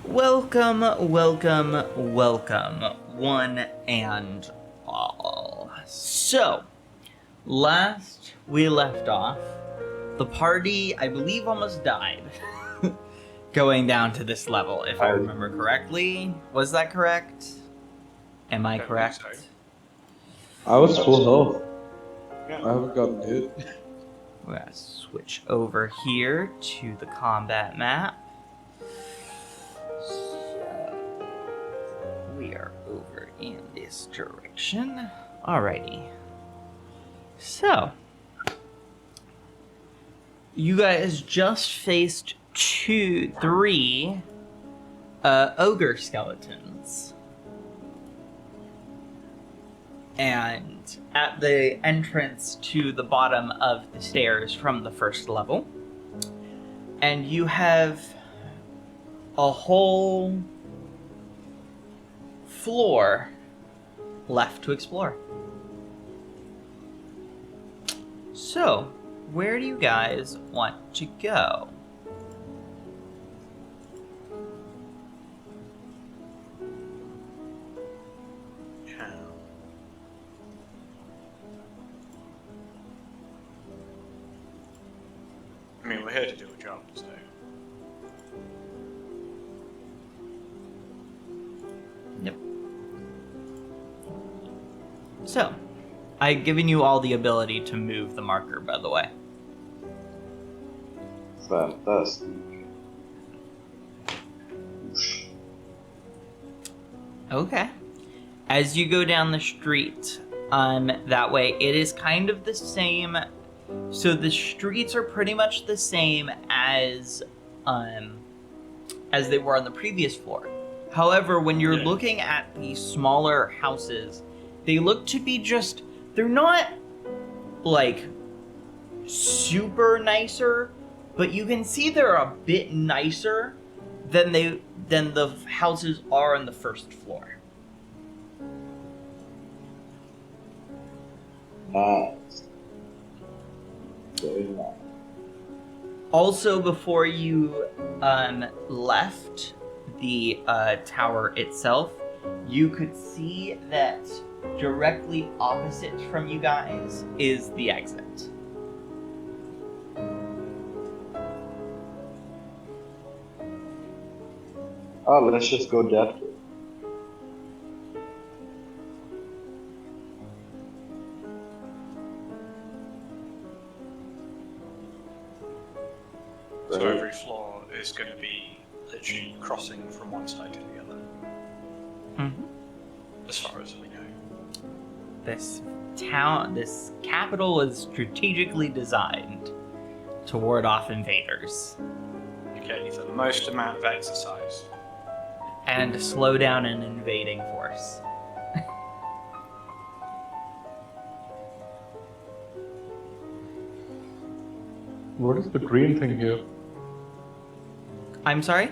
Welcome, welcome, welcome, one and all. So, last we left off, the party, I believe, almost died. Going down to this level, if I remember correctly. Was that correct? Am I correct? I was full health. Yeah. I haven't gotten hit. We're gonna switch over here to the combat map. We are over in this direction. Alrighty. So, you guys just faced three ogre skeletons. And at the entrance to the bottom of the stairs from the first level. And you have a whole floor left to explore. So, where do you guys want to go? I mean, we're here to do a job, so... Yep. So, I've given you all the ability to move the marker, by the way. Fantastic. Okay. As you go down the street, that way, it is kind of the same. So the streets are pretty much the same as they were on the previous floor. However, when you're looking at the smaller houses, they look to be they're not like super nicer, but you can see they're a bit nicer than the houses are on the first floor. Nice. Also, before you left the tower itself, you could see that directly opposite from you guys is the exit. Oh, let's just go that way. So every floor is going to be literally crossing from one side to the other. Mm-hmm. As far as we know. This capital was strategically designed to ward off invaders. Okay, the most amount of exercise. And to slow down an invading force. What is the green thing here? I'm sorry?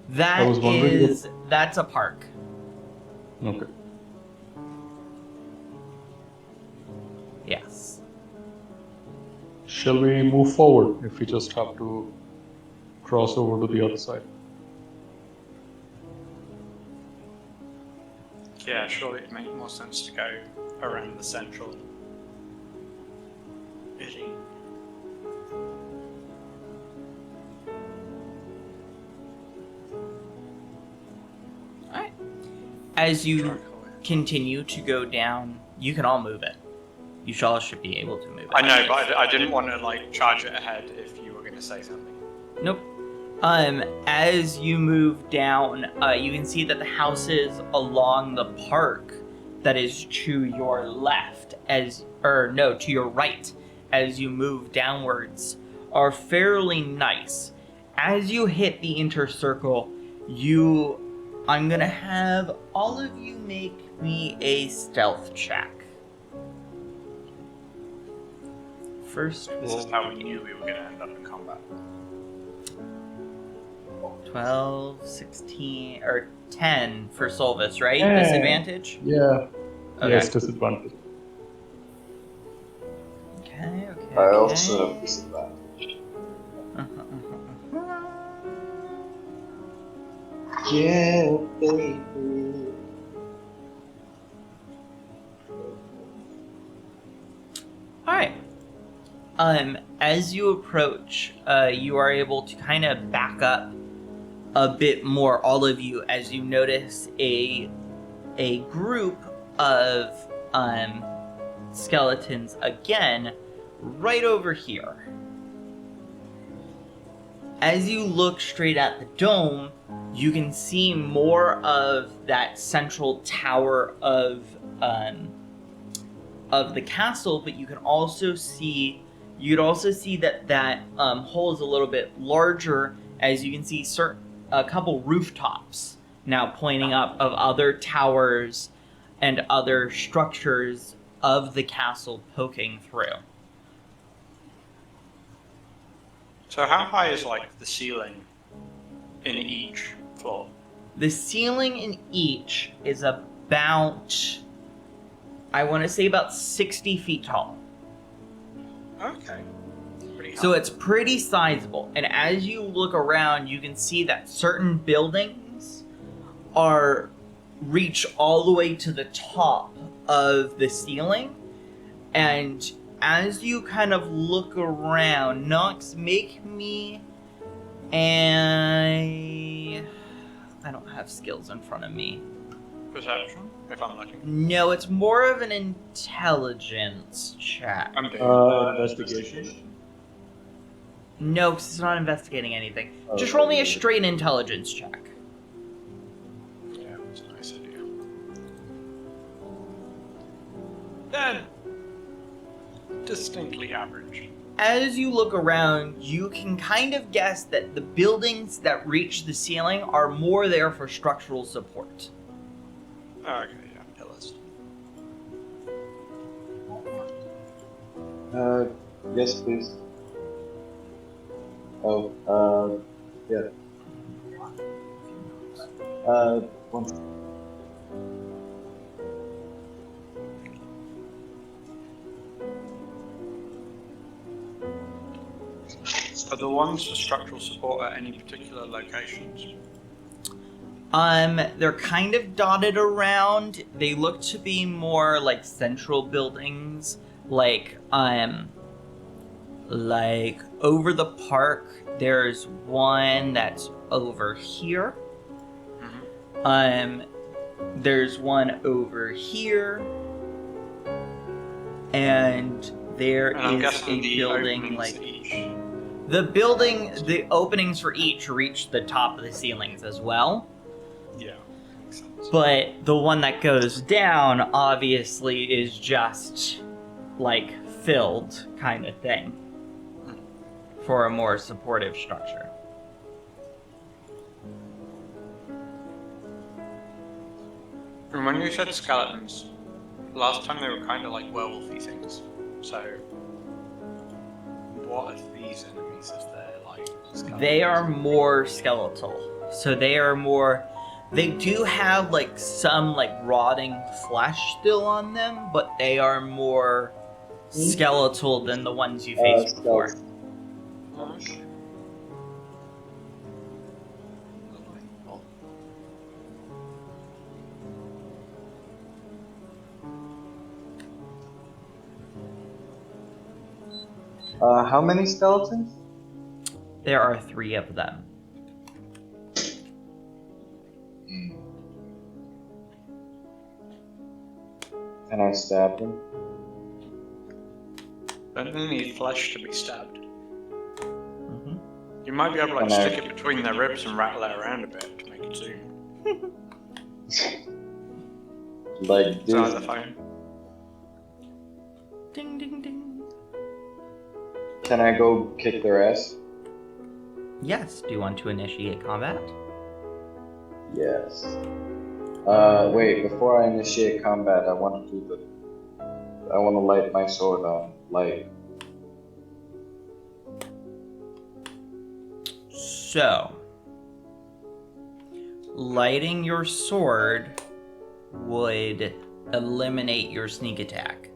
That's a park. Okay. Yes. Shall we move forward if we just have to cross over to the other side? Yeah, surely it'd make more sense to go around the central city. Alright. As you continue to go down, you can all move it. You all should be able to move it. I know, but I didn't want to charge it ahead if you were going to say something. Nope. As you move down, you can see that the houses along the park that is to your left, to your right, as you move downwards, are fairly nice. As you hit the inner circle, I'm gonna have all of you make me a stealth check. First, this is how we knew we were going to end up in combat. 12, 16, or 10 for Solvis, right? Yeah. Disadvantage? Yeah. Okay. Yes, disadvantage. Okay. I also have disadvantage. Yeah, baby. All right. As you approach, you are able to kind of back up a bit more, all of you, as you notice a group of skeletons again, right over here. As you look straight at the dome, you can see more of that central tower of the castle, but you can also see that hole is a little bit larger, as you can see a couple rooftops now pointing up of other towers and other structures of the castle poking through. So how high is like the ceiling in each floor? The ceiling in each is about, I want to say, about 60 feet tall. Okay. Pretty high. So it's pretty sizable. And as you look around, you can see that certain buildings reach all the way to the top of the ceiling. And as you kind of look around, Nox, make me I don't have skills in front of me. Perception, if I'm looking. No, it's more of an intelligence check. I'm doing Investigation. No, because it's not investigating anything. Oh, Just roll me a straight intelligence check. Yeah, it's a nice idea. Then, distinctly average. As you look around, you can kind of guess that the buildings that reach the ceiling are more there for structural support. Okay, yeah, pillars. Yes, please. Oh, yeah. One. Are the ones for structural support at any particular locations? They're kind of dotted around. They look to be more like central buildings, like over the park. There's one that's over here. There's one over here, and there I'm is guessing a the building openings like each. the openings for each reach the top of the ceilings as well. Yeah, makes sense. But the one that goes down obviously is just like filled kind of thing for a more supportive structure. And when you said skeletons, last time they were kind of like werewolfy things. So, what are these enemies if they're like skeletons? They are more skeletal. So they are more... They do have like some like rotting flesh still on them, but they are more skeletal than the ones you faced before. Okay. How many skeletons? There are 3 of them. Can I stab them? Don't they need flesh to be stabbed? Mm-hmm. You might be able to like Can I- stick it between their ribs and rattle it around a bit to make it zoom. Like Is that the this? phone? Ding, ding, ding. Can I go kick their ass? Yes, do you want to initiate combat? Yes. Wait, before I initiate combat, I want to light my sword on light. So, lighting your sword would eliminate your sneak attack.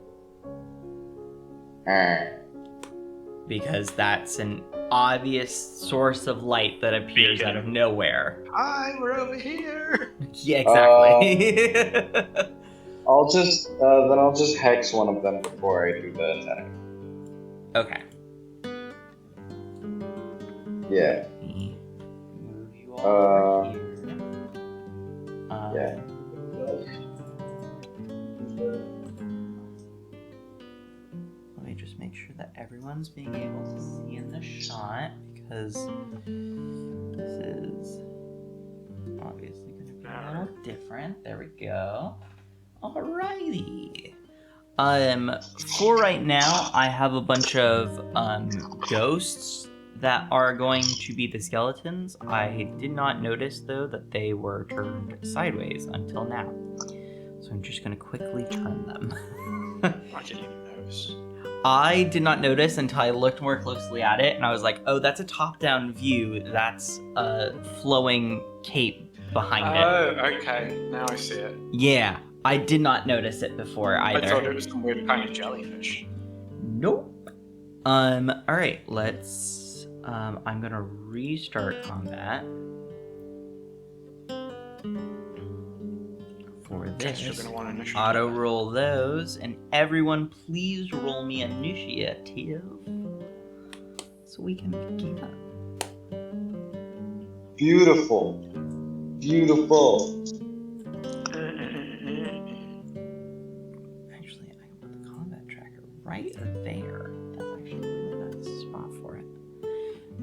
Because that's an obvious source of light that appears out of nowhere. Hi, we're over here. Yeah, exactly. I'll just hex one of them before I do the attack. Okay. Yeah. Move you all over here. Yeah. Let me just make sure that everyone's being able to see in the shot, because this is obviously going to be a little different. There we go. Alrighty. For right now, I have a bunch of ghosts that are going to be the skeletons. I did not notice, though, that they were turned sideways until now. So I'm just going to quickly turn them. I didn't even notice. I did not notice until I looked more closely at it, and I was like, oh, that's a top-down view. That's a flowing cape behind it. Oh, okay. Now I see it. Yeah, I did not notice it before either. I thought it was some weird kind of jellyfish. Nope. Alright, let's... I'm gonna restart combat. For Guess you're this, gonna want initiative. auto roll those, and everyone please roll me initiative so we can begin. Beautiful. Beautiful. Actually, I can put the combat tracker right there. That's actually a really nice spot for it.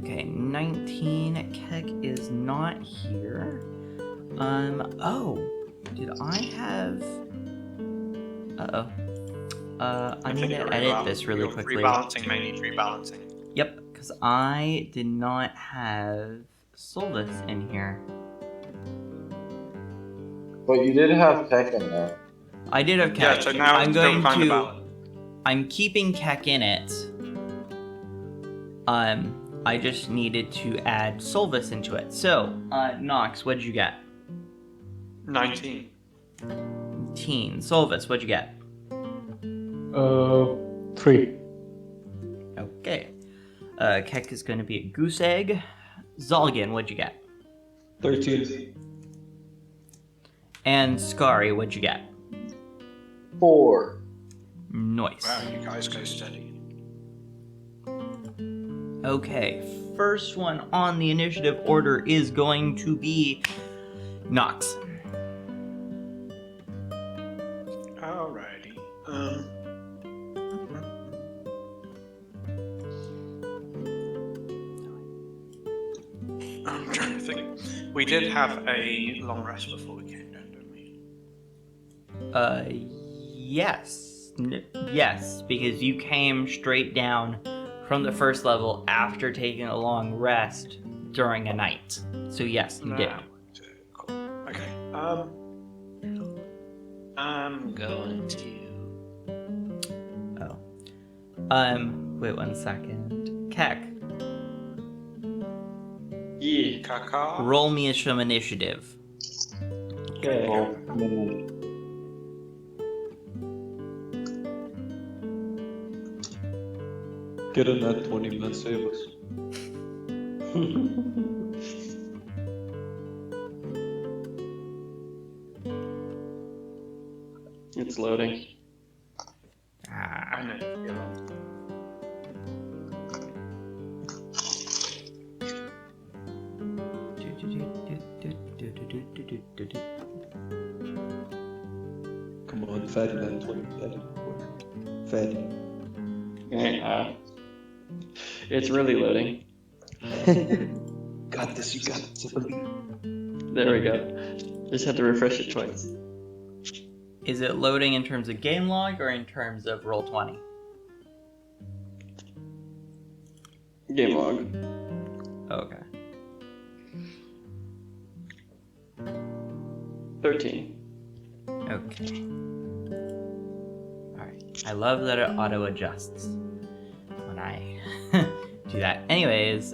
Okay, 19. Keck is not here. Oh, did I have... Uh-oh. I need to edit this really quickly. Rebalancing may need rebalancing. Yep, because I did not have Solus in here. But you did have Keck in there. I did have Keck. Yeah, so now I'm it's going still kind of to... valid. I'm keeping Keck in it. I just needed to add Solus into it. So, Nox, what'd you get? 19. 19. Solus, what'd you get? 3. Okay. Keck is going to be a goose egg. Zolgan, what'd you get? 13. And Skari, what'd you get? 4. Nice. Wow, you guys go steady. Okay, first one on the initiative order is going to be Nox. Alrighty. I'm trying to think. We did have a long rest before we came down, didn't we? Yes. Yes, because you came straight down from the first level after taking a long rest during a night. So yes, you did. Cool. Okay. I'm going to... Oh. Wait 1 second. Keck, Yeah. Kaka. roll me some initiative. Okay. Oh, Get a nat 20, man, save us. It's loading. I know. Come on, fatty nat 20, fatty. Fatty. It's really loading. Got this, you got this. There we go. Just had to refresh it twice. Is it loading in terms of game log or in terms of Roll20? Game log. Okay. 13. Okay. Alright. I love that it auto-adjusts when I do that. Anyways,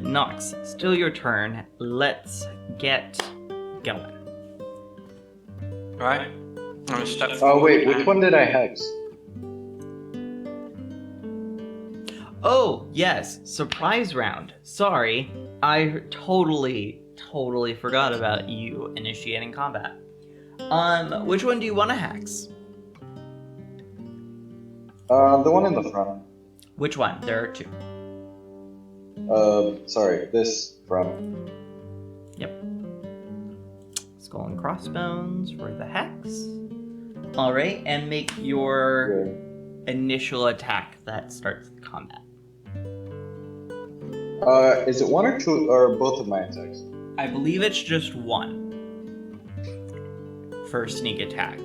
Nox, still your turn. Let's get going. Right? I'm gonna step Oh forward wait, which and- one did I hex? Oh, yes, surprise round. Sorry, I totally forgot about you initiating combat. Which one do you want to hex? The one in the front. Which one? There are two. Sorry, this front. Yep. Skull and crossbones for the hex. Alright, and make your initial attack that starts the combat. Is it one or two, or both of my attacks? I believe it's just one. For sneak attack.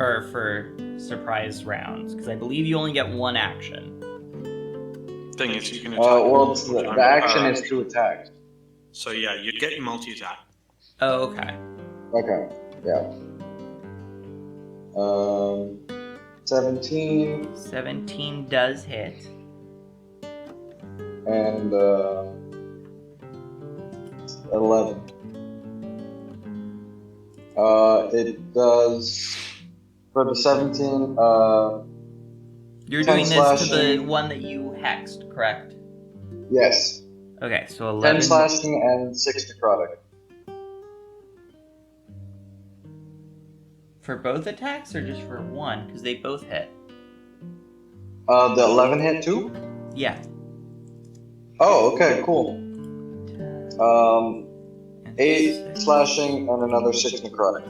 Or for surprise rounds. Because I believe you only get one action. Thing is, you can attack. Well, the action is 2 attacks. So yeah, you'd get your multi-attack. Oh, okay. Okay, yeah. 17. 17 does hit. And 11. It does for the 17. You're 10 doing this to the slashing. one that you hexed, correct? Yes, Okay, so 10 11. slashing and 6 necrotic. For both attacks or just for one? Because they both hit. The 11 hit too. Yeah. Oh, okay, cool. 8 6. slashing and another 6 necrotic.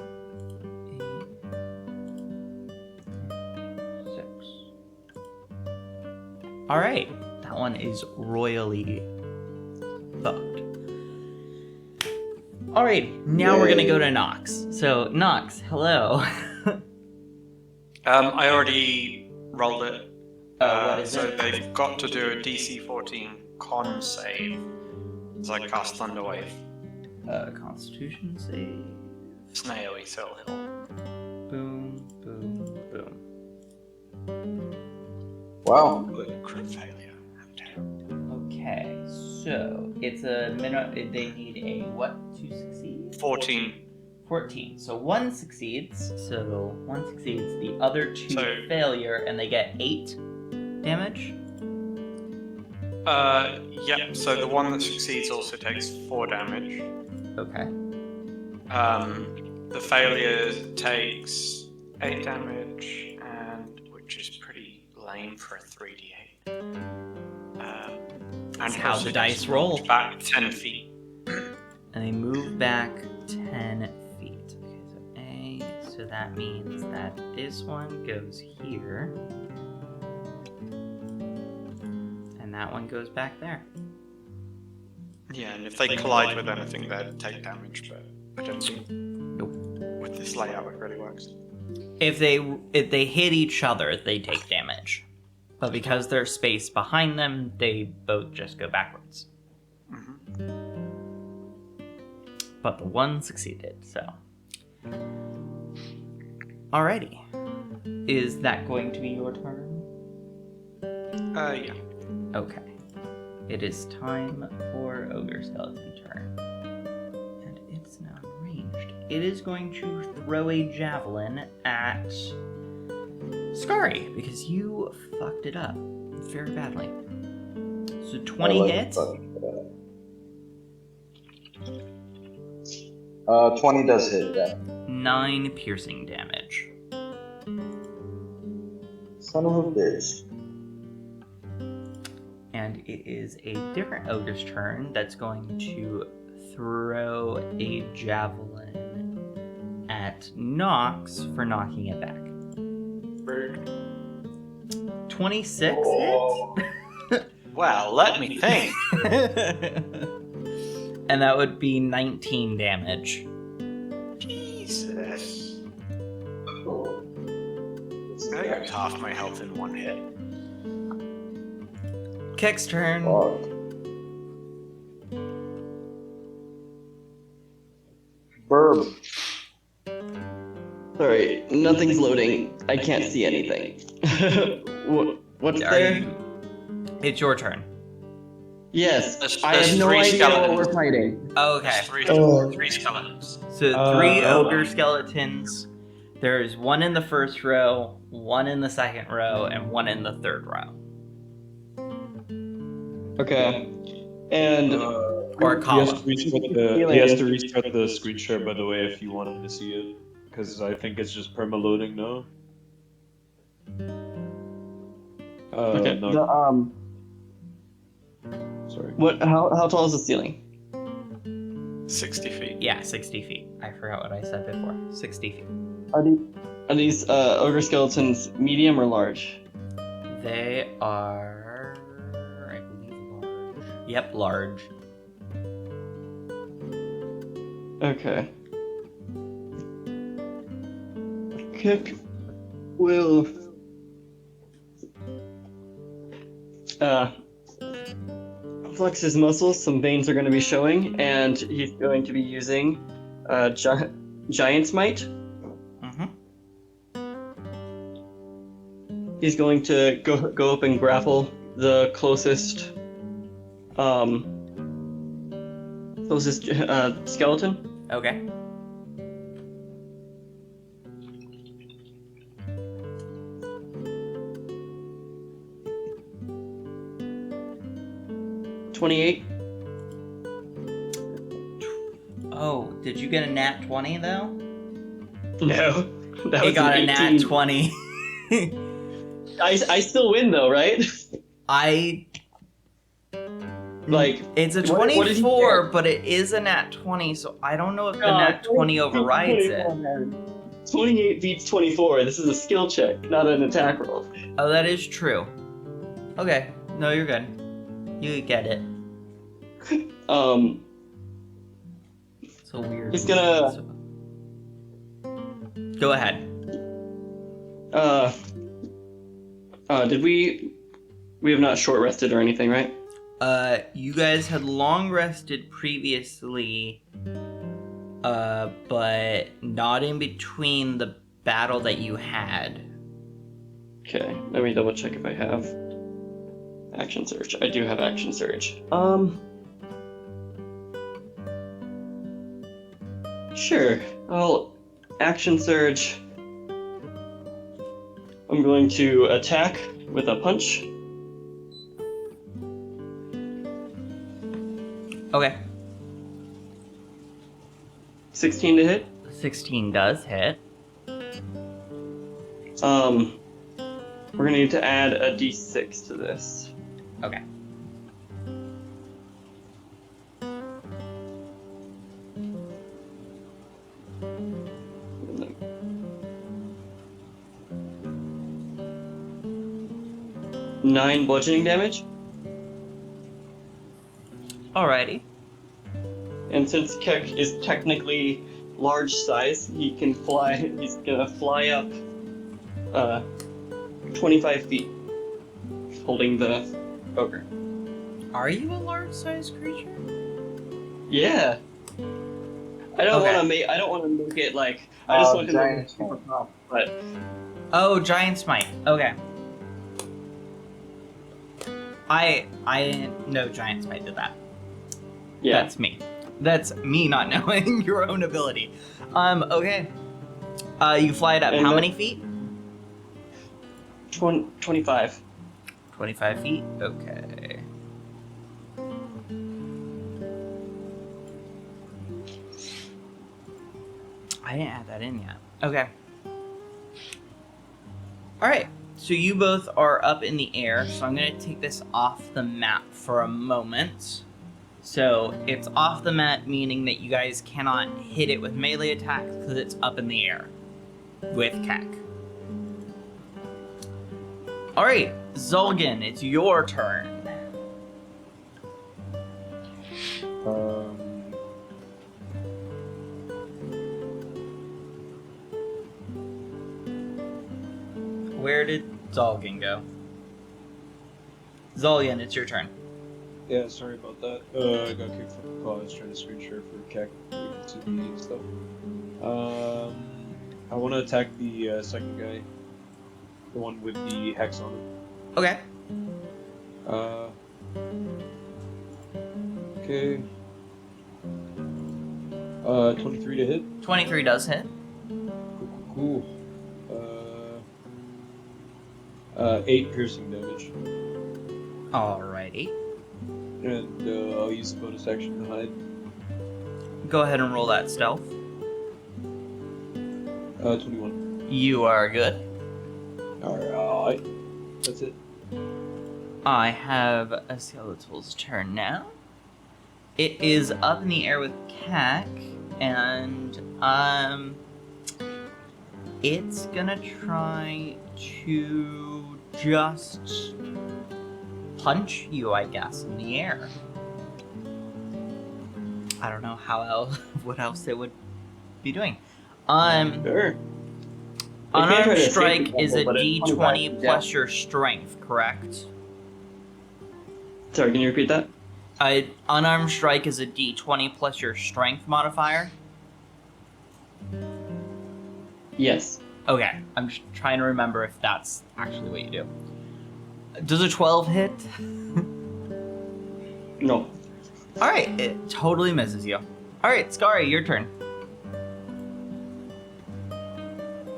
6. Alright, that one is royally fucked. Alright, now we're gonna go to Nox. So, Nox, hello. I already rolled it. What is so it? they've got to do a DC 14 con save as I cast Thunderwave. Constitution save. Snaily Hill. Boom, boom, boom. Wow. Good crit failure. How terrible. Okay, so it's a minute. They need a what to succeed? 14. 14. So one succeeds. So one succeeds. The other two So- failure, and they get 8 damage. Yep, so the one that succeeds also takes 4 damage. Okay. The failure takes 8 damage, and which is pretty lame for a 3d8. That's and how also the dice gets roll. moved back 10 feet. And they move back 10 feet. Okay, so A. So that means that this one goes here. And that one goes back there. Yeah, and if they collide with anything, they'd take damage, but I don't think with this layout it really works. If they hit each other, they take damage. But because there's space behind them, they both just go backwards. But the one succeeded, so. Alrighty. Is that going to be your turn? Yeah. Okay. It is time for Ogre Skeleton turn. And it's now ranged. It is going to throw a javelin at Scary, because you fucked it up very badly. So 20 hits. 20 does hit, yeah. 9 piercing damage. Son of a bitch. And it is a different ogre's turn that's going to throw a javelin at Nox for knocking it back. 26 hits? Well, let me think. And that would be 19 damage. Jesus. There goes half my health in one hit. Kek's turn. Fuck. Burb. Sorry, nothing's loading. I can't see anything. What's Are there? you- It's your turn. Yes, There's I have no three idea skeletons. what we're fighting. Okay. There's three skeletons. So 3 ogre skeletons. There's one in the first row, one in the second row, and one in the third row. Okay. And Or a column. He has to restart the screen share, by the way, if you want him to see it. Because I think it's just perma-loading now. okay. No, sorry. What? How tall is the ceiling? 60 feet. Yeah, 60 feet. I forgot what I said before. 60 feet. Are these ogre skeletons medium or large? They are, I believe, large. Yep, large. Okay. Kick will flex his muscles. Some veins are going to be showing, and he's going to be using Giant's Might. Mm-hmm. He's going to go up and grapple the closest skeleton. Okay. $28. Oh, did you get a nat 20 though? No, that He was got an a 18. nat 20. I still win though, right? Like, it's a what did he 24, get? but it is a nat 20, so I don't know if the nat 20 overrides it. 28 beats 24. This is a skill check, not an attack roll. Oh, that is true. Okay, no, you're good. You get it. So weird. He's gonna. Go ahead. Did we have not short rested or anything, right? You guys had long rested previously, but not in between the battle that you had. Okay, let me double check if I have action surge. I do have action surge. Sure. I'll action surge. I'm going to attack with a punch. Okay. 16 to hit. 16 does hit. We're gonna need to add a d6 to this. Okay. Nine bludgeoning damage. Alrighty. And since Keck is technically large size, he can fly. He's gonna fly up 25 feet, holding the ogre. Are you a large-sized creature? Yeah. I don't Okay. want to make. I don't want to make it like. I just want him to be giant super calm. But Oh, giant smite. Okay. I know giant smite did that. yeah. That's me. That's me not knowing your own ability. Okay. You fly it up And how that- many feet? 25. 25 feet? Okay. I didn't add that in yet. Okay. Alright, so you both are up in the air, so I'm going to take this off the map for a moment. So it's off the map, meaning that you guys cannot hit it with melee attacks because it's up in the air with Keck. Alright, Zulgan, it's your turn. Where did Zulgan go? Zulgan, it's your turn. Yeah, sorry about that. I got kicked from the call. I was trying to screen share for Keck to the stuff. I want to attack the second guy. The one with the hex on him. Okay. Okay. 23 to hit. 23 does hit. Cool. 8 piercing damage. Alrighty. And I'll use a bonus action to hide. Go ahead and roll that stealth. 21. You are good. Alright. That's it. I have a skeletal's turn now. It is up in the air with Cac, and it's gonna try to just punch you, I guess, in the air. I don't know how else, what else it would be doing. Sure. Unarmed strike is a but it's D20 25, plus your strength, correct? Sorry, can you repeat that? Unarmed strike is a D20 plus your strength modifier. Yes. Okay, I'm just trying to remember if that's actually what you do. Does a 12 hit? No. Alright, it totally misses you. Alright, Scary, your turn.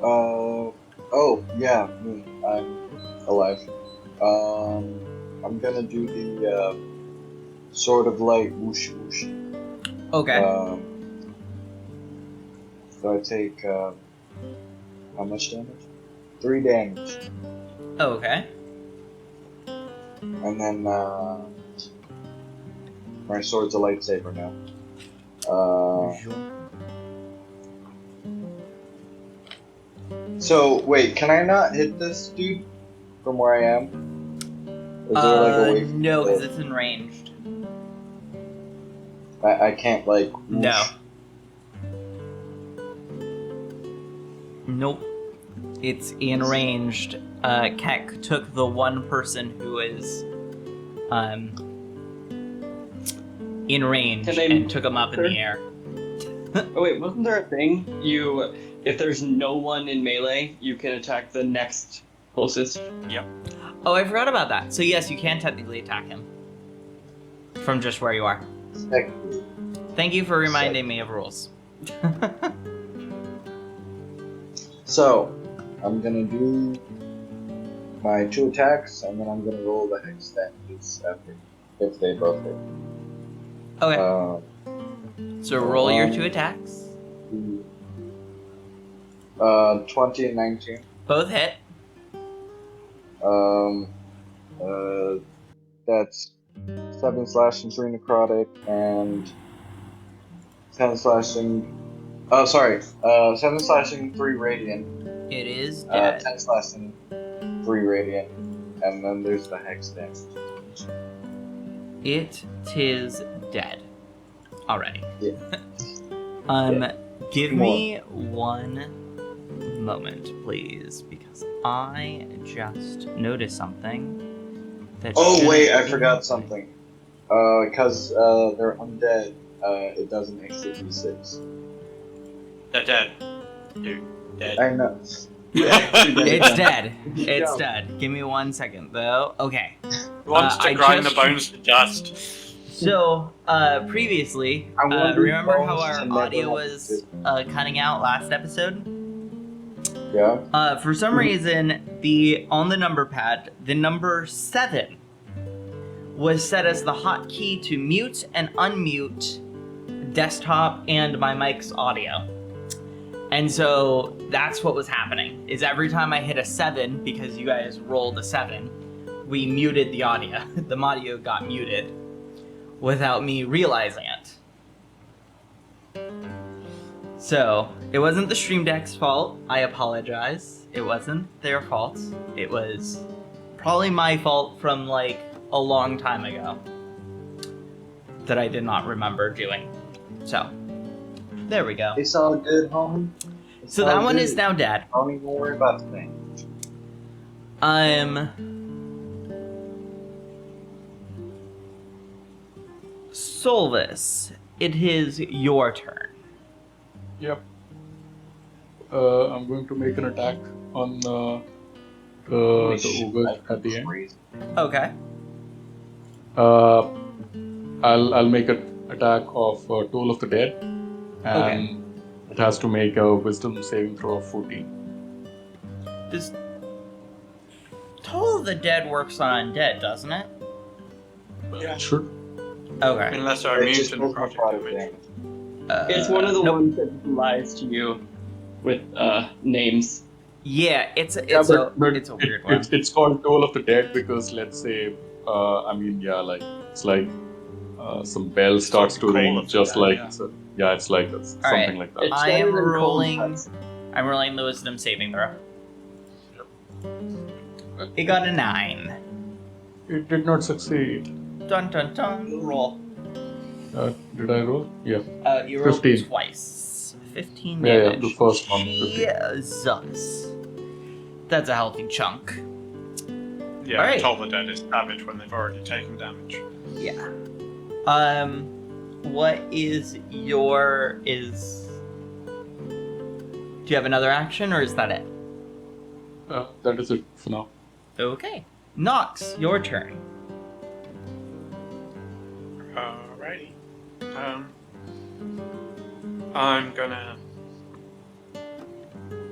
Oh, yeah, me. I'm alive. I'm gonna do the, Sword of Light whoosh whoosh. Okay. So I take, how much damage? 3 damage. Okay. And then, my sword's a lightsaber now. So, wait, can I not hit this dude from where I am? Or is there, like, a way for no, me because to- it's in ranged. I can't, like, whoosh. No. Nope. It's in ranged. Keck took the one person who is in range Can they and took him up in move the air. Oh wait, wasn't there a thing? If there's no one in melee, you can attack the next closest. Oh, I forgot about that. So yes, you can technically attack him from just where you are. Technically. Thank you for reminding me of rules. So, I'm gonna do my 2 attacks, and then I'm gonna roll the hex damages after, if they both hit. Okay. So roll your 2 attacks. 20 and 19. Both hit. That's 7 slashing, 3 necrotic, and 10 slashing. Oh, sorry. 7 slashing, 3 radiant. It is dead. 10 slashing, 3 radiant, and then there's the hex damage. It tis dead. Already. Yeah. Give More. me one moment, please, because I just noticed something that Oh shouldn't wait, I be forgot happening. something. Because they're undead, it doesn't exit D6. They're dead. Dude, dead. I know. It's dead. It's Yeah. dead. Give me 1 second, though. Okay. Who wants to I grind just- the bones to dust? So, previously, I wanted remember how bones our to never audio have was cutting out last episode? Yeah. For some reason, on the number pad, the number 7 was set as the hotkey to mute and unmute desktop and my mic's audio. And so that's what was happening, is every time I hit a 7, because you guys rolled a 7, we muted the audio. The audio got muted without me realizing it. So, it wasn't the Stream Deck's fault. I apologize. It wasn't their fault. It was probably my fault from like a long time ago that I did not remember doing. So, there we go. It's all good, homie. It's So all that one good. is now dead. Don't even worry about the thing. Solvis, it is your turn. Yep. I'm going to make an attack on the ogre at the end. Crazy. Okay. I'll make an attack of Toll of the Dead, and it has to make a Wisdom saving throw of 14. This Toll of the Dead works on undead, doesn't it? It should. Okay. Unless they're It immune just to does necrotic necrotic damage. damage. It's one of the nope. ones that lies to you with names. Yeah, it's Yeah, it's a weird one. It's called Toll of the Dead because let's say, like it's like some bell starts to Call ring, of the just Dead, like yeah. so, yeah, it's like something Alright. like that. It's I am better than cold rolling. cuts. I'm rolling the wisdom saving throw. It got a 9. It did not succeed. Dun dun dun. Roll. Did I roll? Yeah. You rolled 15. twice. 15 Yeah, damage. the first one, 15. Jesus. That's a healthy chunk. Yeah, Alright. Toll the Dead is damage when they've already taken damage. Yeah. What is your Do you have another action or is that it? That is it for now. Okay. Nox, your turn. Alrighty. I'm gonna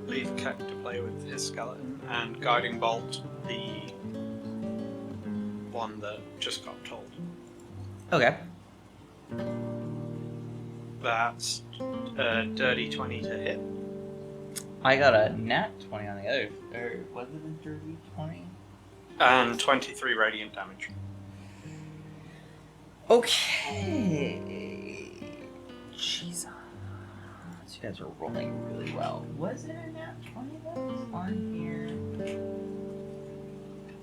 leave Keck to play with his skeleton and guiding bolt the one that just got told. Okay. That's a dirty 20 to hit. I got a nat 20 on the other. Or was it a dirty 20? And 23 radiant damage. Okay. Jesus. You guys are rolling really well. Was it a nat 20 that was on here?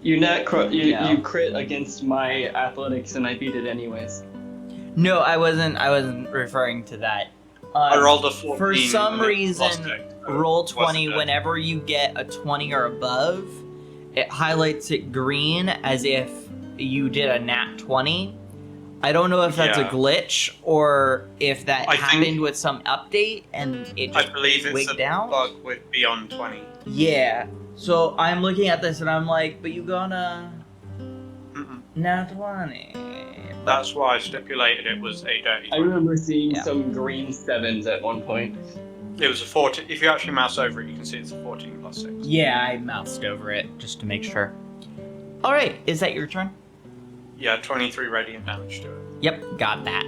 You crit against my athletics and I beat it anyways. No, I wasn't referring to that. I rolled a 14. For some and it lost reason, it, so roll it wasn't 20 dead. whenever you get a 20 or above. It highlights it green as if you did a nat 20. I don't know if that's a Yeah. glitch or if that I think- happened with some update and it I just believe it's wigged a out. bug with beyond 20. Yeah. So I'm looking at this and I'm like, but you got a Mm-mm. nat 20. That's why I stipulated it was a dirty I 20. remember seeing Yeah. some green 7s at one point. It was a 14. If you actually mouse over it, you can see it's a 14 plus 6. Yeah, I moused over it just to make sure. All right, is that your turn? Yeah, 23 radiant damage to it. Yep, got that.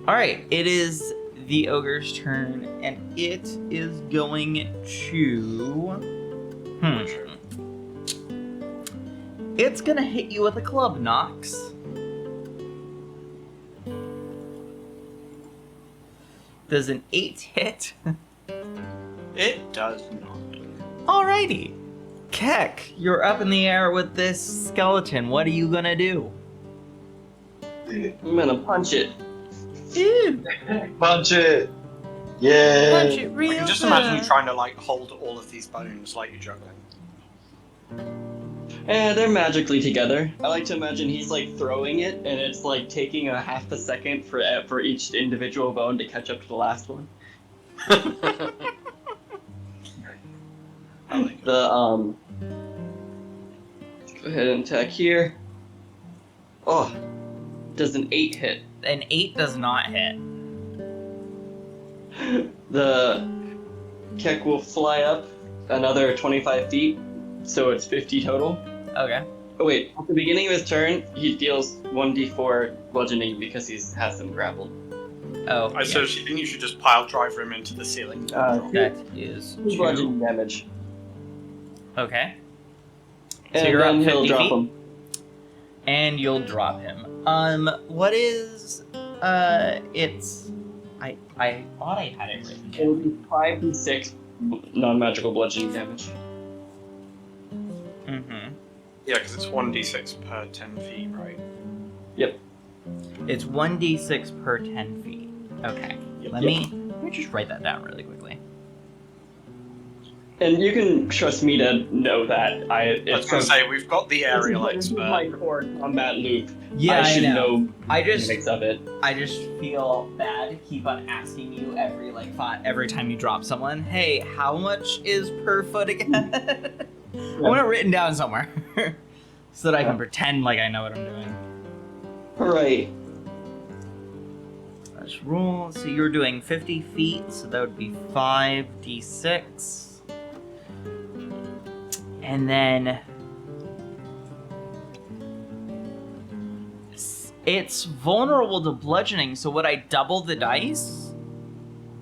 All right, it is the ogre's turn, and it is going to. It's gonna hit you with a club, Nox. Does an 8 hit? It does not. Alrighty. Keck, you're up in the air with this skeleton. What are you gonna do? I'm gonna punch it. Ew, Punch it! Yay! punch it I real can just good. imagine you trying to like hold all of these bones like you're juggling. They're magically together. I like to imagine he's like throwing it, and it's like taking a half a second for each individual bone to catch up to the last one. I like it. The Let's go ahead and attack here. Oh, does an 8 hit? An 8 does not hit. The Keck will fly up another 25 feet, so it's 50 total. Okay. Oh wait, at the beginning of his turn, he deals 1d4 bludgeoning because he has them grappled. Oh, I seriously think you should just pile driver him into the ceiling. that is 2. Bludgeoning damage. Okay. So And you're up then he'll 50 drop feet? him. And you'll drop him. What is, it's, I thought I had it written It will down. be 5d6 non-magical bludgeoning damage. Mm-hmm. Yeah, because it's 1d6 per 10 feet, right? Yep. It's 1d6 per 10 feet. Okay. Yep. Let me just write that down really quickly. And you can trust me to know that. I was going to say, we've got the aerial This is my expert. core combat loop. Yeah, I should know I the just mechanics of it. I just feel bad to keep on asking you every time you drop someone, hey, how much is per foot again? I want it written down somewhere. So that I can pretend like I know what I'm doing. Alright. Let's roll. So you're doing 50 feet, so that would be 5d6. And then It's vulnerable to bludgeoning, so would I double the dice?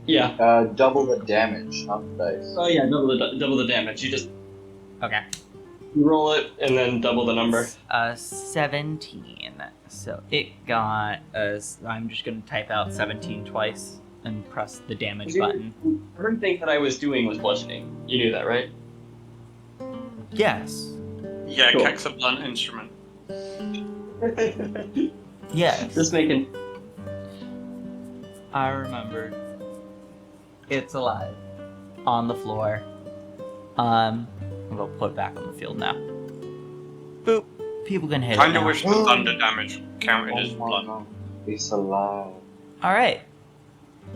Yeah. Double the damage, not the dice. Oh yeah, double the damage. You just Okay. roll it and then double the number. 17. So it got I'm just gonna type out 17 twice and press the damage button. Everything that I was doing was bludgeoning. You knew that, right? Yes. Yeah, Cool. Kek's a blunt instrument. Yes. Just making. I remember. It's alive. On the floor. I'm gonna put it back on the field now. Boop. People can hit it Kinda now. wish the thunder damage counted as Oh my blunt. god. It's alive. Alright.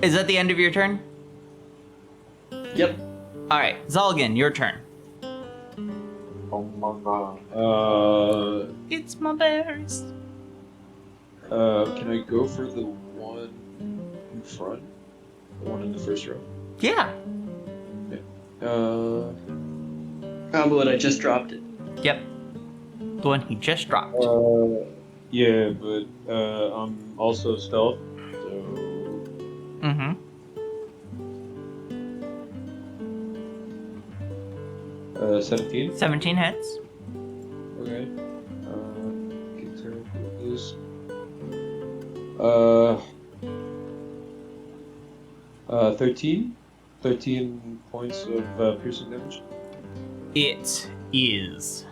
Is that the end of your turn? Yep. Alright, Zalgan, your turn. Oh my god. It's my bears. Can I go for the one in front? The one in the first row? Yeah. But I just dropped it. Yep. The one he just dropped. Yeah, but I'm also stealth, so Mm-hmm. 17. 17 hits. Okay. Get her with this. 13. 13 points of piercing damage. It is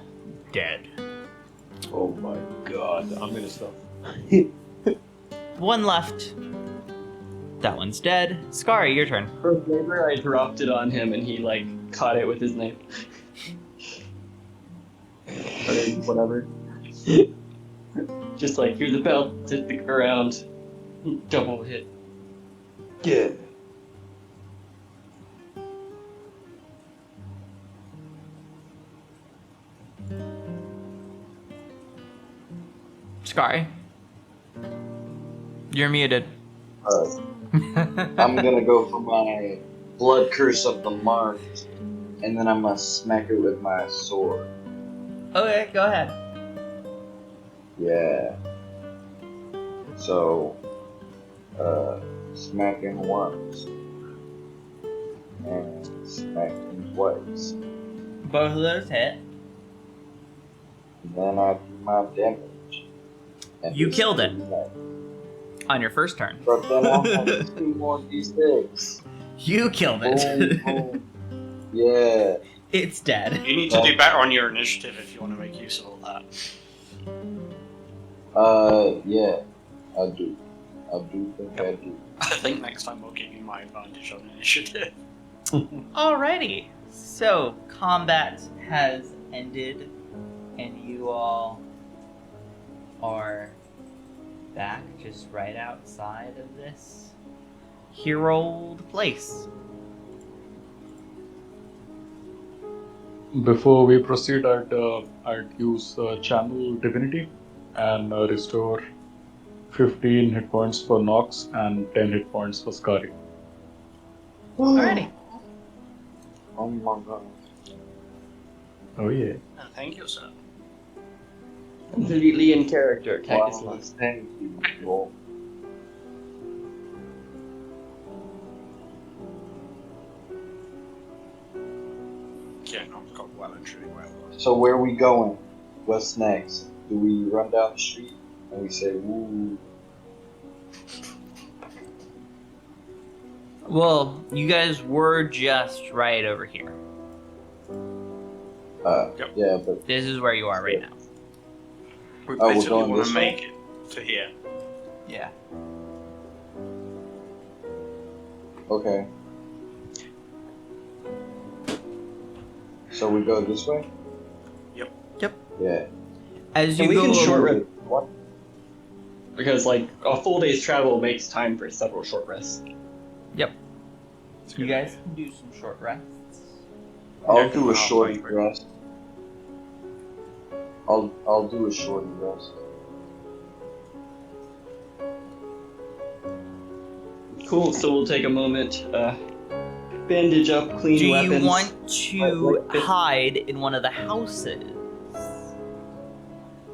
dead. Oh my god, I'm gonna stop. One left. That one's dead. Scary, your turn. For flavor, I dropped it on him and he like caught it with his knife. Or whatever. Just like, here's the belt, hit the ground, double hit. Yeah. Scary. You're muted. Alright. I'm gonna go for my blood curse of the marked, and then I'm gonna smack it with my sword. Okay, go ahead. Yeah. So, smacking once. And smacking twice. Both of those hit. Then I do my damage. And You it's killed it. like- On your first turn. But then I'll have 2 more d6. You killed Boom, it. boom. Yeah. It's dead. You need to do better on your initiative if you want to make use of all that. Yeah. I do. I do think I do. I think next time I'll give you my advantage on initiative. Alrighty. So, combat has ended, and you all are back just right outside of this hero place. Before we proceed, I'd use Channel Divinity and restore 15 hit points for Nox and 10 hit points for Scary. Alrighty. Oh my god. Oh yeah. Oh, thank you, sir. Completely in character, Cactus Wow, Lost. thank you, bro. Yeah, no, I've got well and truly well. So where are we going? What's next? Do we run down the street and we say, woo? Well, you guys were just right over here. Yep. Yeah, but This is where you are right now. We Oh, we're basically going want this to way? make it to here. Yeah. okay. So we go this way? Yep. Yep. Yeah. As And you we go can short over- rest. What? Because like a full day's travel makes time for several short rests. Yep. It's a You good guys idea. can do some short rests. I'll do a I'll shorty wait. rest. I'll do a shorty rest. Cool, so we'll take a moment, bandage up, clean Do weapons. you want to Like this. hide in one of the houses?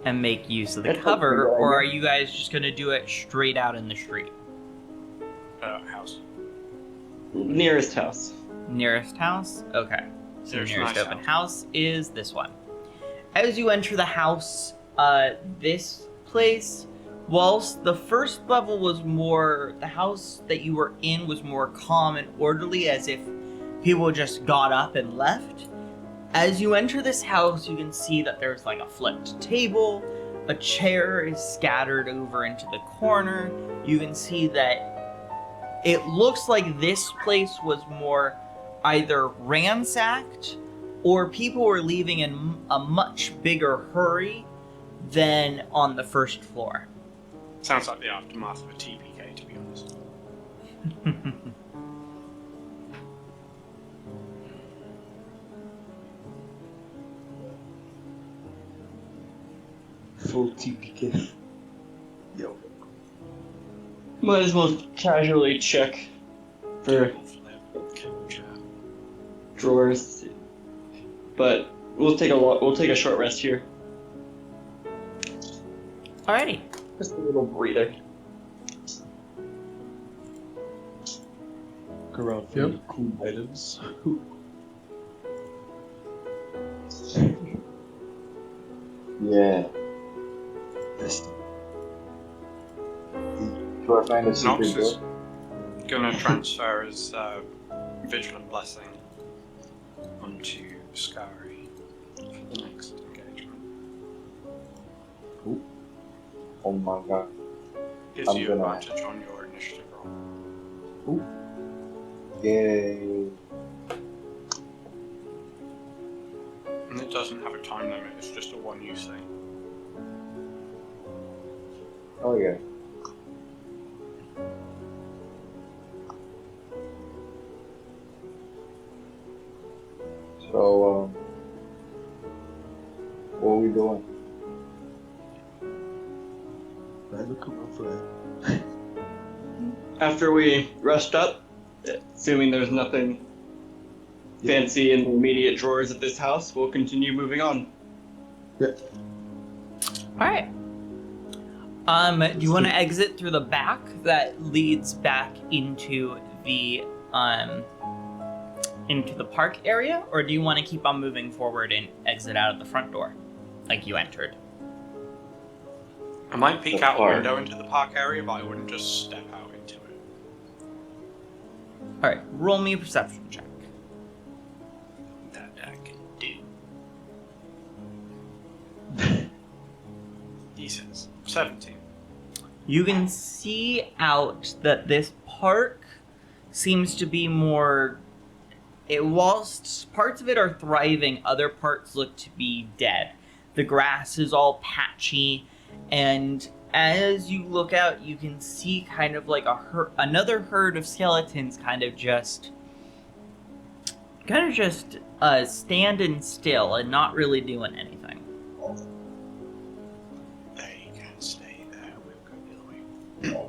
and make use of the That's a pretty cover, good or idea. are you guys just gonna do it straight out in the street? House. Nearest house. Nearest house? Okay. So There's nearest nice open house. house is this one. As you enter the house, this place, whilst the first level was more, the house that you were in was more calm and orderly, as if people just got up and left. As you enter this house, you can see that there's like a flipped table, a chair is scattered over into the corner. You can see that it looks like this place was more either ransacked or people were leaving in a much bigger hurry than on the first floor. Sounds like the aftermath of a TPK, to be honest. Full TPK. Yo. Might as well casually check for drawers, but we'll take a short rest here. Alrighty. Just a little breather. Look around for any cool items. Yeah. Do I find a Nox secret is door? gonna transfer his Vigilant Blessing onto Scary for the next engagement. Oh my god. Gives I'm you gonna- advantage on your initiative roll. Yay. And it doesn't have a time limit, it's just a one-use thing. Oh yeah. So, what are we doing? I look around for that. After we rest up, assuming there's nothing fancy in the immediate drawers of this house, we'll continue moving on. Alright. Do you want to exit through the back that leads back into the park area, or do you want to keep on moving forward and exit out of the front door, like you entered? I might peek The out a park. window into the park area, but I wouldn't just step out into it. Alright, roll me a perception check. That I can do. He says 17. You can see out that this park seems to be more... whilst parts of it are thriving, other parts look to be dead. The grass is all patchy, and as you look out, you can see kind of like another herd of skeletons kind of just standing still and not really doing anything. They can stay there, we'll go the other way.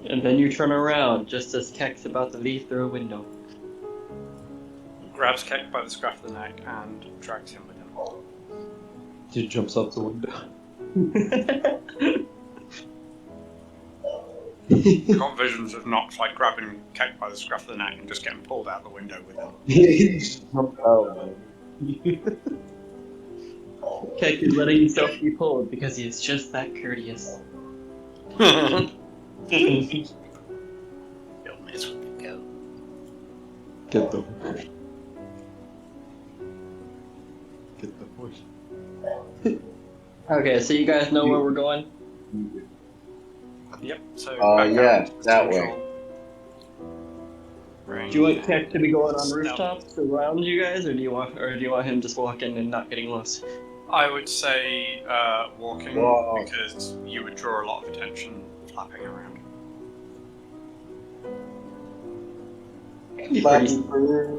And then you turn around just as Keck's about to leave through a window. Grabs Keck by the scruff of the neck and drags him with him. He jumps out the window. Got visions of Nox like grabbing Keck by the scruff of the neck and just getting pulled out the window with him. He just jumped out, man. Keck is letting himself be pulled because he is just that courteous. Don't mess with the goat. Get the horse. Okay, so you guys know where we're going? Yep, so Yeah, back out that central way. range. Do you want Keck to be going on rooftops around you guys, or do you want him just walking and not getting lost? I would say walking, Whoa. because you would draw a lot of attention flapping around. It'd be pretty Flappy Bird.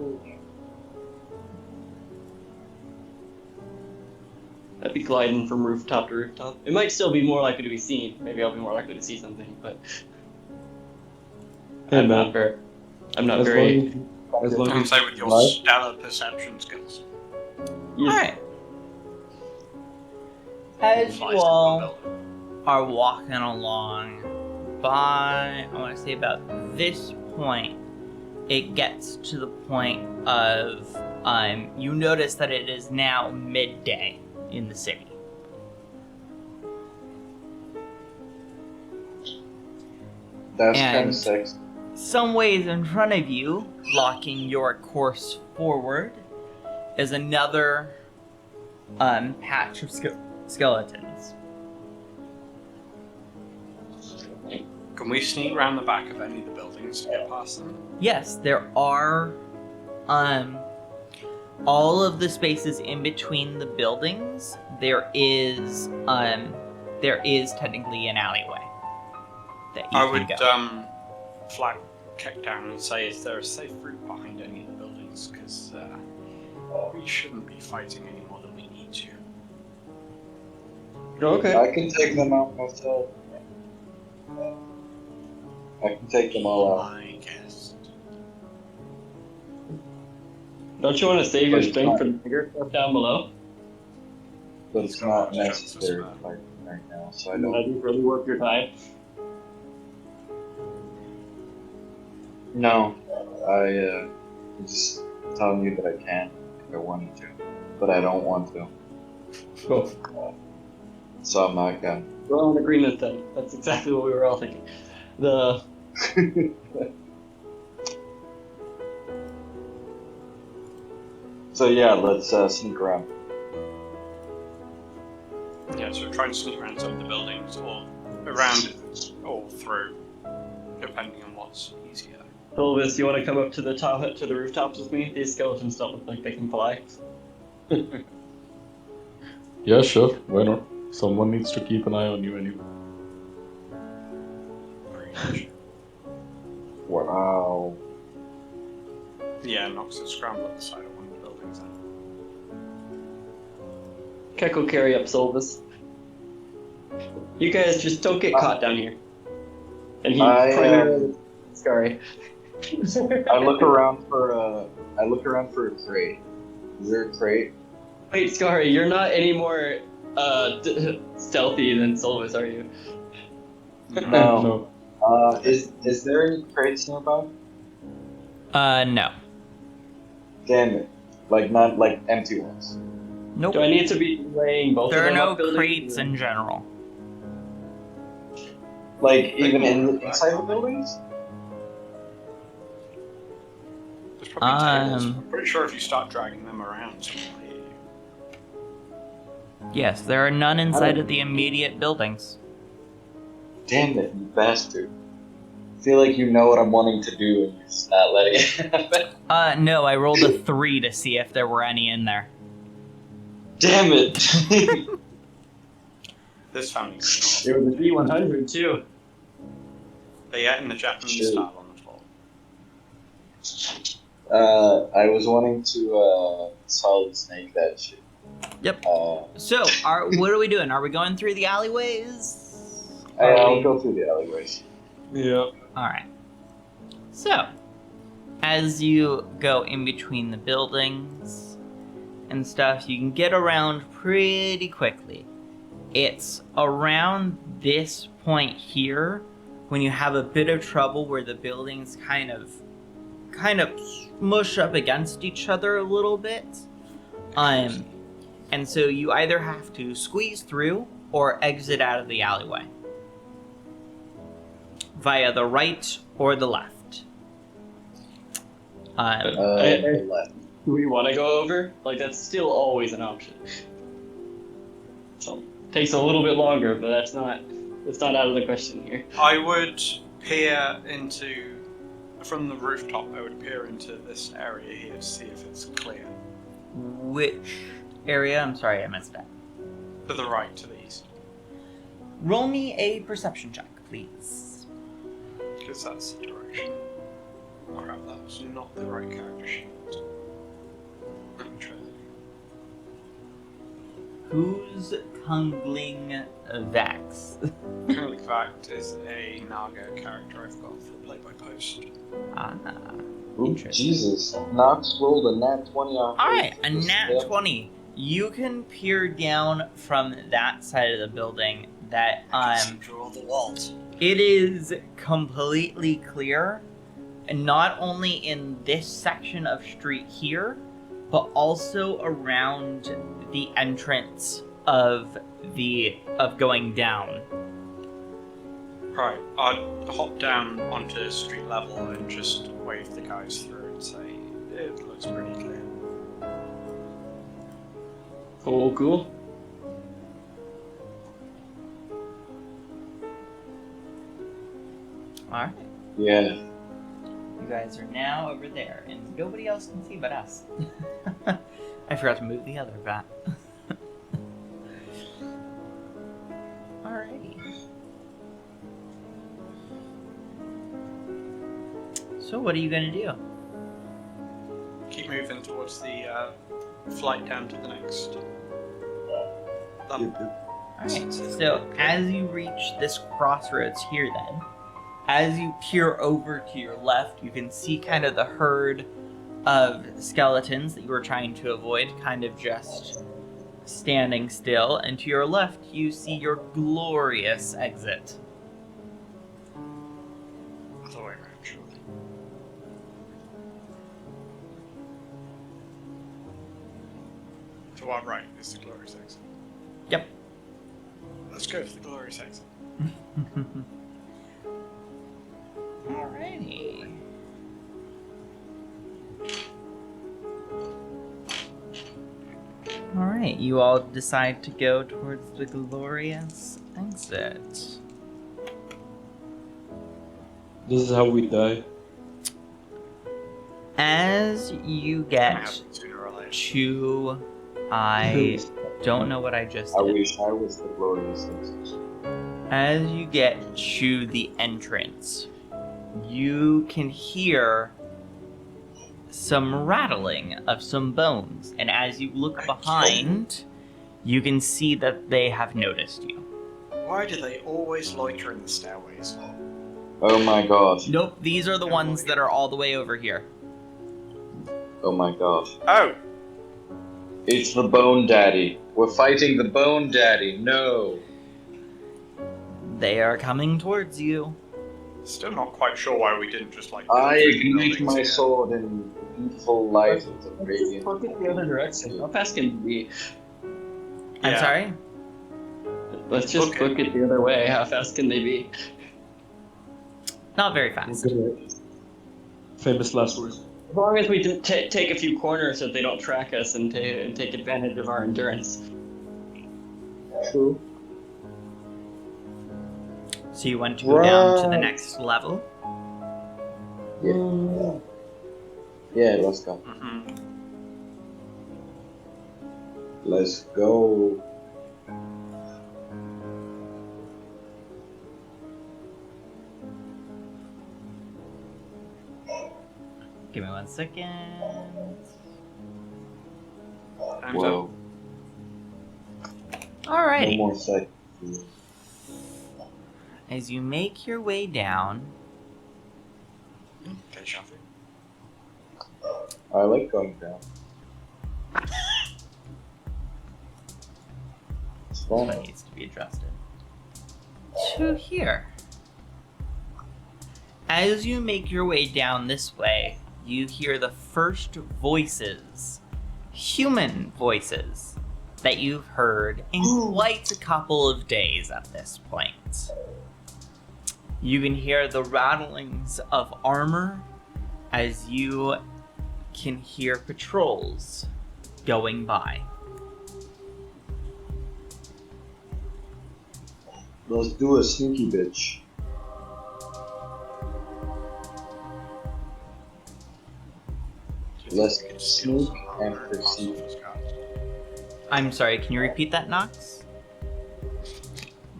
That'd be gliding from rooftop to rooftop. It might still be more likely to be seen. Maybe I'll be more likely to see something, but Hey, I'm man. not very. I'm not As very. long as I'm you gonna say with your Right. stellar perception skills. Alright. As you Flies to all one building. are walking along, by, I want to say about this point, it gets to the point of, you notice that it is now midday in the city. That's And- kind of sexy. Some ways in front of you, blocking your course forward, is another patch of skeletons. Can we sneak around the back of any of the buildings to get past them? Yes, there are all of the spaces in between the buildings. There is technically an alleyway that you I can would go. flag kick down and say, is there a safe route behind any of the buildings? Because we shouldn't be fighting any more than we need to. Okay. I can take them out myself. I can take them all out. I guess. Don't you want to save your But it's strength not- for the bigger stuff down below? But it's not necessary to fight them right now, so I don't. That'd be really worth your time. No, I'm just telling you that I can if I wanted to, but I don't want to, Cool. so I'm not gonna. We're all in agreement then. That's exactly what we were all thinking. So yeah, let's sneak around. Yeah, so we're trying to sneak around some of the buildings, or around it, or through, depending on what's easier. Elvis, you want to come up to the top, to the rooftops with me? These skeletons don't look like they can fly. Yeah, sure. Why not? Someone needs to keep an eye on you anyway. Pretty much. Wow. Yeah, Nox is scrambled at the side of one of the buildings then. Keck will carry up Solvis. You guys just don't get caught down here. And he primarily Scary. I look around for a crate. Is there a crate? Wait, Scary, you're not any more stealthy than Solvis, are you? No. Is there any crates nearby? No. Damn it! Like not like empty ones. Nope. Do I need to be laying both There of are them no up buildings? crates in general. Like even inside the buildings? There's probably tables. Um, I'm pretty sure if you start dragging them around, someone will hear you. Yes, there are none inside of the immediate buildings. Damn it, you bastard! I feel like you know what I'm wanting to do and you're just not letting it happen. No, I rolled a 3 to see if there were any in there. Damn it! This family. It was a D100 too. They are in the Japanese Shit. style on the floor. I was wanting to solid snake that shit. Yep. Uh, So, what are we doing? Are we going through the alleyways? I'll go through the alleyways. Yeah. Alright. So, as you go in between the buildings and stuff, you can get around pretty quickly. It's around this point here when you have a bit of trouble where the buildings kind of smush up against each other a little bit. And so you either have to squeeze through or exit out of the alleyway via the right or the left. Left. Do we want to go over? Like, that's still always an option. So, takes a little bit longer, but that's not out of the question here. I would peer from the rooftop, I would peer into this area here to see if it's clear. Which area? I'm sorry, I missed that. To the right, to the east. Roll me a perception check, please. Because that's the direction. Oh crap, that was not the right character sheet. Let me try that. Who's Kungling Vax? Currently, fact is a Naga character I've got for play by post. Ooh, Jesus. Knox rolled a nat 20 on Alright, a nat 20. You can peer down from that side of the building that Through all the walls. it is completely clear, and not only in this section of street here, but also around the entrance of going down. Right, I'd hop down onto street level and just wave the guys through and say, it looks pretty clear. Cool. Alright. Yeah. You guys are now over there, and nobody else can see but us. I forgot to move the other bat. Alrighty. So what are you gonna do? Keep moving towards the flight down to the next. Alright, so as you reach this crossroads here then, as you peer over to your left, you can see kind of the herd of skeletons that you were trying to avoid, kind of just standing still, and to your left you see your glorious exit. Other way around, surely. To our right is the glorious exit. Yep. Let's go for the glorious exit. Alrighty. Alright, you all decide to go towards the glorious exit. This is how we die. As you Gonna get happen sooner or later. to... I don't know what I just I did. wish I was the glorious exit. As you get to the entrance, you can hear some rattling of some bones, and as you look behind, you can see that they have noticed you. Why do they always loiter in the stairways? Oh my god. Nope, these are the ones that are all the way over here. Oh my god. Oh! It's the Bone Daddy. We're fighting the Bone Daddy. No. They are coming towards you. Still not quite sure why we didn't just like. I go through the ignite buildings my here. sword in beautiful light of the radiant. Look at the other direction. How fast can we be? I'm Yeah. sorry? Let's just Okay. book it the other way. How fast can they be? Not very fast. Famous last words. As long as we didn't take a few corners so they don't track us and take advantage of our endurance. True. So you want to go down to the Right. next level? Yeah. Yeah, let's go. Mhm. Let's go. Give me 1 second. Time's Whoa. No Alrighty. more seconds. As you make your way down, up. Okay, Shafi. I like going down. It's what fun. needs to be adjusted. To here. As you make your way down this way, you hear the first voices, human voices, that you've heard in quite a couple of days at this point. You can hear the rattlings of armor as you can hear patrols going by. Let's do a sneaky bitch. Do you Let's think we could steal sneak some and armor pass proceed. off as guards? I'm sorry, can you repeat that, Nox?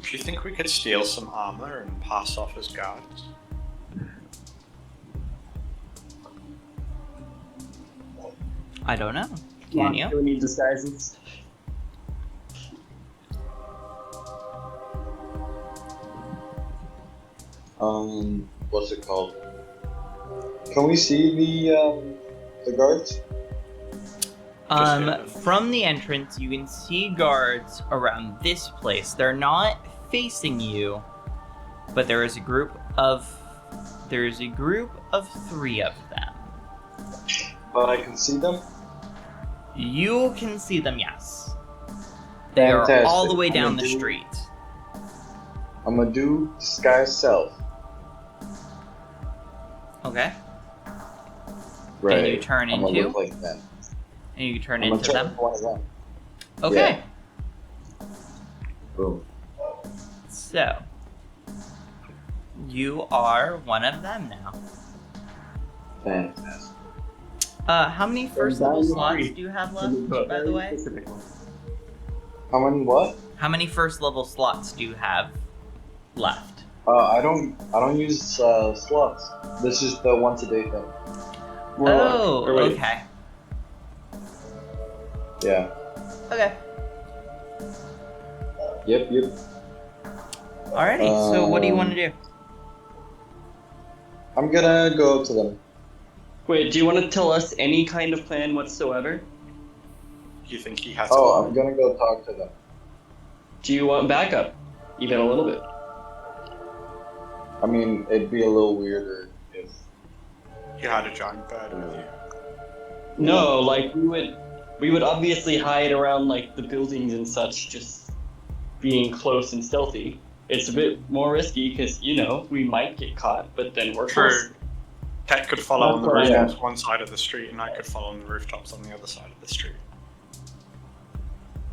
Do you think we could steal some armor and pass off as guards? I don't know. Can you? Do we need disguises? What's it called? Can we see the guards? From the entrance, you can see guards around this place. They're not facing you, but there is a group of 3 of them. But I can see them? You can see them, yes. They Fantastic. are all the way I'm down gonna the do- street. I'm gonna do disguise self. Okay. Right. And you turn I'm gonna into? look like them. And you turn I'm gonna into turn them? into one of them. Okay. Boom. So, you are one of them now. Fantastic. How many first level Vandals slots free. do you have left, by the way? How many what? How many first level slots do you have left? I don't use slots. This is the once a day thing. Oh, Or wait. okay. Yeah. Okay. Yep. Alrighty, so what do you want to do? I'm gonna go up to them. Wait, do you want to tell us any kind of plan whatsoever? You think he has? Oh, I'm gonna go talk to them. Do you want backup? Even a little bit. I mean, it'd be a little weirder if. You had a giant bird with you. No, like we would obviously hide around like the buildings and such, just being close and stealthy. It's a bit more risky because we might get caught, but then we're True. close. Tech could follow on the That's right. rooftops one side of the street, and I could follow on the rooftops on the other side of the street.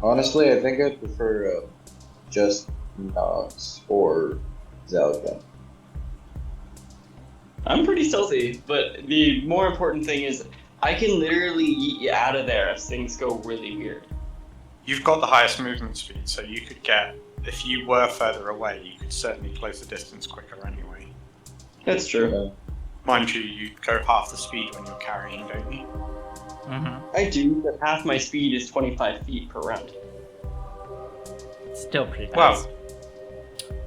Honestly, I think I'd prefer just Nox or Zelda. I'm pretty stealthy, but the more important thing is I can literally yeet you out of there if things go really weird. You've got the highest movement speed, so you could get. If you were further away, you could certainly close the distance quicker anyway. That's true. Mind you, you go half the speed when you're carrying, don't you? Mm-hmm. I do, but half my speed is 25 feet per round. Still pretty fast. Well,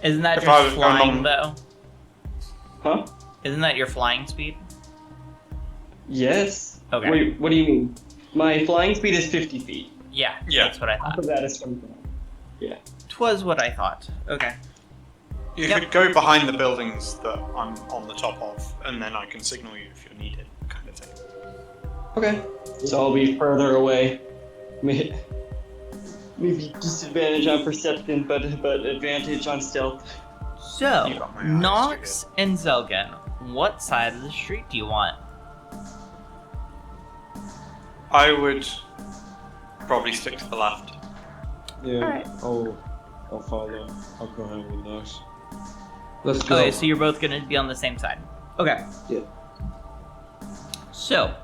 Isn't that if I just was going flying, on- though? Huh? Isn't that your flying speed? Yes. Okay. Wait, what do you mean? My flying speed is 50 feet. Yeah, Yeah. that's what I Half thought. of that is 25. Twas what I thought. Okay. you Yep. could go behind the buildings that I'm on the top of, and then I can signal you if you're needed, kind of thing. Okay. So I'll be further away. Maybe disadvantage on perception, but advantage on stealth. So, You got my eyes, Nox and Zelgan, what side of the street do you want? I would probably stick to the left. Yeah, Alright. I'll follow. I'll go ahead with those. Let's go. Okay, so you're both gonna be on the same side. Okay. Yeah. So,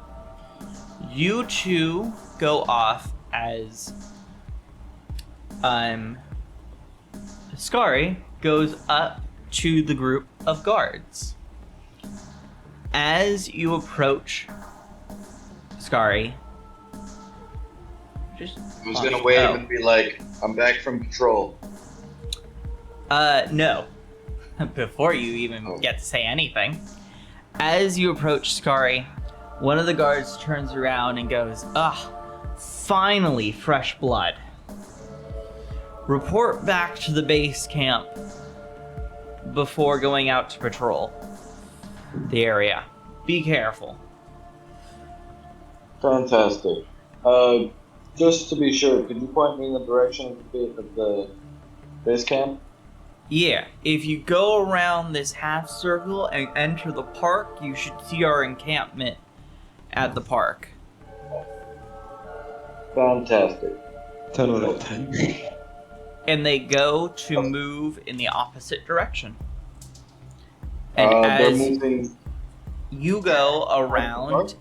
you two go off as Skari goes up to the group of guards. As you approach Skari, just Who's gonna wave and be like, "I'm back from patrol." no. Before you even get to say anything, as you approach Skari, one of the guards turns around and goes, finally fresh blood. Report back to the base camp before going out to patrol the area. Be careful. Fantastic. Just to be sure, could you point me in the direction of the base camp? Yeah, if you go around this half circle and enter the park, you should see our encampment at the park. Fantastic. 10 out of 10. And they go to move in the opposite direction. And They're as moving. you go around,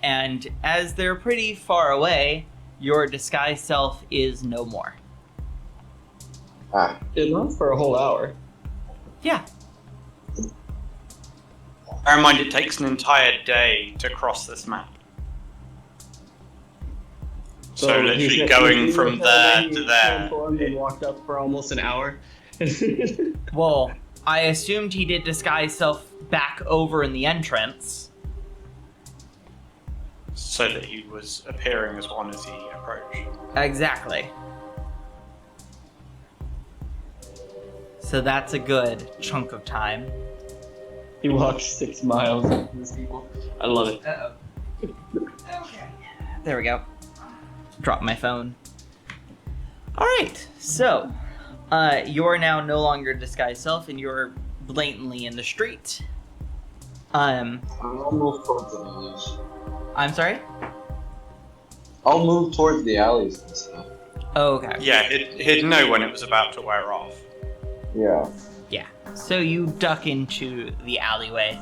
and as they're pretty far away, your disguised self is no more. It lasts for a whole hour. Yeah. Bear in mind, it takes an entire day to cross this map. So literally going from there to there. Transformed and walked up for almost an hour. Well, I assumed he did disguise self back over in the entrance. so that he was appearing as one as he approached. Exactly. So that's a good chunk of time. He walks 6 miles into these people. I love it. Okay. There we go. Drop my phone. Alright, so you're now no longer disguised self and you're blatantly in the street. I'll move towards the alleys. I'm sorry? I'll move towards the alleys and stuff. Oh, okay. Yeah, he'd know when it was about to wear off. Yeah. Yeah. So you duck into the alleyway,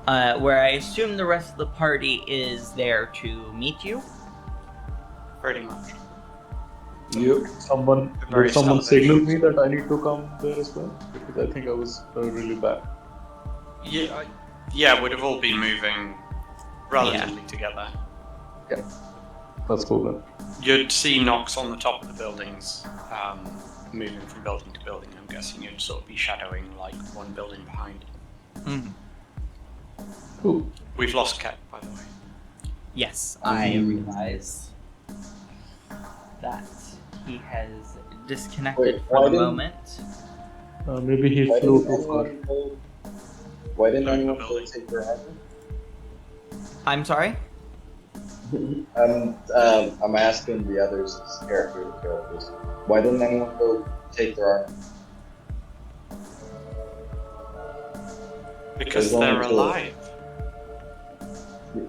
where I assume the rest of the party is there to meet you. Pretty much. Did someone signal me that I need to come there as well? Because I think I was really bad. Yeah, we'd have all been moving relatively together. Yeah. That's cool then. You'd see knocks on the top of the buildings, moving from building to building. I'm guessing you'd sort of be shadowing like one building behind. Cool. We've lost Cat, by the way. Yes, I realize that he has disconnected Wait, for the moment. Maybe he Why flew didn't too far. anyone go take their armor? I'm sorry? I'm asking the others' characters. Why didn't anyone go take their armor? Because There's they're only two. alive.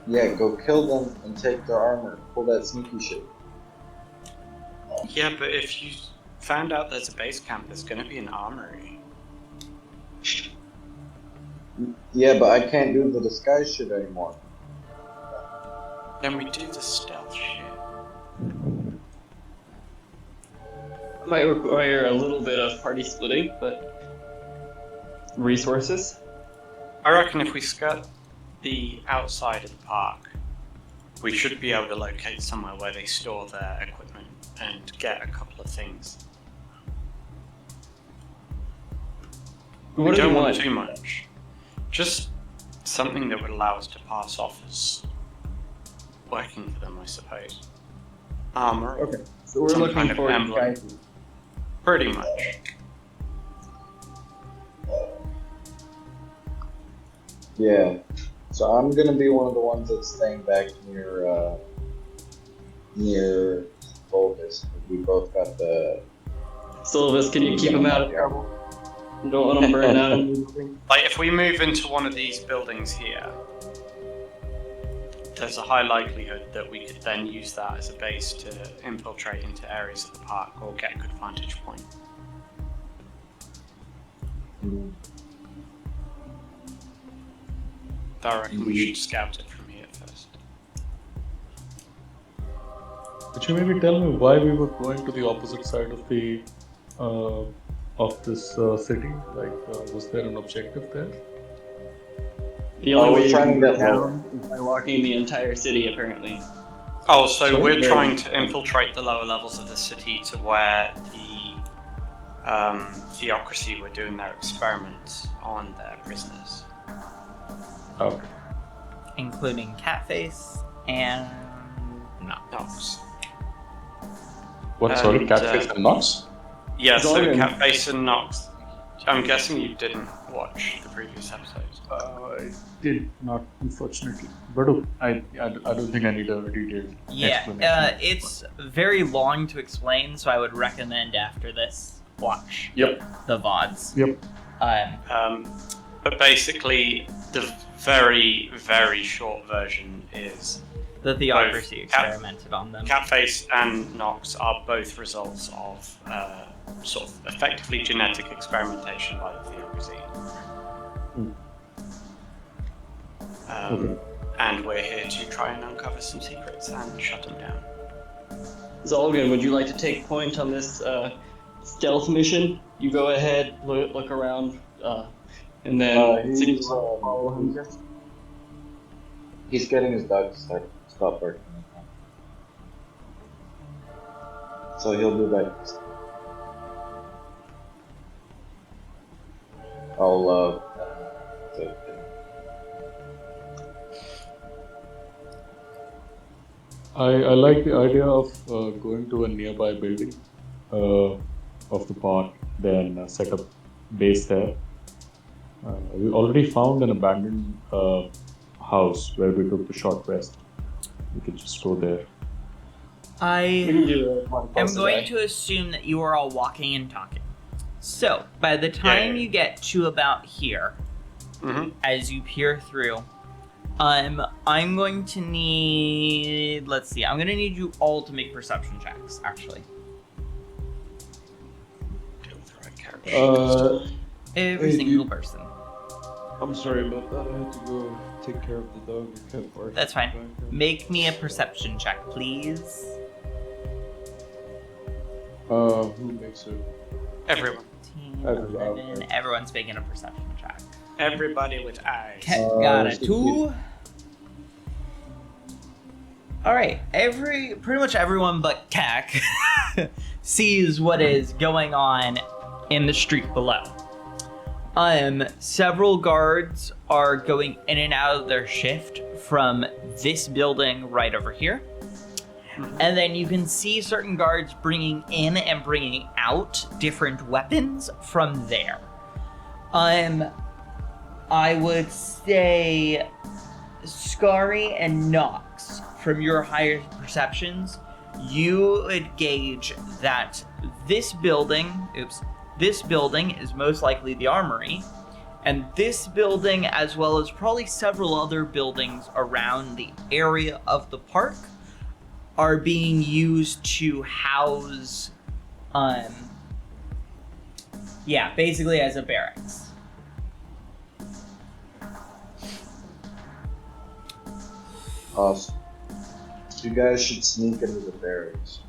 Yeah, go kill them and take their armor. Pull that sneaky shit. Yeah, but if you found out there's a base camp, there's gonna be an armory. Yeah, but I can't do the disguise shit anymore. Then we do the stealth shit. Might require a little bit of party splitting, but resources. I reckon if we skirt the outside of the park, we should be able to locate somewhere where they store their equipment and get a couple of things. What we do don't you want want? too much. Just something that would allow us to pass off as working for them, I suppose. Armor. Okay, so we're Some looking kind of for emblem. disguises. Pretty much. Yeah. So I'm gonna be one of the ones that's staying back near Volgus. We both got the. Sylvis, can you keep him out of trouble? Don't let him burn out anything. Like, if we move into one of these buildings here, there's a high likelihood that we could then use that as a base to infiltrate into areas of the park or get a good vantage point. I reckon we should scout it from here first. Could you maybe tell me why we were going to the opposite side of the this city? Like, was there an objective there? The only way we're you trying can to get down is by walking the entire city, apparently. Oh, so Sorry? we're trying to infiltrate the lower levels of the city to where the Theocracy were doing their experiments on their prisoners. Okay. Including Catface and Nox. What, sorry, And, Catface and Nox? Yeah, so Zorgan. Catface and Nox. I'm guessing you didn't watch the previous episodes. I did not, unfortunately. But I don't think I need a detailed explanation. it's very long to explain, so I would recommend after this watch Yep. the VODs. Yep. But basically, the very, very short version is The Theocracy Both. experimented on them. Catface and Nox are both results of sort of effectively genetic experimentation by the Theocracy. Okay. And we're here to try and uncover some secrets and shut them down. Zolgan, would you like to take point on this stealth mission? You go ahead, look around, and then follow him. He's getting his dog to stop working. So he'll do that. I'll I like the idea of going to a nearby building of the park, then set up base there. We already found an abandoned house where we took the short rest. We can just go there. We I can do one am close going today. to assume that you are all walking and talking. So, by the time you get to about here, as you peer through, I'm going to need. Let's see. I'm going to need you all to make perception checks. Actually, every Hey, single dude. person. I'm sorry about that. I had to go take care of the dog. It kept barking. That's fine. in the background. Make me a perception check, please. Who makes it? Everyone. 10, 11. Everyone's making a perception check. Everybody with eyes. Got it. 16. 2. All right. Pretty much everyone but Kak sees what is going on in the street below. Several guards are going in and out of their shift from this building right over here. And then you can see certain guards bringing in and bringing out different weapons from there. I would say Scary and Nox, from your higher perceptions, you would gauge that this building is most likely the armory, and this building, as well as probably several other buildings around the area of the park, are being used to house, basically as a barracks. Awesome. You guys should sneak into the barracks.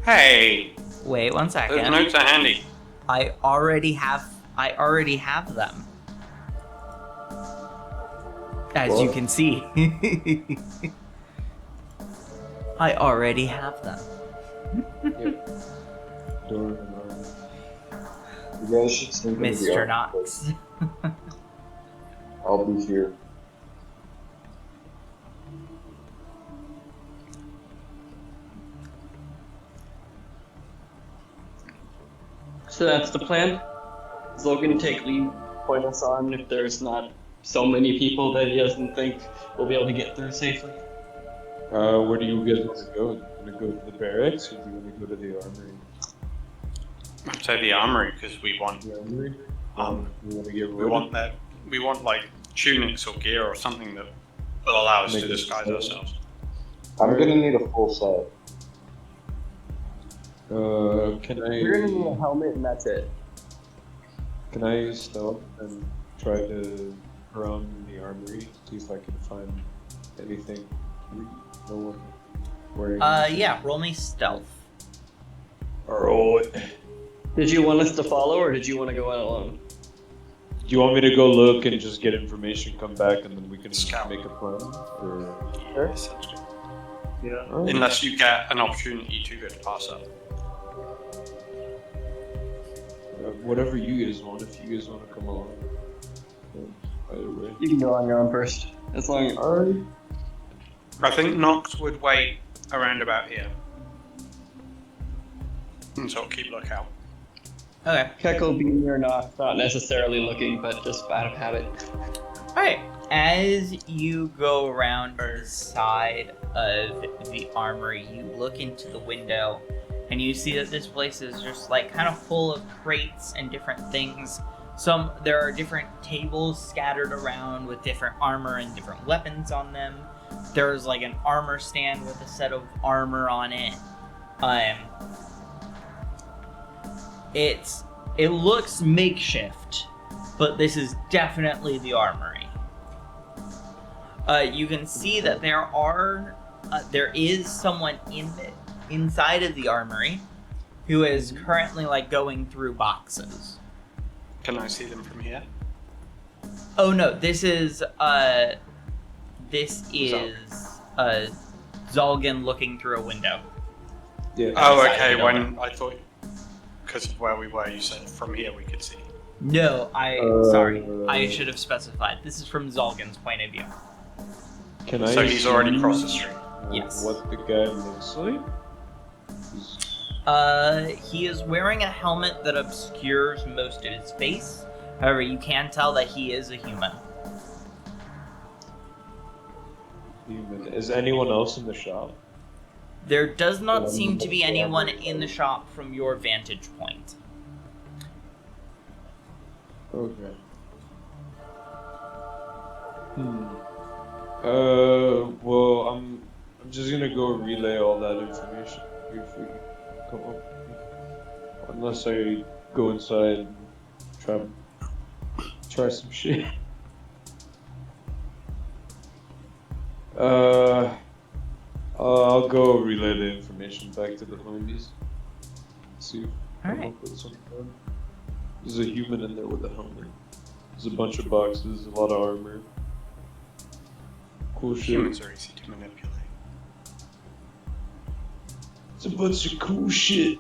Hey, Wait 1 those second. notes are handy. I already have them. As you What? can see. I already have them. Door and arm. You guys should sneak into the Mr. office. Knox. I'll be here. So that's the plan. Is Logan take lead, point us on if there's not so many people that he doesn't think we'll be able to get through safely? Where do you guys want to go? Do you want to go to the barracks or do you want to go to the armory? I'd say the armory because we want The armory? we You want to get want that. We want like tunics or gear or something that will allow us Make to it disguise so. ourselves. I'm gonna need a full set. Can We're gonna need a I helmet and that's it. can I use stealth and try to around the armory, see if I can find anything? No one wearing. Yeah, roll me stealth. Alright. Did you want us to follow or did you want to go out alone? Do you want me to go look and just get information, come back, and then we can Scout. make a plan? Or Yeah, sounds good. yeah. Unless you get an opportunity to go to pass up. Whatever you guys want. If you guys want to come along, either way. You can go on your own first. As long as Alright. I think Nox would wait around about here. And so keep lookout. Okay. Keck will be near not necessarily looking, but just out of habit. Alright. As you go around the side of the armory, you look into the window and you see that this place is just like kind of full of crates and different things. There are different tables scattered around with different armor and different weapons on them. There's like an armor stand with a set of armor on it. It looks makeshift, but this is definitely the armory. You can see that there is someone inside of the armory who is currently like going through boxes. Can I see them from here? Oh no, this is Zolgan looking through a window. Yeah. Oh, Inside okay. the When building. I thought, because of where we were, you said from here we could see. No, sorry, I should have specified. This is from Zolgan's point of view. Can So I he's already see- crossed the street. Yes. What the guy looks like? He is wearing a helmet that obscures most of his face. However, you can tell that he is a human. Human. Is anyone else in the shop? There does not seem to be anyone in the shop from your vantage point. Okay. Well, I'm just gonna go relay all that information if we come up. Unless I go inside and try some shit. I'll go relay the information back to the homies. See if I come up with something. There's a human in there with a helmet. There's a bunch of boxes, a lot of armor. Cool shit. Humans are easy to manipulate. It's a bunch of cool shit.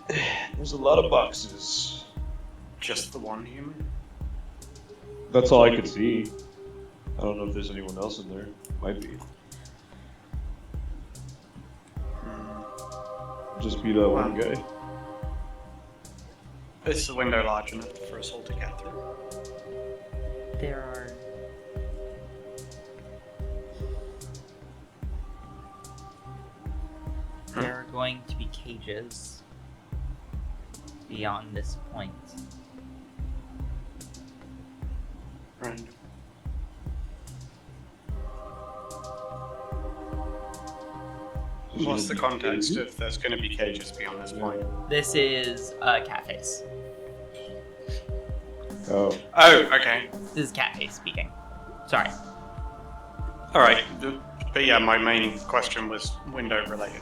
There's a lot of boxes. Just the one human? That's all I could see. I don't know if there's anyone else in there. Might be. Just be that one guy. Is the window large enough for us all to get through? There are going to be cages beyond this point. Right. What's the context if there's going to be cages beyond this point? This is Catface. Oh. Oh, okay. This is Catface speaking. Sorry. Alright, but yeah, my main question was window related.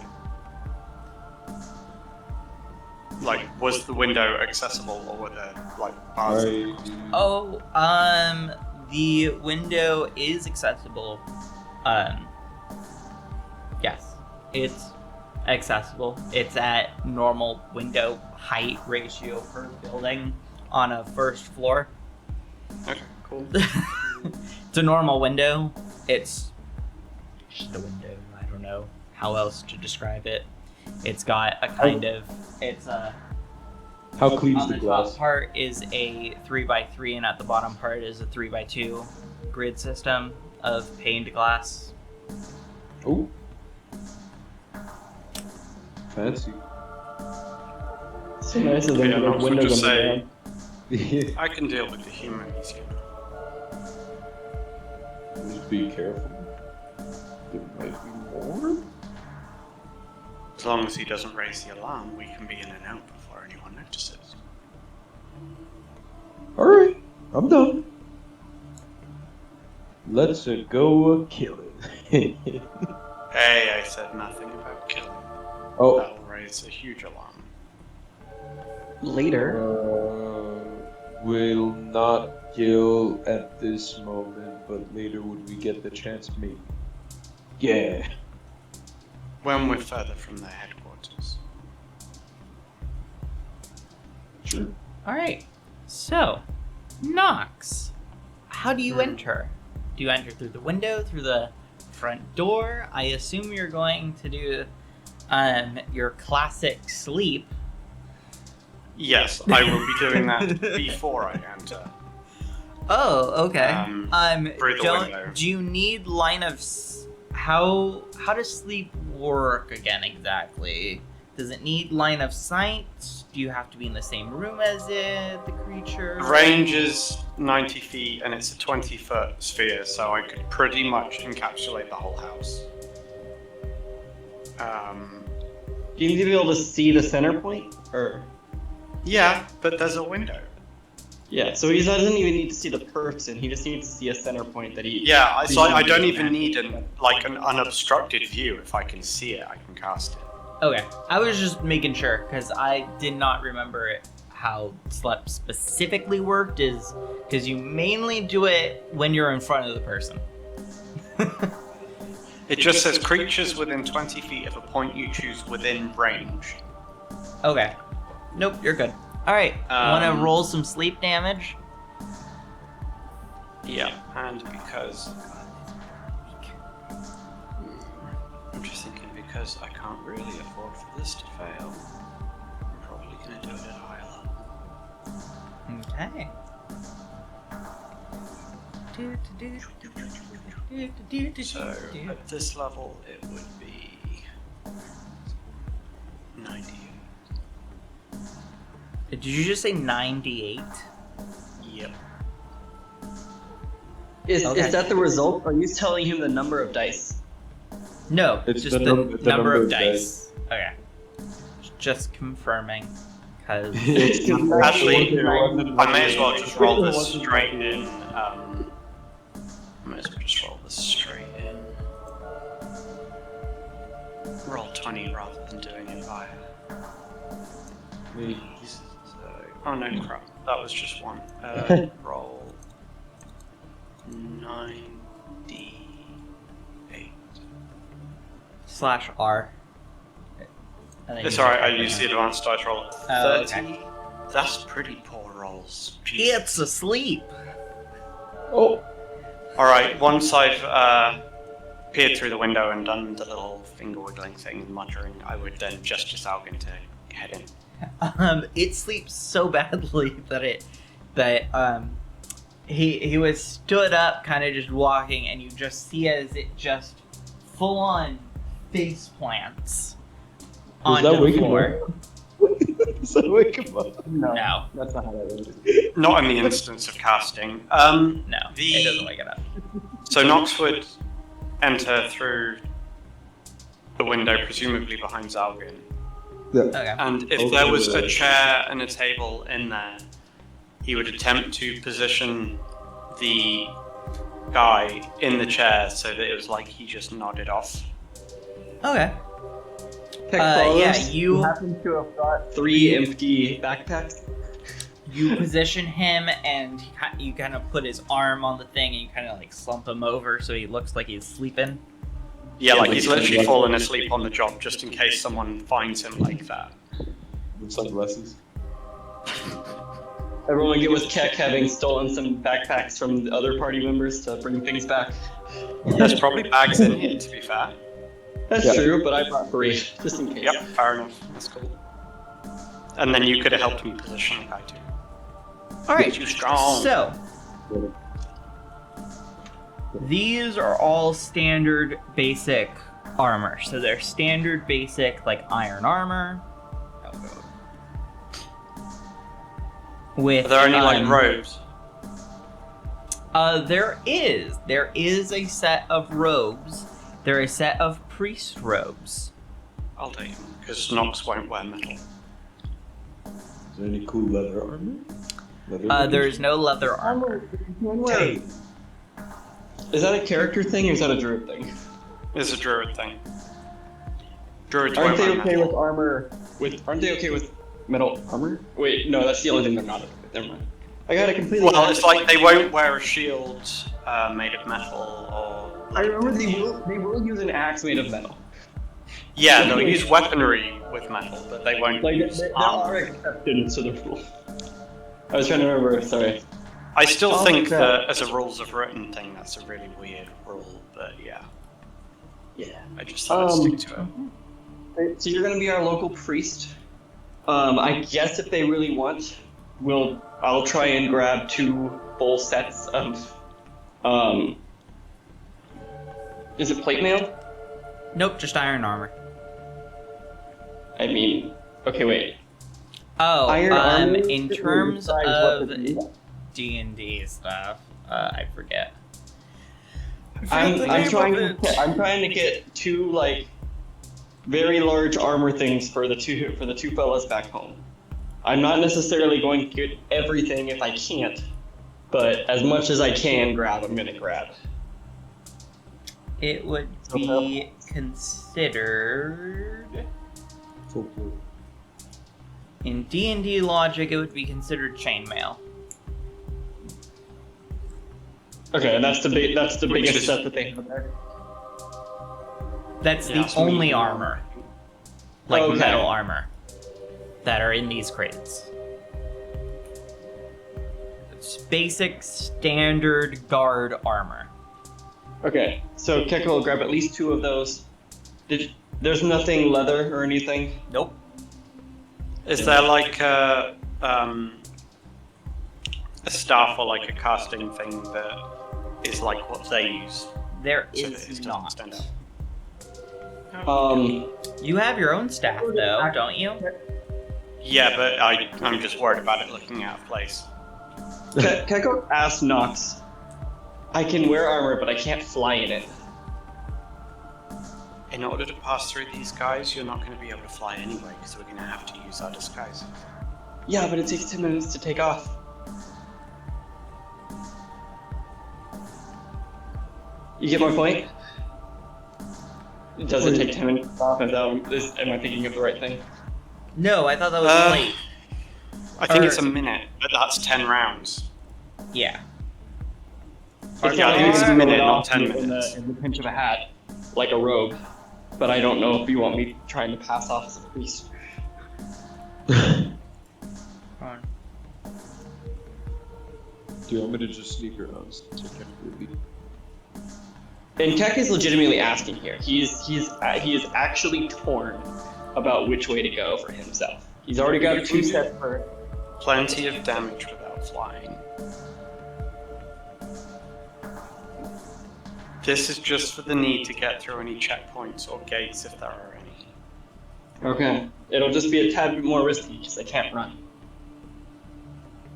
Like, was the window accessible or were there, like, bars? Oh, the window is accessible. Yes, it's accessible. It's at normal window height ratio per building on a first floor. Okay, cool. It's a normal window. It's just a window. I don't know how else to describe it. It's got a kind of, it's a, How clean's on the the glass? top part is a 3x3 and at the bottom part is a 3x2 grid system of paned glass. Oh. Fancy. So nice of them Yeah, to I have was windows just on the say- ground. I can deal with the human easier. Just be careful. There might be more. As long as he doesn't raise the alarm, we can be in and out before anyone notices. Alright, I'm done. Let's go kill it. Hey, I said nothing about killing. Oh. That'll raise a huge alarm. Later. Will not kill at this moment, but later when we get the chance, maybe. Yeah. When we're further from their headquarters. Sure. Alright, so, Nox, how do you enter? Do you enter through the window, through the front door? I assume you're going to do your classic sleep. Yes, I will be doing that before I enter. Oh, okay. Through the window. Do you need line of how does sleep work again exactly? Does it need line of sight? Do you have to be in the same room as it, the creature? Range is 90 feet and it's a 20-foot sphere, so I could pretty much encapsulate the whole house. Do you need to be able to see the center point? Or Yeah, but there's a window. yeah, so he doesn't even need to see the person. He just needs to see a center point that he. Yeah, I don't even need an unobstructed view. If I can see it, I can cast it. Okay, I was just making sure because I did not remember how sleep specifically worked. Is because you mainly do it when you're in front of the person. It just says creatures within 20 feet of a point you choose within range. Okay, nope, you're good. All right, want to roll some sleep damage? Yeah, and because I'm just thinking because I can't really afford for this to fail. I'm probably going to do it at a higher level. Okay. So at this level, it would be 98. Did you just say 98? Yep. Is Okay. that the result? Or are you telling him the number of dice? No, It's just the the, num- the number number of of dice. Okay. Just confirming, because Actually, I I may as well just roll this straight in. I may as well just roll this straight in. Roll 20 rather than doing it via. So, oh no, crap. That was just one. Roll 98. /R. It's alright, I used the advanced dice roll at 30. okay. That's pretty poor rolls. Jeez. It's asleep. Oh, Alright, once I've peered through the window and done the little finger wiggling thing and muttering, I would then gesture Salgin to head in. It sleeps so badly that he was stood up, kind of just walking, and you just see as it just full on face plants onto that the wake him floor. does that wake him up? No, That's not how that works. Not in the instance of casting. no, The- it doesn't wake it up. So Nox would enter through the window, presumably behind Zalgin. Okay. And if there was a chair and a table in there, he would attempt to position the guy in the chair so that it was like he just nodded off. Okay. Peck Yeah, follows. you happen to have got 3 empty backpacks. you position him, and you kind of put his arm on the thing, and you kind of like slump him over so he looks like he's sleeping. Yeah, like he's literally fallen asleep on the job just in case someone finds him like that. With sunglasses. Everyone get with Keck having stolen some backpacks from the other party members to bring things back. There's probably bags in here, to be fair. That's Yeah. true, but I brought 3, just in case. Yep, fair enough. That's cool. And then you could have helped me position the guy too. All right. Too strong. So these are all standard basic armor. So they're standard basic like iron armor. With Are there any like robes? There is a set of robes. There are a set of priest robes. I'll take them, because Nox won't wear metal. Is there any cool leather armor? There is no leather armor. Is that a character thing or is that a druid thing? It's a druid thing. Druids Aren't won't they wear okay metal. with armor? Aren't they okay with metal armor? Wait, no, that's the only thing they're not okay with. Never mind. I got a completely. Well, it's like they won't wear a shield made of metal or... I remember they will use an axe made of metal. Yeah, they'll use weaponry with metal, but they won't Like use there armor. are exceptions to the rule. I was trying to remember. Sorry. I still Oh, think crap. that as a rules of written thing, that's a really weird rule, but yeah, Yeah. I just thought I'd stick to it. So you're gonna be our local priest. I guess if they really want, I'll try and grab 2 full sets of is it plate mail? Nope, just iron armor. I mean, okay, wait. Oh, Iron armor in terms decides of what to do. D&D stuff, I forget. I'm trying to get 2 like very large armor things for the two fellas back home. I'm not necessarily going to get everything if I can't, but as much as I can grab, I'm gonna grab. It would be considered in D&D logic. It would be considered chainmail. Okay, and that's the biggest is- set that they have there. That's Yeah, the so only we- armor, like Okay. metal armor, that are in these crates. It's basic, standard guard armor. Okay, so Keck will grab at least 2 of those. There's nothing leather or anything. Nope. Is there like a staff or like a casting thing that is like what they use? There So that it is doesn't not. stand out. You have your own staff, though, don't you? Yeah, but I'm just worried about it looking out of place. Keko asked Nox, I can wear armor, but I can't fly in it. In order to pass through these guys, you're not going to be able to fly anyway, because we're going to have to use our disguise. Yeah, but it takes 10 minutes to take off. You get my point? It doesn't take 10 minutes to take off. Am I thinking of the right thing? No, I thought that was late. I think Or- it's a minute, but that's 10 rounds. Yeah. It's Yeah, I think it's a minute, not 10 in minutes. the pinch of a hat, like a robe. But I don't know if you want me trying to pass off as a priest. Hold on. Do you want me to just sneak around so I can't really... And Keck is legitimately asking here. He is actually torn about which way to go for himself. He's already got 2 sets for. Plenty of damage without flying. This is just for the need to get through any checkpoints or gates if there are any. Okay. It'll just be a tad bit more risky because I can't run.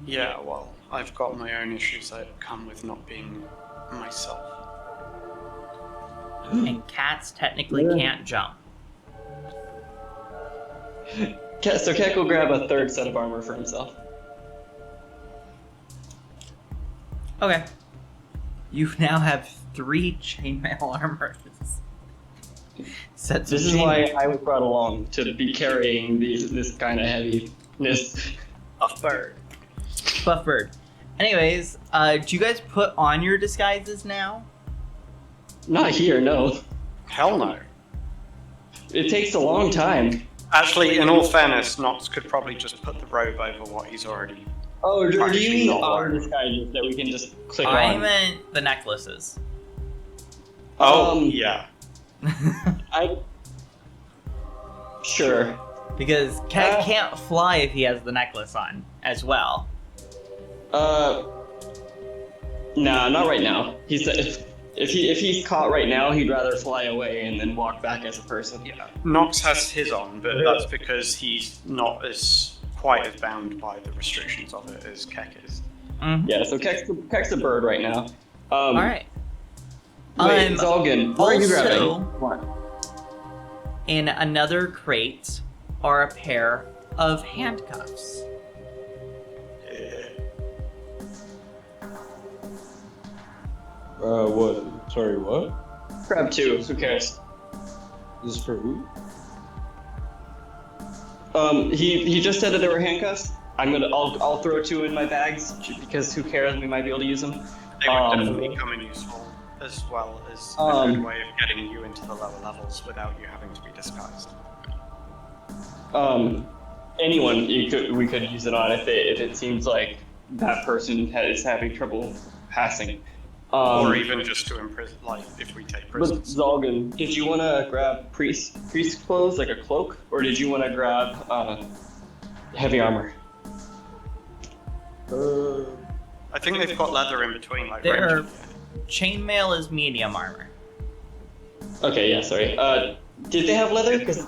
Yeah, well, I've got my own issues that come with not being myself. And cats technically can't jump. So Keck will grab a 3rd set of armor for himself. Okay. You now have 3 chainmail armors. Sets of This is why I was brought along to be carrying this kind of heaviness. Buff bird. Anyways, do you guys put on your disguises now? Not here, no. Hell no. It takes a long time. Actually, in all fairness, Nox could probably just put the robe over what he's already... Oh, do you mean Not our wearing. disguises that we can just click I on? meant the necklaces. Yeah. Sure. Because Cat can't fly if he has the necklace on as well. Nah, not right now. He said if he's caught right now, he'd rather fly away and then walk back as a person. Yeah. Nox has his on, but that's because he's not quite as bound by the restrictions of it as Keck is. Mm-hmm. Yeah, so Keck's a bird right now. Alright. Wait, Zolgan, what are you grabbing? Also, in another crate are a pair of handcuffs. What? Sorry, what? Grab 2, who cares? This is for who? He just said that there were handcuffs. I'll throw 2 in my bags because who cares? We might be able to use them. They would definitely come in useful, as well as a good way of getting you into the lower levels without you having to be disguised. Anyone we could use it on if it seems like that person is having trouble passing. Or even just to imprison, like if we take But prisoners. Zolgan, did you want to grab priest clothes like a cloak, or did you want to grab heavy armor? I think they've got leather in between, like Their Ranger. chainmail is medium armor. Okay, yeah, sorry. Did they have leather? Because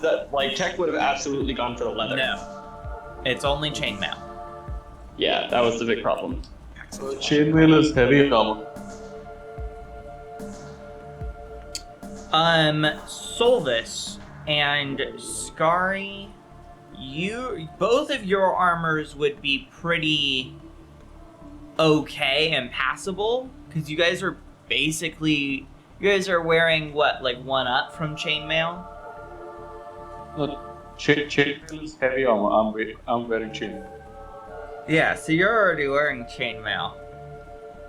Tech would have absolutely gone for the leather. No. It's only chainmail. Yeah, that was the big problem. Chainmail is heavy armor. Solvis and Skari, both of your armors would be pretty okay and passable, because you guys are wearing what, like 1 up from chainmail? Chainmail is heavy armor. I'm wearing chainmail. Yeah, so you're already wearing chainmail.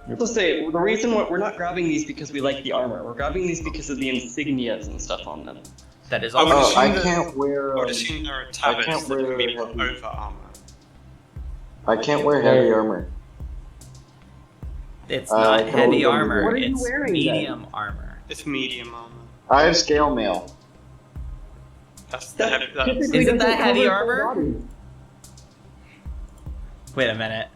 Let's say the reason we're not grabbing these because we like the armor. We're grabbing these because of the insignias and stuff on them. That is I would also Oh, I assume can't wear. I would assume there are tabards can't that can be wear put over armor. I can't wear heavy armor. it's I not can heavy only wear- armor, What are you it's wearing, medium armor. It's medium armor. I have scale mail. That's the heavy. That's, typically Isn't that doesn't heavy cover armor? the body. Wait a minute.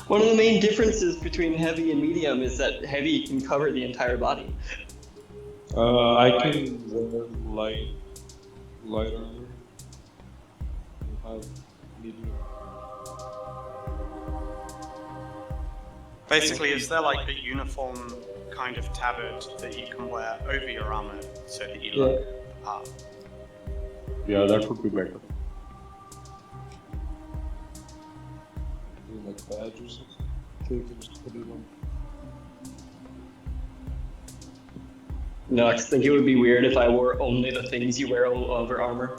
One of the main differences between heavy and medium is that heavy can cover the entire body. I can wear light armor. Have medium. basically, is there like a uniform kind of tabard that you can wear over your armor so that you look the part? Yeah, that would be better. Like badge or something. Take and just put it on. No, I just think it would be weird if I wore only the things you wear over armor.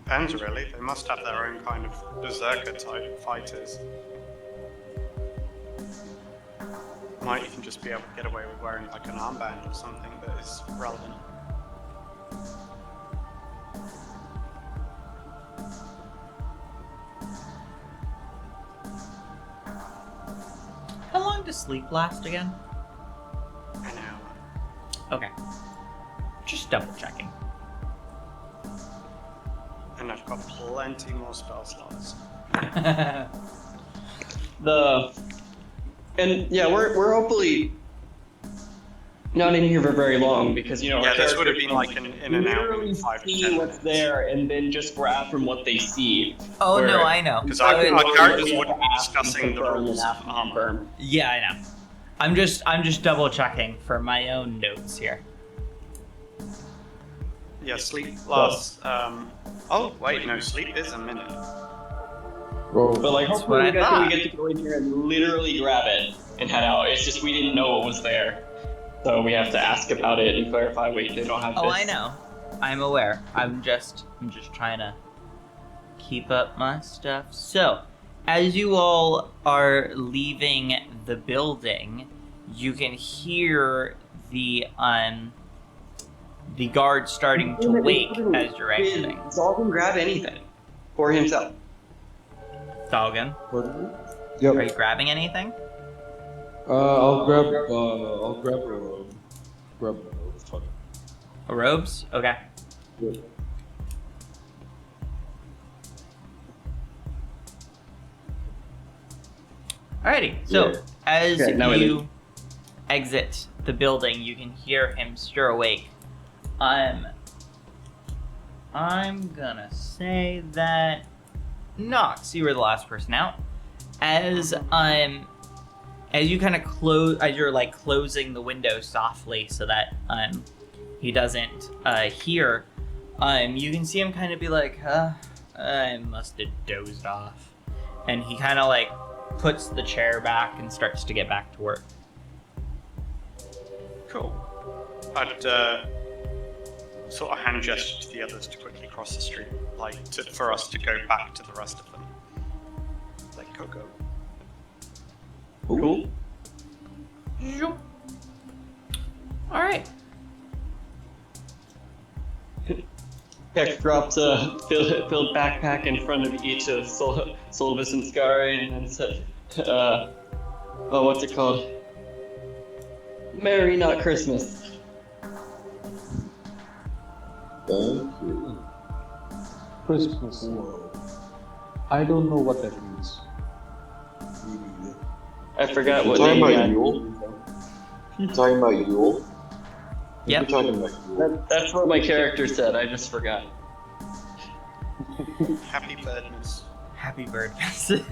Depends really. They must have their own kind of berserker type fighters. Might even just be able to get away with wearing like an armband or something that is relevant. How long does sleep last again? An hour. Okay. Just double checking. And I've got plenty more spell slots. We're hopefully not in here for very long because our Yeah, this would have characters been like in an hour literally and 5 to 10 see minutes. what's there and then just grab from what they see. Oh Where- no, I know. Because I our mean, characters we have wouldn't to be ask and discussing the confirm and rules ask of and armor. confirm. yeah, I know. I'm just double checking for my own notes here. Yeah, sleep lasts. Oh wait, no, sleep is a minute. But like, That's hopefully what I we thought. get to go in here and literally grab it and head out. It's just we didn't know what was there, so we have to ask about it and clarify. Wait, they don't have Oh, this. I know. I'm aware. I'm just trying to keep up my stuff. So, as you all are leaving the building, you can hear the guard starting to wake as you're exiting. Zalgan grab anything for himself. Dalgan, Pardon me? are Yep. you grabbing anything? I'll grab a robe. Grab a robe. Fuck. Robes? Okay. Yeah. Alrighty, so Yeah. as Okay, now we you exit the building, you can hear him stir awake. I'm gonna say that Nox, you were the last person out. As you kind of close, as you're like closing the window softly so that he doesn't hear, you can see him kind of be like, I must have dozed off, and he kind of like puts the chair back and starts to get back to work. Cool. I'd sort of hand gesture to the others to quickly cross the street, like for us to go back to the rest of them. Like go. Cool. All right. Hex drops a filled backpack in front of each of Solvis and Skari and said, what's it called? Merry Not Christmas. Thank you. Christmas. I don't know what that means. I forgot You're what talking name about you Yule? You're talking about Yule? Yep. You're talking about Yule. That's what my character said, I just forgot. Happy Birdmas. Happy Birdmas.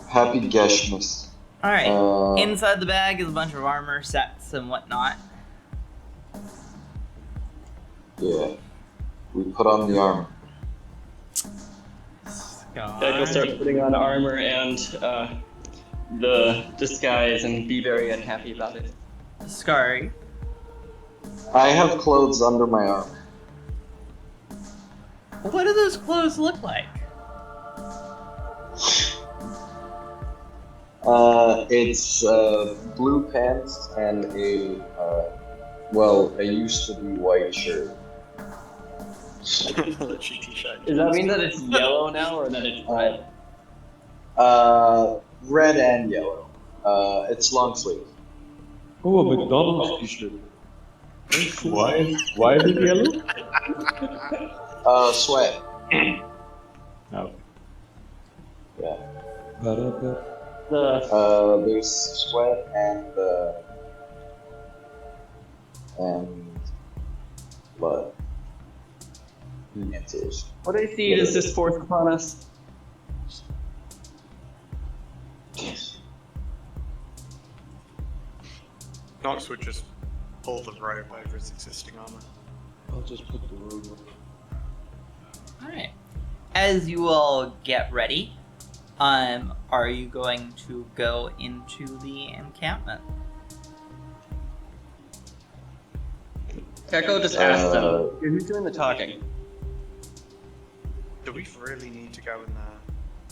Happy Geshmas. All right. Uh, Inside the bag is a bunch of armor sets and whatnot. Yeah. We put on the armor. Dad will start putting on armor and the disguise and be very unhappy about it. Skari. I have clothes under my armor. What do those clothes look like? It's blue pants and a used to be white shirt. The cheeky shirt. Does that mean that it's yellow now or that it's red? Red and yellow. It's long sleeve. Oh, a McDonald's t-shirt. Why is it yellow? Sweat. Oh. Yeah. Ba-da-ba. There's sweat and blood. And tears. What I see does this force upon us? Nox would just pull the robe over his existing armor. I'll just put the robe on. Alright. As you all get ready, are you going to go into the encampment? Echo just asked them, who's doing the talking? Do we really need to go in there?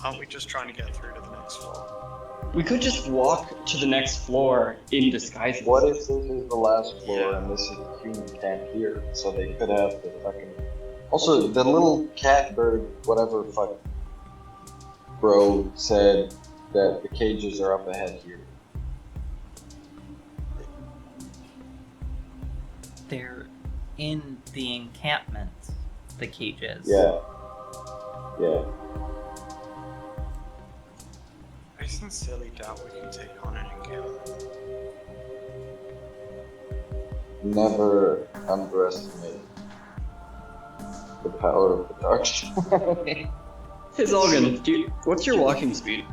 Aren't we just trying to get through to the next floor? We could just walk to the next floor in disguise. What if this is the last floor and this is the human camp here? So they could have the fucking. Also, the little cat bird, whatever fuck bro said that the cages are up ahead here. They're in the encampment, the cages. Yeah. Yeah. I sincerely doubt we can take on an encampment. Never underestimate the power of the dark. Hey Zolgan, dude, what's your walking speed?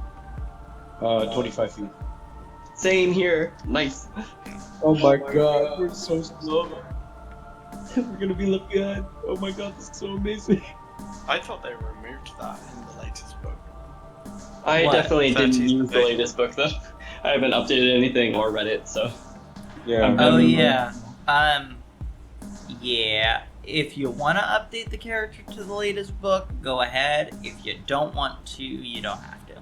25 feet. Same here. Nice. Oh my god, we're so slow. We're gonna be left behind. Oh my god, this is so amazing. I thought they removed that in the latest book. I What? definitely didn't 13th use the edition. latest book though. I haven't updated anything or read it, so. Yeah. Oh yeah. Yeah. If you want to update the character to the latest book, go ahead. If you don't want to, you don't have to.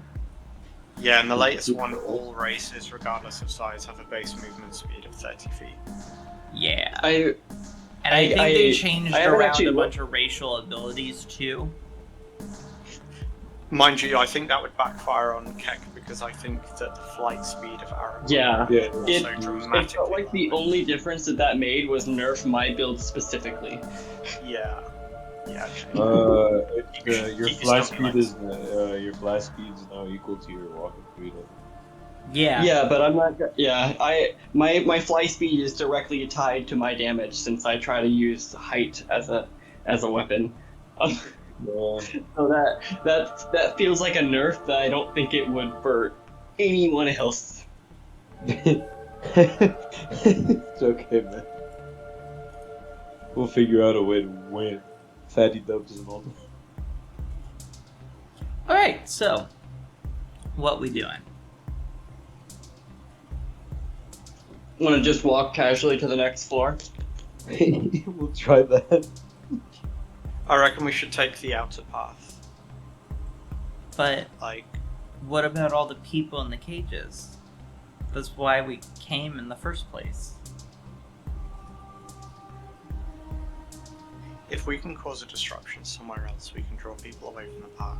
Yeah, in the latest one, all races, regardless of size, have a base movement speed of 30 feet. Yeah. I And I think they I changed haven't around actually a bunch of racial abilities too. Mind you, I think that would backfire on Keck because I think that the flight speed of Aragorn yeah. Yeah. also It dramatically. felt like the only difference that made was nerf my build specifically. Yeah. Yeah. Your Keep fly yourself speed is now equal to your walking speed. Yeah. Yeah, but I'm not. Yeah, my fly speed is directly tied to my damage since I try to use height as a weapon. So that feels like a nerf that I don't think it would for anyone else. It's okay, man. We'll figure out a way to win. Fatty dubs and all. Alright, so what we doing? Want to just walk casually to the next floor? We'll try that. I reckon we should take the outer path. But Like, what about all the people in the cages? That's why we came in the first place. if we can cause a disruption somewhere else, we can draw people away from the park.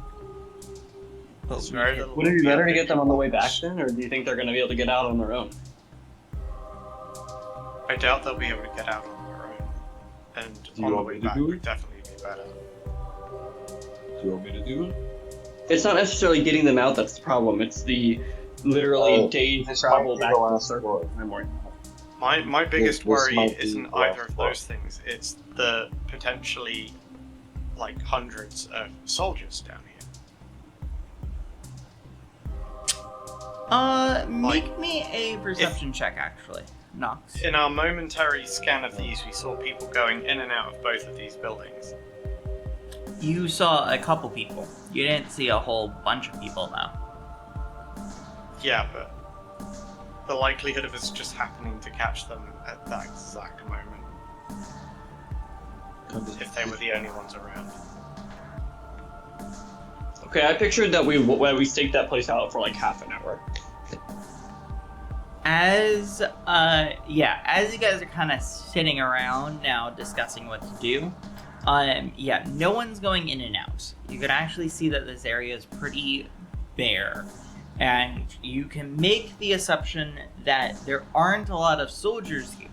But There's we very did- little Would it be we'll better to able get them on the way back watch. then, or do you think they're going to be able to get out on their own? I doubt they'll be able to get out on their own. And Do you on the want way me to back do would it? definitely be better. Do you want me to do it? It's not necessarily getting them out that's the problem. It's the literally days this travel might be back the to the last circle. floor. I'm worried. My biggest this worry might be isn't the either last of floor. those things. It's the potentially like hundreds of soldiers down here. Make me a perception check, actually. Nox. In our momentary scan of these, we saw people going in and out of both of these buildings. You saw a couple people. You didn't see a whole bunch of people, though. Yeah, but the likelihood of us just happening to catch them at that exact moment, if they were the only ones around. Okay, I pictured that we staked that place out for like half an hour. As you guys are kind of sitting around now discussing what to do, no one's going in and out. You can actually see that this area is pretty bare. And you can make the assumption that there aren't a lot of soldiers here.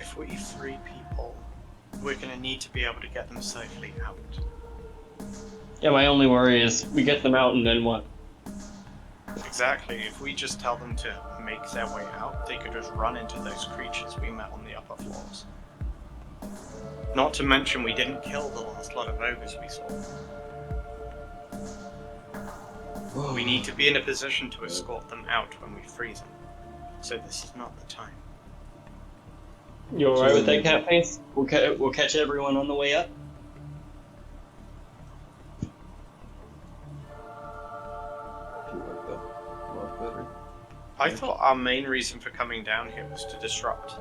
If we free people, we're going to need to be able to get them safely out. Yeah, my only worry is we get them out and then what? Exactly. If we just tell them to make their way out, they could just run into those creatures we met on the upper floors. Not to mention we didn't kill the last lot of ogres we saw. We need to be in a position to escort them out when we freeze them. So this is not the time. You alright with that, Catface? We'll catch everyone on the way up? I feel like that a lot better. I thought our main reason for coming down here was to disrupt.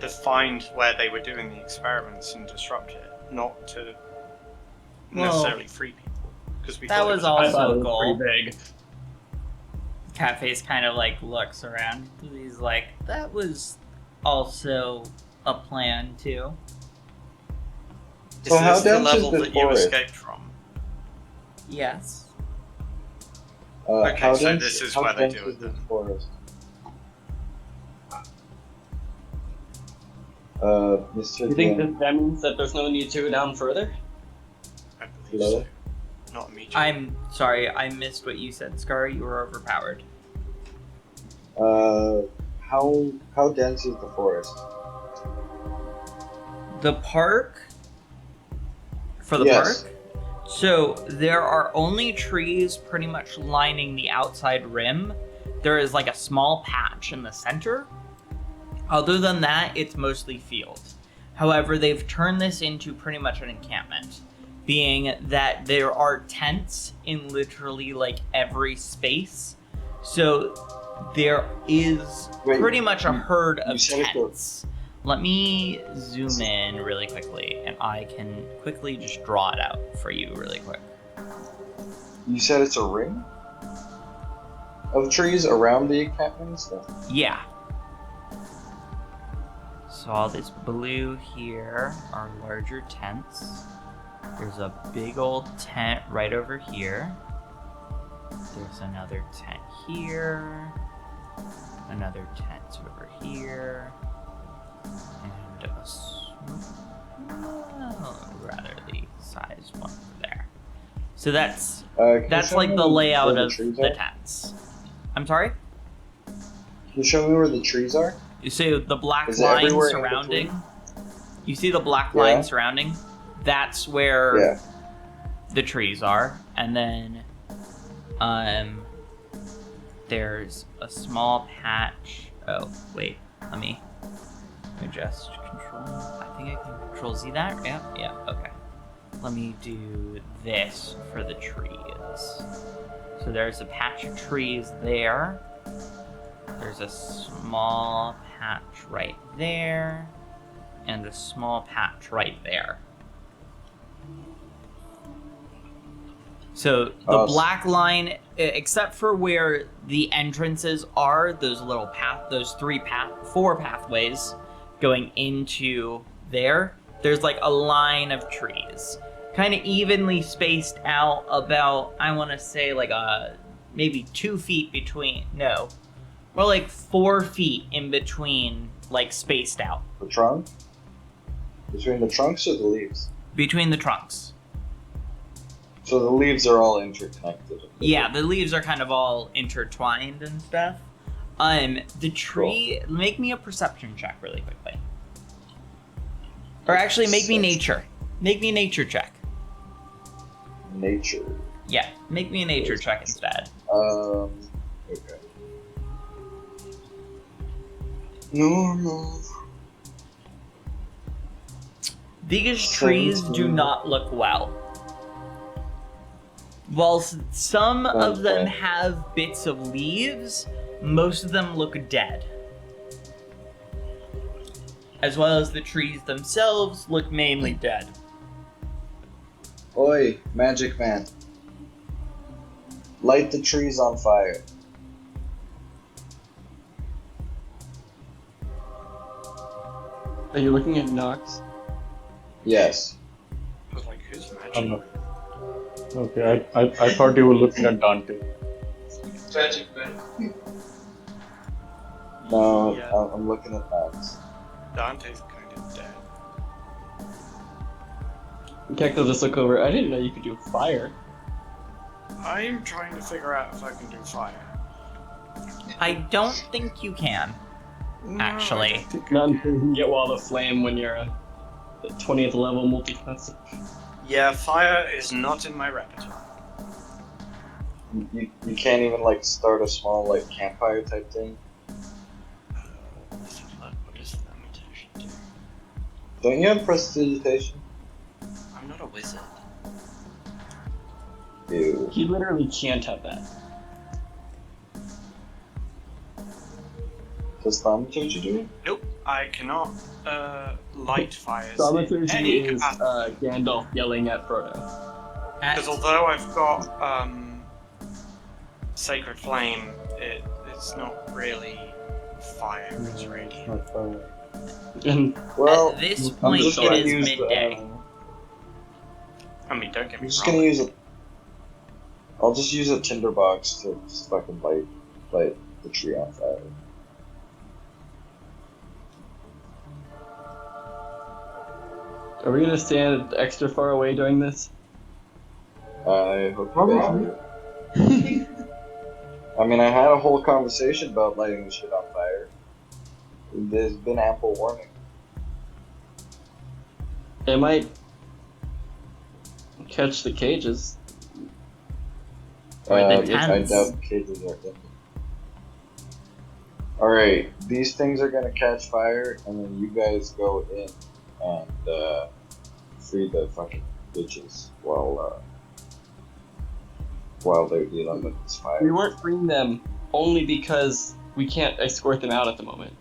To find where they were doing the experiments and disrupt it, not to necessarily free people. Because we That thought it was a also I thought it a was goal. pretty big. Catface kind of like looks around. He's like, that was also a plan too. Is So how this the dense is level this that you forest? escaped from? Yes. Okay, how so dense- this is how where they dense do is it this then. forest? Mr. You think DM, that means that there's no need to go down further? I believe Hello? so. Not immediately. I'm sorry, I missed what you said, Scar. You were overpowered. how dense is the forest? The park? For the Yes. park? So there are only trees pretty much lining the outside rim. There is like a small patch in the center. Other than that, it's mostly field. However, they've turned this into pretty much an encampment, being that there are tents in literally like every space. So there is Wait, pretty much a herd you of said it though. tents. Let me zoom in really quickly, and I can quickly just draw it out for you really quick. You said it's a ring of trees around the encampment and stuff? Yeah. So all this blue here are larger tents. There's a big old tent right over here. There's another tent here. Another tent over here. And a ratherly sized one over there. So that's Can you that's show like me the where layout the of trees the are? tents. I'm sorry? Can you show me where the trees are? You see the black Is it line everywhere in surrounding? between? You see the black Yeah. line surrounding? That's where Yeah. the trees are. And then there's a small patch. Oh, wait. Let me adjust control. I think I can control Z that. Yeah, okay. Let me do this for the trees. So there's a patch of trees there. There's a small patch right there. And a small patch right there. So the Awesome. black line, except for where the entrances are, those little four pathways going into there, there's like a line of trees, kind of evenly spaced out about, I want to say like maybe 2 feet between, no, more like 4 feet in between, like spaced out. The trunk? Between the trunks or the leaves? Between the trunks. So the leaves are all interconnected. Yeah, the leaves are kind of all intertwined and stuff. The tree, make me a perception check really quickly. Or actually, make me nature. Make me a nature check. Nature. Yeah, make me a nature check instead. Okay. Normal. These trees do not look well. Whilst some of them Okay. have bits of leaves, most of them look dead. As well as the trees themselves look mainly dead. Oi, magic man. Light the trees on fire. Are you looking at Nox? Yes. I was like, who's magic? I'm not. Okay, I thought you were looking at Dante. Tragic, man. No, Yeah. I'm looking at Max. Dante's kind of dead. Kekko just look over. I didn't know you could do fire. I'm trying to figure out if I can do fire. I don't think you can, No, I actually. don't think I Not can. until you can get Wall of Flame when you're a 20th level multi-class. Yeah, fire is not in my repertoire. You can't even like start a small like campfire type thing. Let's have a look. What does that mutation do? Don't you have prestidigitation? I'm not a wizard. Ew. He literally can't have that. Does thaumaturgy do it? Nope, I cannot light fires Thaumaturgy in any is capacity. Gandalf yelling at Frodo. Because although I've got Sacred Flame, it's not really fire, it's radiant. Not fire. And Well, At this I'm point, just it gonna is use midday. I mean, don't get I'm me just wrong. gonna use it. I'll just use a tinderbox to just fucking light the tree on fire. are we gonna stand extra far away doing this? I hope you guys do. I mean, I had a whole conversation about lighting the shit on fire. There's been ample warning. It might catch the cages. Or the I tents. doubt cages are in. Alright, these things are gonna catch fire, and then you guys go in and free the fucking bitches while they're dealing with this fire. We weren't freeing them only because we can't escort them out at the moment.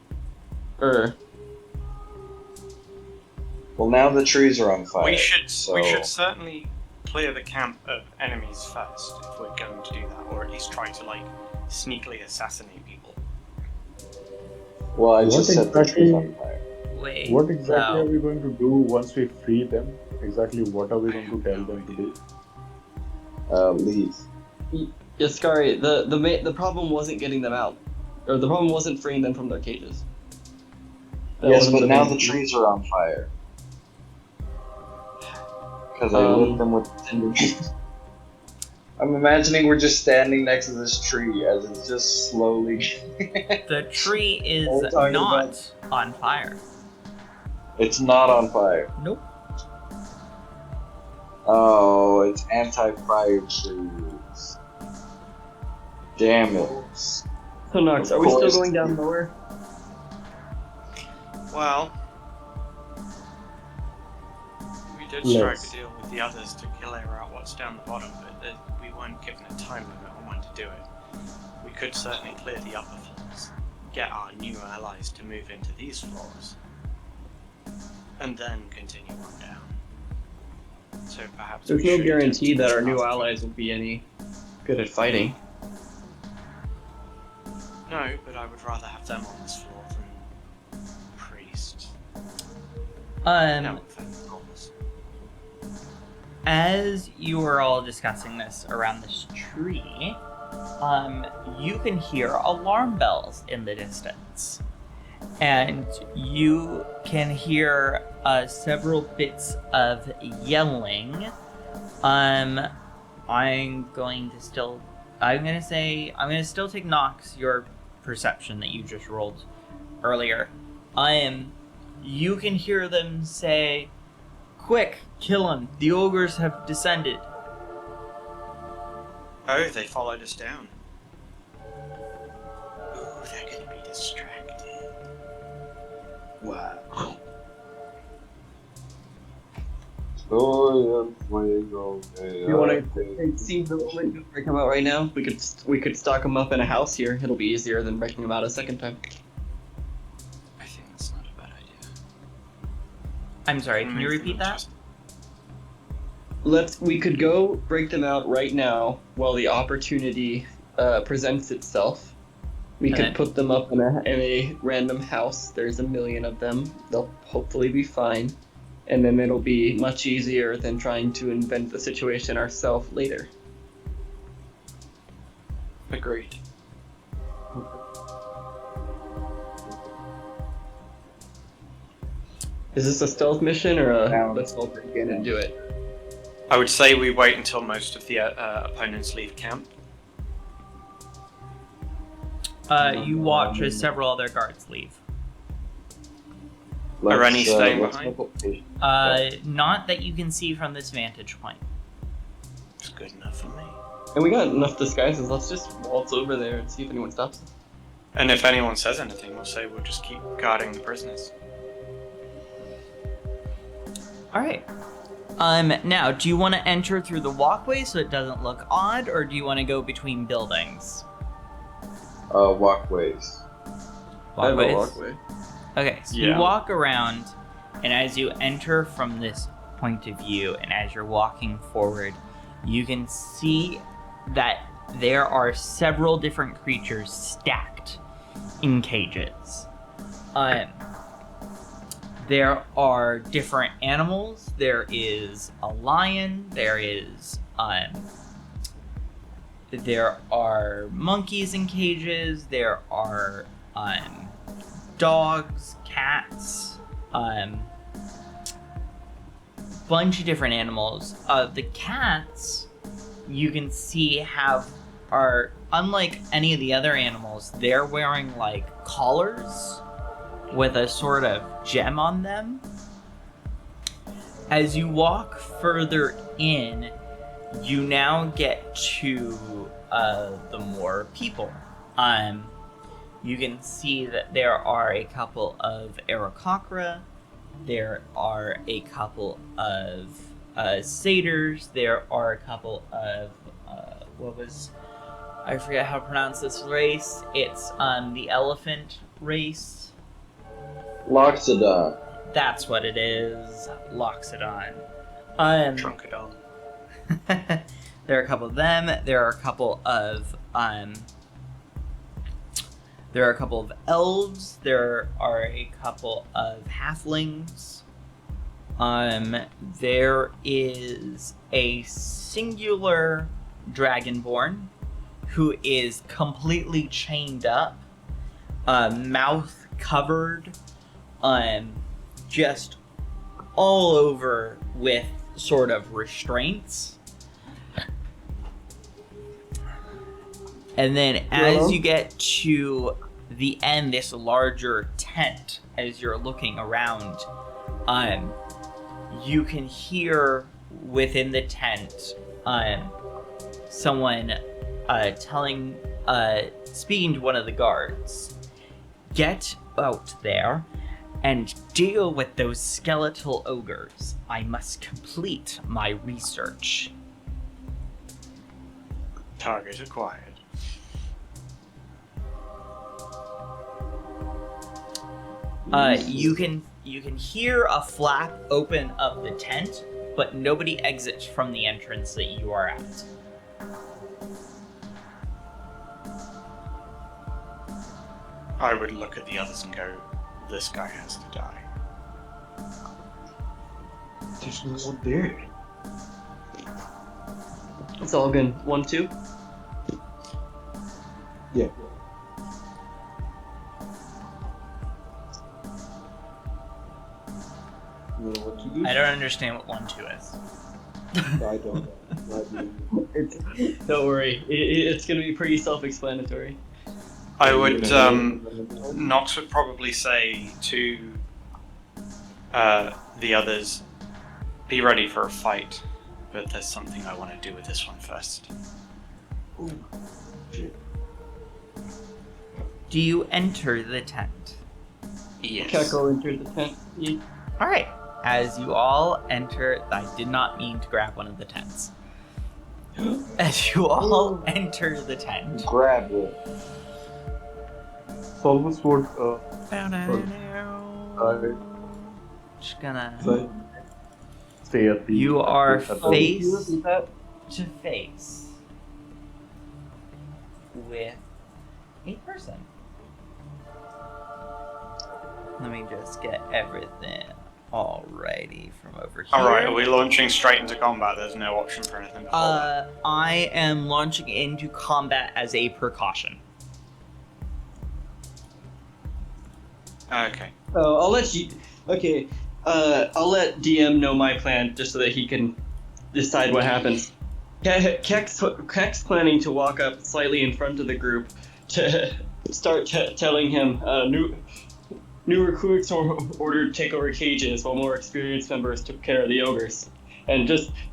Well, now the trees are on fire. We should so... certainly clear the camp of enemies first if we're going to do that, or at least try to like sneakily assassinate people. Well, I What just set the trees exactly- on fire. Wait. What exactly are so- we going to do once we free them? Exactly what are we going to tell them to do? Leave. Yaskari, the problem wasn't getting them out, or the problem wasn't freeing them from their cages. That Yes, wasn't but now main- the trees are on fire. Because I lit them with tinder. I'm imagining we're just standing next to this tree as it's just slowly. The tree is What we're talking not on fire. It's not on fire. Nope. Oh, it's anti-fire trees. Damn it. So Nox, Of are we still course. going down lower? Well, we did strike Let's. a deal with the others to clear out what's down the bottom, but we weren't given a time limit on when to do it. We could certainly clear the upper floors, get our new allies to move into these floors, and then continue on down. So perhaps There's we no should guarantee attempt that to our new cast- allies will be any good at fighting. No, but I would rather have them on this floor than priest. No offense, Thomas. As you are all discussing this around this tree, you can hear alarm bells in the distance. And you can hear several bits of yelling. I'm going to still take Nox, your perception that you just rolled earlier. You can hear them say, "Quick, kill him! The ogres have descended." Oh, they followed us down. Ooh, they're gonna be distracted. Wow. Soy el fuego que You want arde. to see the moment break them out right now? We could stock them up in a house here. It'll be easier than breaking them out a second time. I think that's not a bad idea. I'm sorry, can you repeat that? We could go break them out right now while the opportunity presents itself. We Okay. could put them up in a random house. There's a million of them. They'll hopefully be fine. and then it'll be much easier than trying to invent the situation ourselves later. Agreed. Is this a stealth mission or a let's all begin and do it? I would say we wait until most of the opponents leave camp. You watch as several other guards leave. Are any staying let's behind? make a patient. Not that you can see from this vantage point. It's good enough for me. And we got enough disguises. Let's just waltz over there and see if anyone stops us. And if anyone says anything, we'll say we'll just keep guarding the prisoners. Alright. Now, do you want to enter through the walkway so it doesn't look odd, or do you want to go between buildings? Walkways. I have a Walkways? walkway. Okay, so Yeah. you walk around, and as you enter from this point of view, and as you're walking forward, you can see that there are several different creatures stacked in cages. There are different animals. There is a lion. There are monkeys in cages. There are dogs, cats, bunch of different animals. The cats you can see are unlike any of the other animals. They're wearing like collars with a sort of gem on them. As you walk further in, you now get to the more people. You can see that there are a couple of Aarakocra, there are a couple of satyrs, there are a couple of I forget how to pronounce this race. It's the elephant race. Loxodon. That's what it is. Loxodon. Trunkadon. There are a couple of them. There are a couple of elves. There are a couple of halflings. There is a singular dragonborn who is completely chained up, mouth covered, just all over with sort of restraints. And then as you get to the end, this larger tent, as you're looking around, you can hear within the tent someone speaking to one of the guards. Get out there and deal with those skeletal ogres. I must complete my research. Target acquired. You can hear a flap open up the tent, but nobody exits from the entrance that you are at. I would look at the others and go, this guy has to die. There's no one there. It's all good. 1, 2. Yeah. You know what to do? I don't understand what 1-2 is. I don't. Don't worry. It's going to be pretty self-explanatory. I would, Nox would probably say to the others, be ready for a fight, but there's something I want to do with this one first. Ooh, shit. Do you enter the tent? Yes. Cackle entered the tent. Yeah. Alright, as you all enter, I did not mean to grab one of the tents. As you all enter the tent. Grab it. Solvus would Just gonna. stay at the. You are at the- face to face with a person. Let me just get everything Alrighty, from over here. Alright, are we launching straight into combat? There's no option for anything before that. I am launching into combat as a precaution. Okay. Oh, I'll let you. Okay. I'll let DM know my plan just so that he can decide what happens. Keck's planning to walk up slightly in front of the group to start telling him new recruits are ordered to take over cages while more experienced members took care of the ogres. And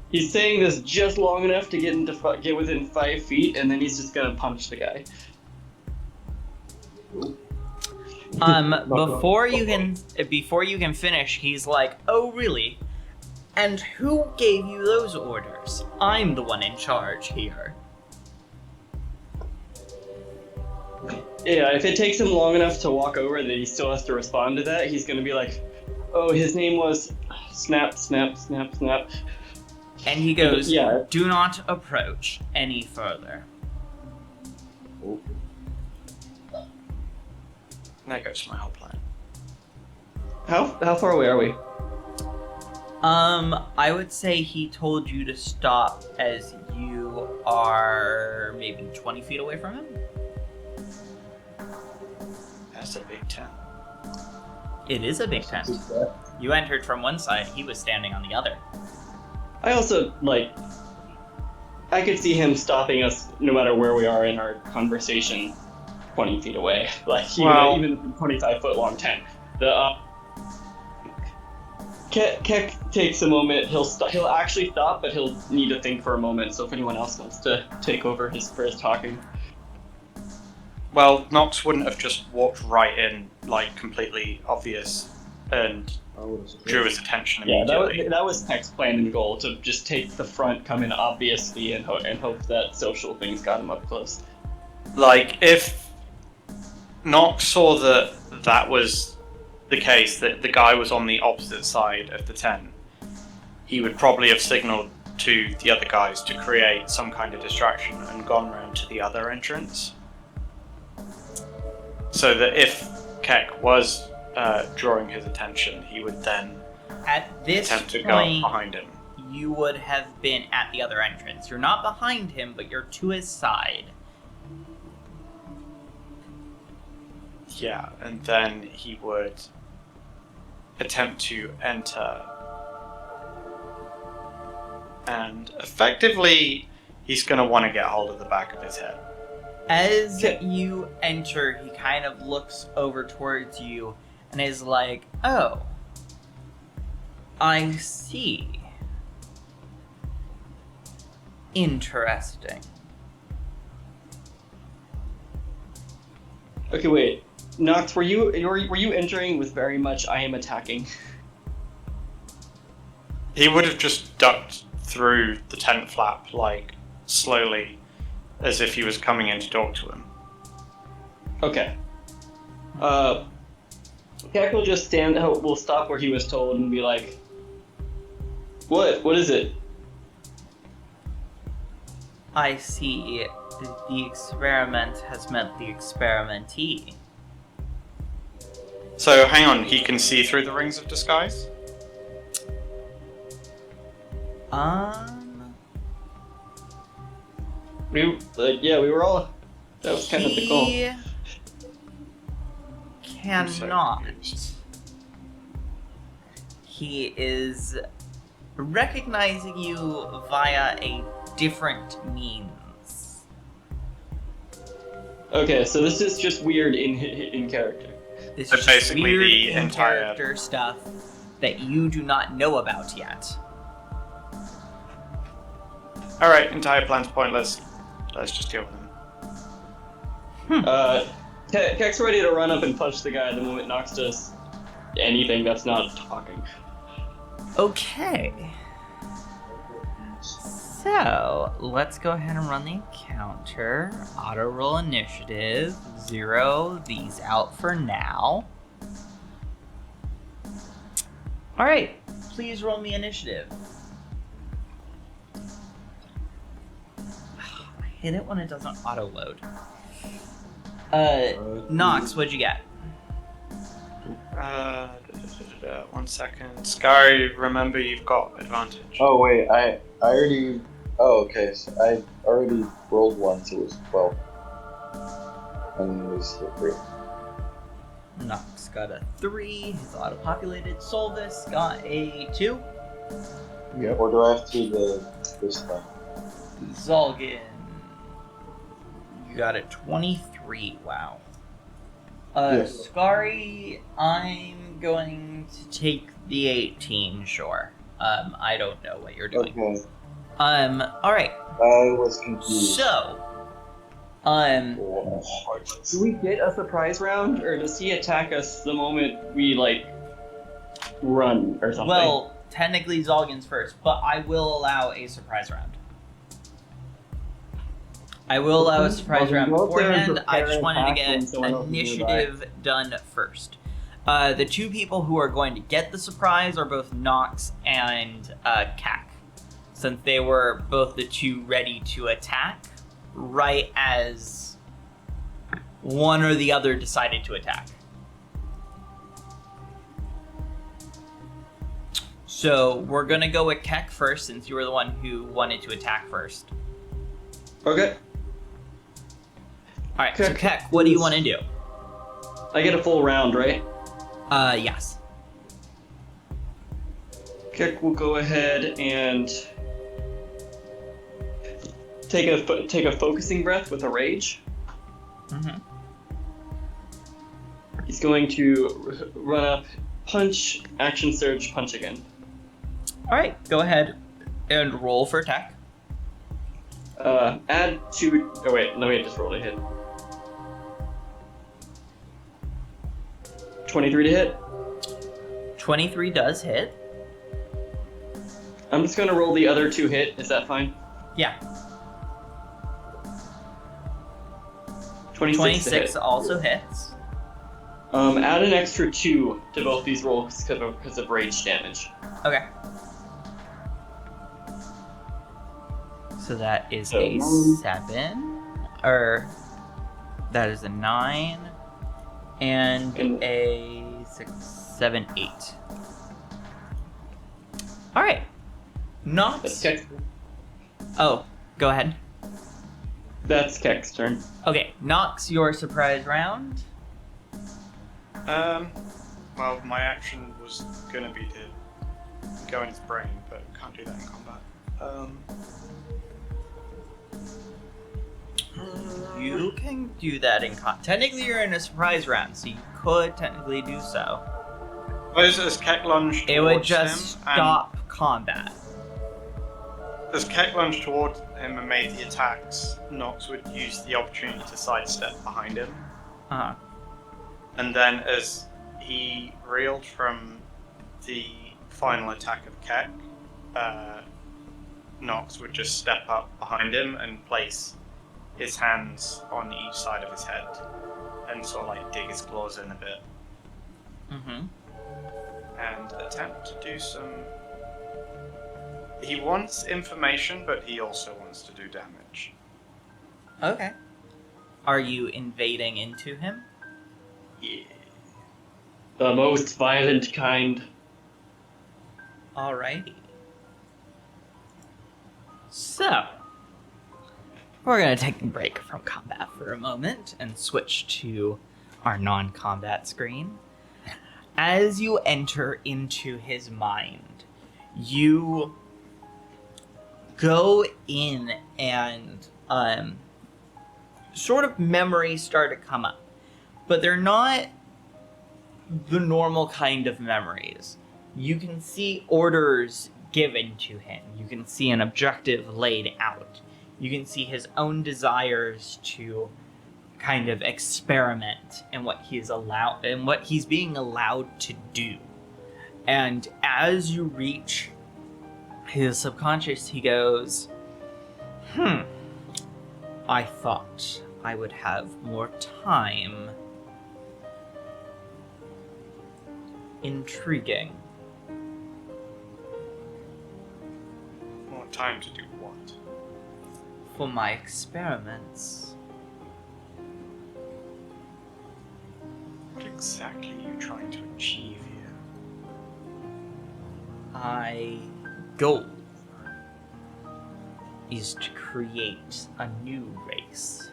he's saying this just long enough to get within 5 feet, and then he's just gonna punch the guy. Before you can finish, he's like, "Oh, really? And who gave you those orders? I'm the one in charge here." Yeah, if it takes him long enough to walk over that he still has to respond to that, he's gonna be like, "Oh, his name was snap, snap, snap, snap." And he goes, Yeah. "Do not approach any further." There goes my whole plan. How far away are we? I would say he told you to stop as you are maybe 20 feet away from him. That's a big tent. It is a big tent. You entered from one side, he was standing on the other. I also, I could see him stopping us no matter where we are in our conversation 20 feet away. Even a 25-foot long tent. Keck takes a moment. He'll actually stop, but he'll need to think for a moment. So if anyone else wants to take over for his talking. Well, Nox wouldn't have just walked right in, completely obvious, and drew his attention immediately. Yeah, that was Keck's plan and goal, to just take the front, come in obviously, and hope that social things got him up close. If Nox saw that was the case, that the guy was on the opposite side of the tent, he would probably have signaled to the other guys to create some kind of distraction and gone round to the other entrance. So that if Keck was drawing his attention, he would then At this attempt to go point, behind him. you would have been at the other entrance. You're not behind him, but you're to his side. Yeah, and then he would attempt to enter. And effectively, he's going to want to get hold of the back of his head. As you enter, he kind of looks over towards you and is like, "Oh, I see. Interesting." Okay, wait. Nox, were you entering with very much "I am attacking"? He would have just ducked through the tent flap, slowly, as if he was coming in to talk to him. Okay. Keck will just will stop where he was told and be like, What is it? I see. The experiment has met the experimentee. So, hang on, he can see through the rings of disguise? We were all. That was kind of the goal. He cannot. He is recognizing you via a different means. Okay, so this is just weird in character. This So is basically weird the entire- in-character stuff that you do not know about yet. Alright, entire plan's pointless. Let's just deal with him. Keck's ready to run up and punch the guy the moment Nox does anything that's not talking. Okay. So, let's go ahead and run the encounter. Auto roll initiative. 0 these out for now. Alright, please roll me initiative. I hate it when it doesn't auto load. Nox, what'd you get? 1 second. Scary, remember you've got advantage. Oh wait, I already. Oh okay, so I already rolled one, so it was 12. And it was the 3. Nox got a 3. He's auto-populated. Solvis got a 2. Yep. Or do I have to do this thing? Zolgin, you got a 23. Wow. Yes. Scary, I'm going to take the 18. Sure. I don't know what you're doing. Okay. All right. I was confused. So, Do we get a surprise round, or does he attack us the moment we, like, run or something? well, technically Zolgin's first, but I will allow a surprise round. I will allow a surprise Well, round go up there and beforehand. I just prepare wanted to and get attack when someone else is initiative done first. The two people who are going to get the surprise are both Nox and Kak, since they were both the two ready to attack right as one or the other decided to attack. So we're gonna go with Kek first, since you were the one who wanted to attack first. Okay. All right, so Kek, Kek, what do you want to do? I get a full round, right? Yes. Kek will go ahead and take a focusing breath with a rage. Mm-hmm. He's going to run up, punch, action surge, punch again. All right, go ahead and roll for attack. Add 2. Oh wait, let me just roll to hit. 23 to hit. 23 does hit. I'm just gonna roll the other 2 hit. Is that fine? Yeah. 26 to 26 hit. also hits. Add an extra 2 to both these rolls because of rage damage. Okay. So that is So, a 7, or that is a 9, and a 6, 7, 8. All right. Nox. That's Kek's, Oh, go ahead. that's Kek's turn. Okay, Nox, your surprise round. Well, my action was gonna be to go in his brain, but can't do that in combat. You can do that in technically you're in a surprise round, so you could technically do so. As Kek lunged It would towards just him, and stop combat. as Kek lunged towards him and made the attacks, Nox would use the opportunity to sidestep behind him. Uh-huh. And then as he reeled from the final attack of Kek, Nox would just step up behind him and place his hands on each side of his head and sort of like dig his claws in a bit Mm-hmm. and attempt to do some... He wants information, but he also wants to do damage. Okay. Are you invading into him? Yeah. The most violent kind. Alrighty. So, we're gonna take a break from combat for a moment and switch to our non-combat screen. As you enter into his mind, you go in and sort of memories start to come up, but they're not the normal kind of memories. You can see orders given to him. You can see an objective laid out. You can see his own desires to kind of experiment in what he is allowed and what he's being allowed to do. And as you reach his subconscious, he goes, I thought I would have more time. Intriguing. More time to do what? For my experiments. What exactly are you trying to achieve here? my goal is to create a new race.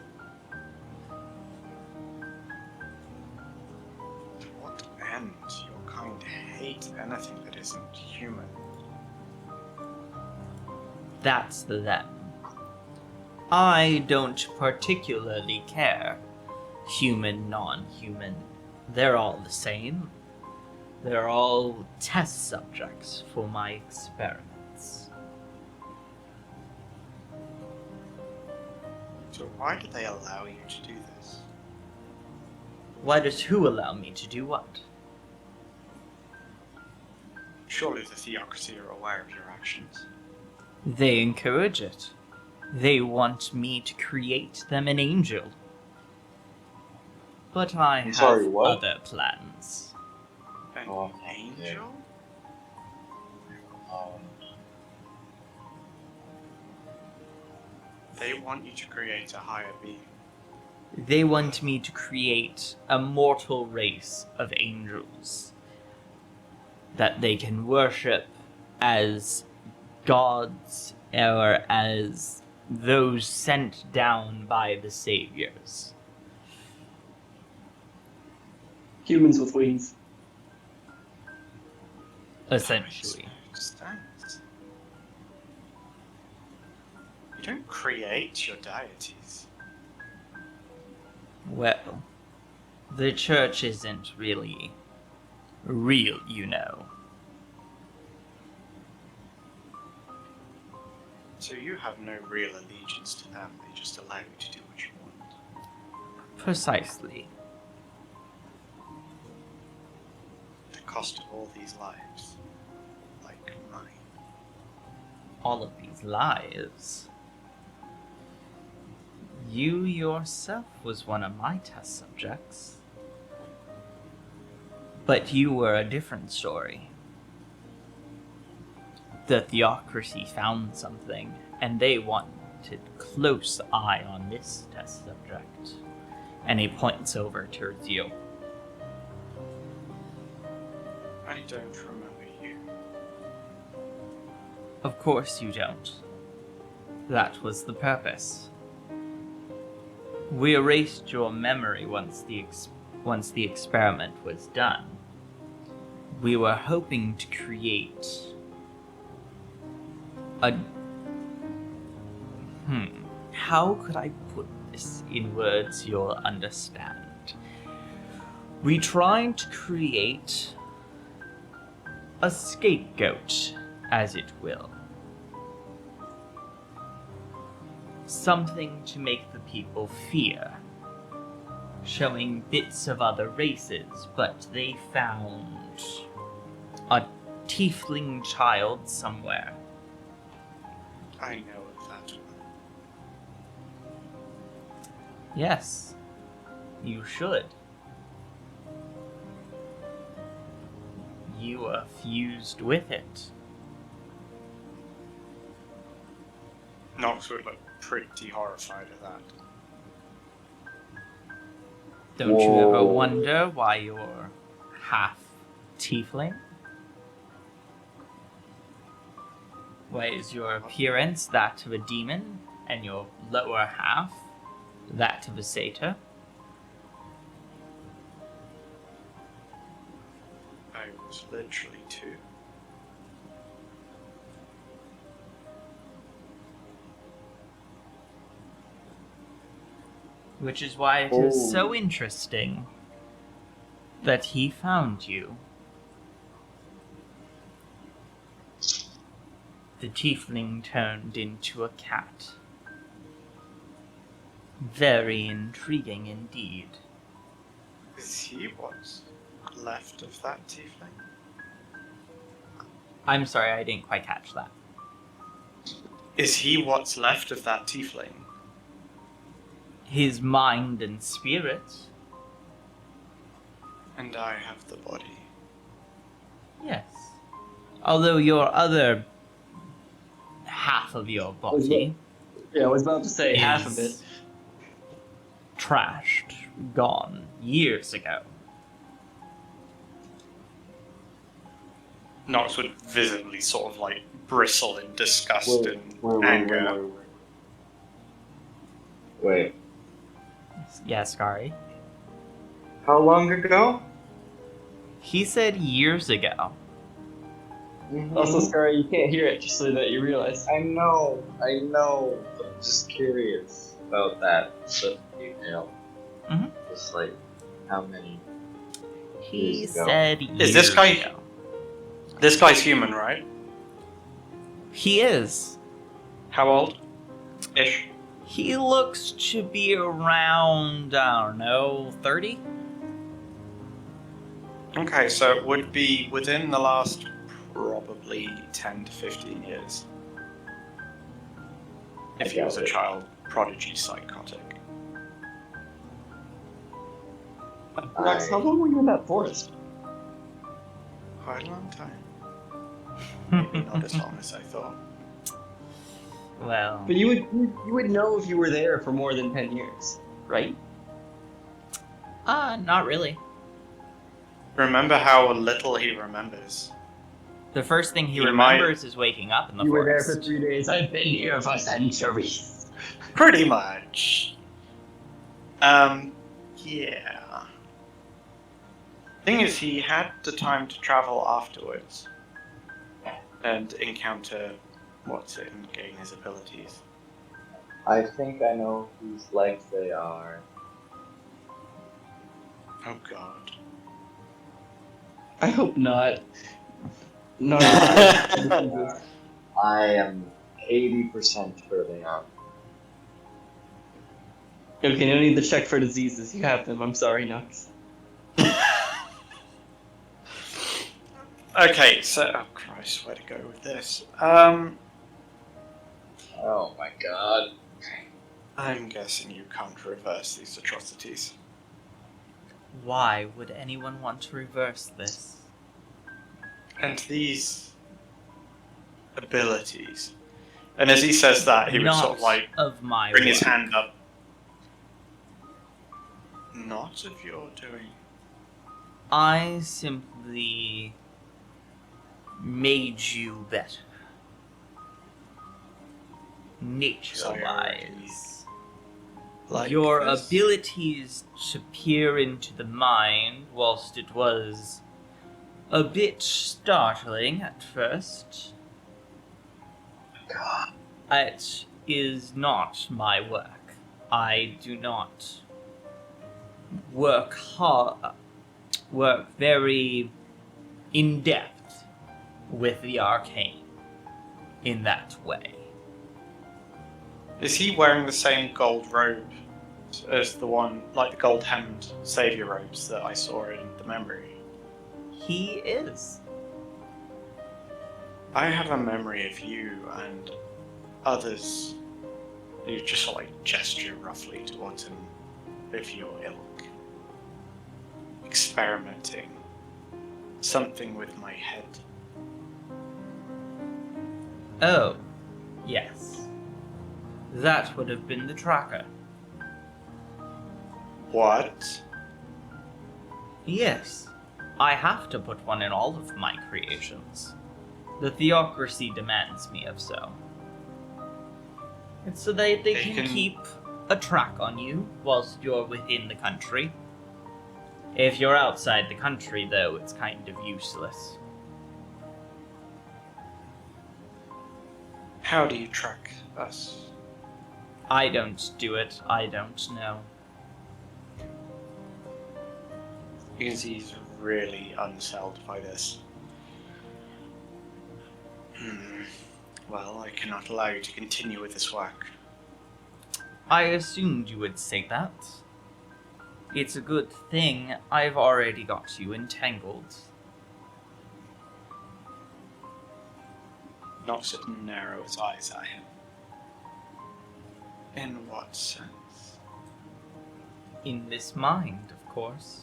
To what end? Your kind hate anything that isn't human. That's the them. I don't particularly care. Human, non-human, they're all the same. They're all test subjects for my experiments. So why do they allow you to do this? Why does who allow me to do what? Surely the Theocracy are aware of your actions. They encourage it. They want me to create them an angel. But I have sorry, what? other plans. An Oh, angel? They want you to create a higher being. They want me to create a mortal race of angels that they can worship as gods or as those sent down by the saviors. Humans with wings. Essentially. Understands. You don't create your deities. Well, the church isn't really real, you know. So you have no real allegiance to them, they just allow you to do what you want. Precisely. The cost of all these lives. Like mine. All of these lives. You yourself was one of my test subjects. But you were a different story. The Theocracy found something, and they wanted close eye on this test subject. And he points over towards you. I don't remember you. Of course you don't. That was the purpose. We erased your memory once the experiment was done. We were hoping to create a... How could I put this in words you'll understand? We tried to create a scapegoat, as it will. Something to make the people fear. Showing bits of other races, but they found a tiefling child somewhere. I know of that one. Yes, you should. You are fused with it. Nox would look pretty horrified at that. Don't you ever Whoa. wonder why you're half tiefling? Why is your appearance that of a demon, and your lower half that of a satyr? I was literally two. Which is why it is so interesting that he found you. The tiefling turned into a cat. Very intriguing indeed. Is he what's left of that tiefling? I'm sorry, I didn't quite catch that. Is he what's left of that tiefling? His mind and spirit. And I have the body. Yes. Although your other half of your body Yeah, I was about to say is half of it. trashed, gone, years ago. Nox would visibly sort of like bristle in disgust and anger. Wait. Yeah, Scary. How long ago? He said years ago. Also, Scar, you can't hear it, just so that you realize. I know. I'm just curious about that detail. Mhm. Just like, how many He years ago? said Is this years guy- ago. This guy's human, right? He is. How old? Ish. He looks to be around, I don't know, 30? Okay, so it would be within the last probably 10 to 15 years. If he was a child prodigy psychotic. Nox, how long were you in that forest? Quite a long time. Maybe not as long as I thought. Well, But you would know if you were there for more than 10 years, right? not really. Remember how little he remembers. The first thing he He might- remembers is waking up in the You were forest. there for 3 days. I've been here for centuries. Pretty much. Yeah. Thing is, he had the time to travel afterwards and encounter what's it and gain his abilities. I think I know whose legs they are. Oh god. I hope not. No. I am 80% sure they are. Okay, no need to check for diseases. You have them. I'm sorry, Nox. Okay, so oh Christ, where to go with this? Oh my god. I'm guessing you can't reverse these atrocities. Why would anyone want to reverse this? And these abilities. And as he says that, he would Not sort of like of my bring his work. hand up. Not of your doing. I simply made you better. Nature-wise. Like Your this? abilities to peer into the mind, whilst it was a bit startling at first, God. it is not my work. I do not work very in depth with the arcane in that way. Is he wearing the same gold robe as the one, like the gold hemmed savior robes that I saw in the memory? He is. I have a memory of you and others. You just sort of like gesture roughly towards him of your ilk. Experimenting. Something with my head. Oh, yes. That would have been the tracker. What? Yes. I have to put one in all of my creations. The Theocracy demands me of so. It's so they can keep a track on you whilst you're within the country. If you're outside the country, though, it's kind of useless. How do you track us? I don't do it. I don't know. Because he's really unsettled by this. Well, I cannot allow you to continue with this work. I assumed you would say that. It's a good thing I've already got you entangled. Nox narrow his eyes at him. In what sense? In this mind, of course.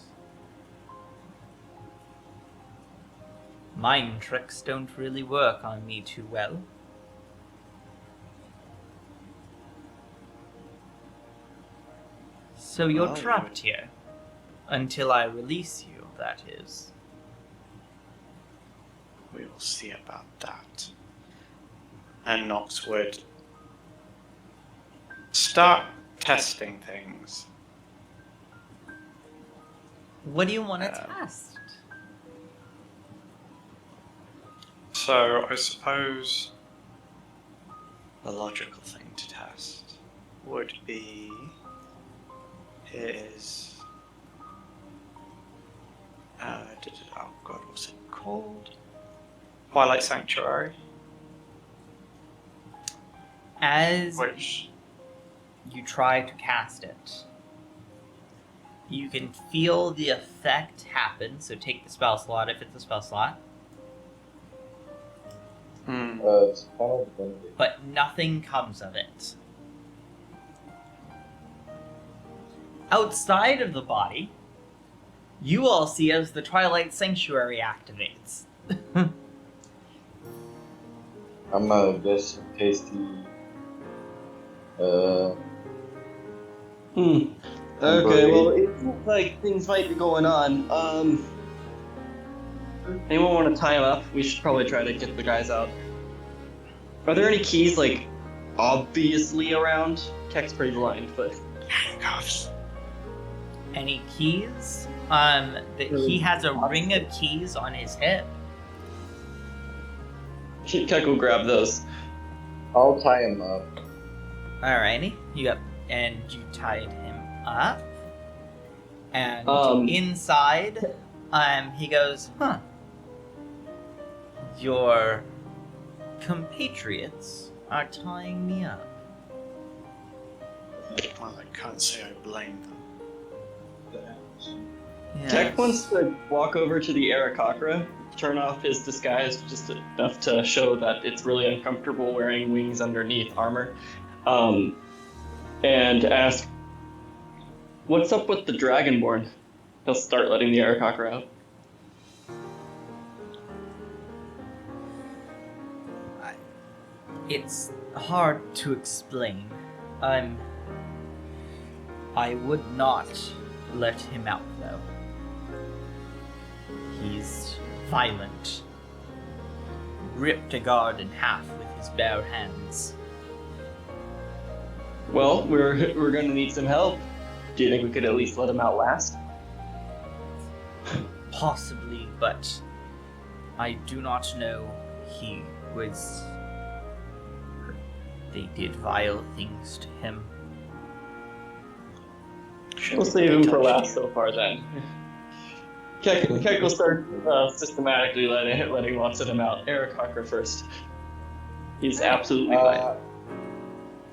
Mind tricks don't really work on me too well. So you're Well, trapped here. Until I release you, that is. We will see about that. And Nox would start testing things. What do you want to test? So I suppose the logical thing to test would be his oh god, what's it called? Twilight Sanctuary. As Which you try to cast it, you can feel the effect happen, so take the spell slot if it's a spell slot, It's kind of Gandhi. but nothing comes of it. Outside of the body, you all see as the Twilight Sanctuary activates. I'm gonna get some tasty. Okay, well, it looks like things might be going on. Anyone want to tie him up? We should probably try to get the guys out. Are there any keys, like, obviously around? Tech's pretty blind, but... handcuffs. Any keys? He has a ring of keys on his hip. Tech will grab those. I'll tie him up. Alrighty, you tied him up, and inside, he goes, "Huh? Your compatriots are tying me up." Well, I can't say I blame them. Yes. Tech wants to walk over to the Arakakra, turn off his disguise just enough to show that it's really uncomfortable wearing wings underneath armor, and ask, "What's up with the Dragonborn?" He'll start letting the Arakakra out. It's hard to explain. I would not let him out, though. He's violent. Ripped a guard in half with his bare hands. Well, we're gonna need some help. Do you think we could at least let him out last? Possibly, but I do not know. He was... They did vile things to him. We'll save him for last so far then. Keck will start systematically letting lots of them out. Eric Hocker first. He's absolutely fine.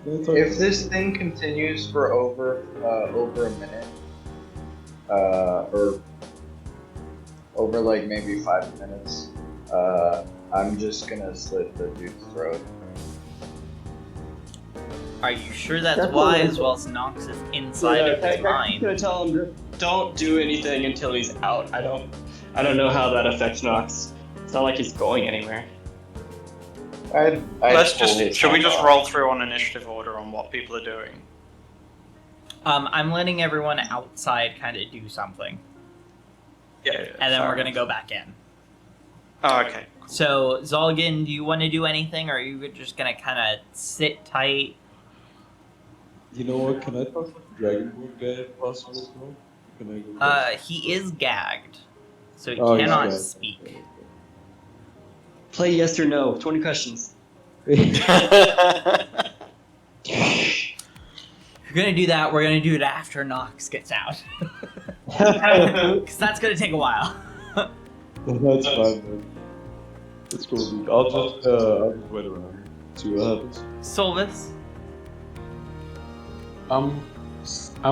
If this thing continues for over a minute, or over like maybe 5 minutes, I'm just gonna slit the dude's throat. Are you sure that's Definitely. wise whilst Nox is inside of his I'm mind? gonna tell him don't do anything until he's out. I don't know how that affects Nox. It's not like he's going anywhere. Should we just roll through on initiative order on what people are doing? I'm letting everyone outside kind of do something. Yeah. And then we're gonna go back in. Oh, okay. So, Zolgan, do you want to do anything, or are you just gonna kind of sit tight? You know what? Can I talk to the Dragonborn guy if possible as well? Can I go first? He is gagged, so he Oh, he's cannot gagged. speak. Play yes or no. 20 questions. If you're gonna do that, we're gonna do it after Nox gets out. Because that's gonna take a while. That's fine, man. It's cool, dude. I'll just wait around. See what happens. Solvis? I'm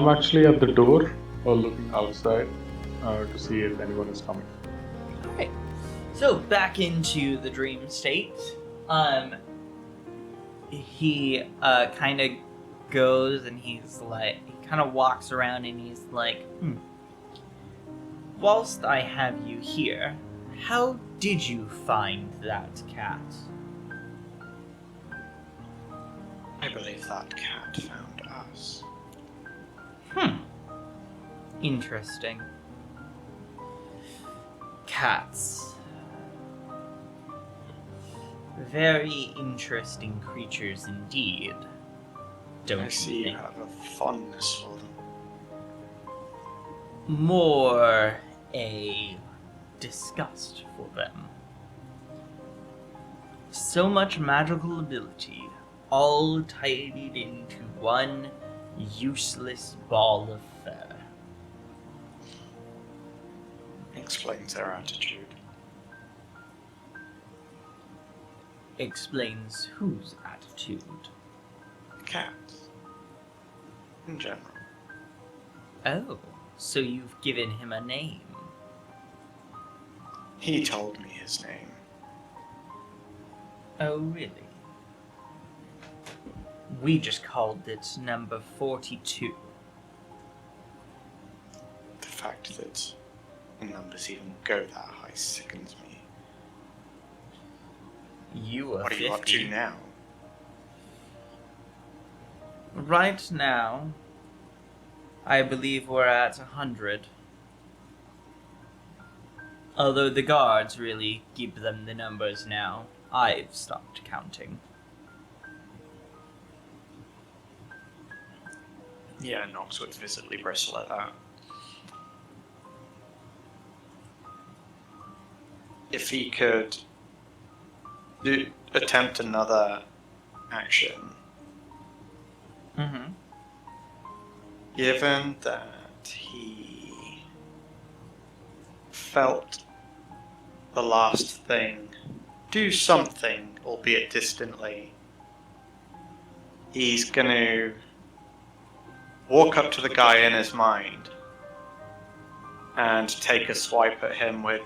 actually at the door or looking outside to see if anyone is coming. Alright. So, back into the dream state. He kind of goes and he's like, he kind of walks around and he's like, whilst I have you here, how did you find that cat? I believe that cat found us. Interesting. Cats. Very interesting creatures indeed. Don't I you see you think? have a fondness for them. More a disgust for them. So much magical ability, all tidied into one useless ball of fur. Explains their attitude. Explains whose attitude. Cats. In general. Oh, so you've given him a name. He told me his name. Oh, really? We just called it number 42. The fact that the numbers even go that high sickens me. You were What are 50. you up to now? Right now, I believe we're at 100. Although the guards really give them the numbers now. I've stopped counting. Yeah, Nox would visibly bristle at that. If he could attempt another action, Mm-hmm. given that he felt the last thing do something, albeit distantly, he's going to walk up to the guy in his mind and take a swipe at him with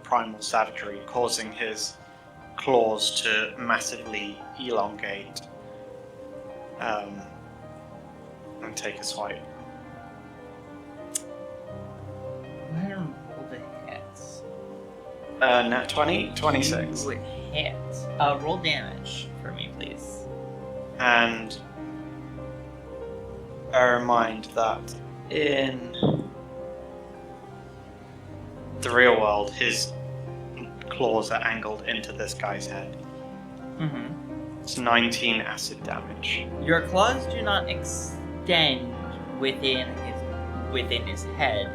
primal savagery, causing his claws to massively elongate and take a swipe. Where are the hits? Nat 20, 26. You hit. Roll damage for me, please. And bear in mind that in the real world, his claws are angled into this guy's head. Mm-hmm. It's 19 acid damage. Your claws do not extend within his head.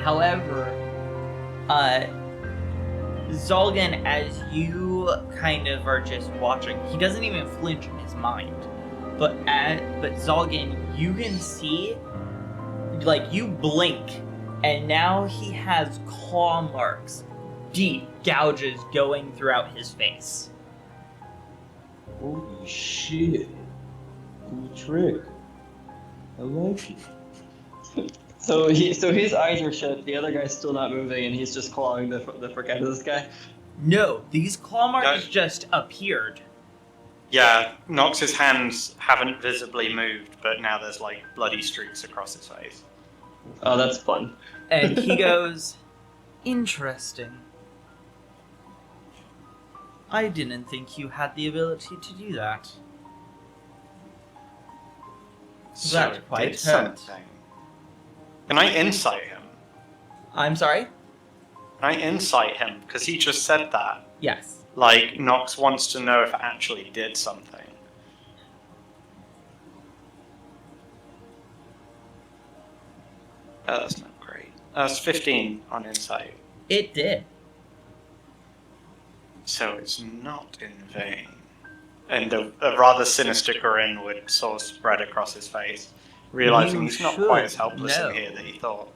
However, Zolgan, as you kind of are just watching, he doesn't even flinch in his mind. But Zolgan, you can see, like, you blink, and now he has claw marks, deep gouges going throughout his face. Holy shit. Cool trick. I like it. So his eyes are shut, the other guy's still not moving, and he's just clawing the frick out of this guy. No, these claw marks No. just appeared. Yeah, Nox's hands haven't visibly moved, but now there's like bloody streaks across his face. Oh, that's fun. And he goes, interesting. I didn't think you had the ability to do that. So That it quite did hurt. something. Can I insight him? I'm sorry? Can I insight him? Because he just said that. Yes. Like, Nox wants to know if it actually did something. Oh, that's not great. That's 15 on insight. It did. So it's not in vain. And a rather sinister grin would sort of spread across his face, realizing You he's not should quite as helpless know. in here that he thought.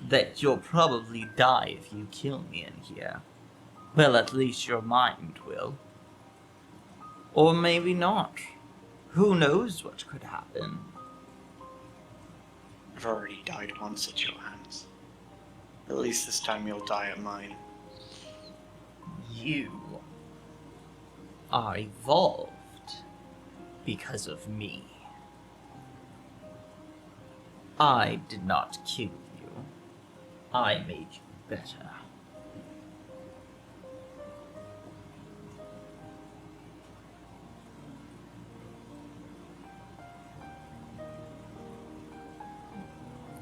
That you'll probably die if you kill me in here. Well, at least your mind will. Or maybe not. Who knows what could happen? I've already died once at your hands. At least this time you'll die at mine. You are evolved because of me. I did not kill you. I made you better.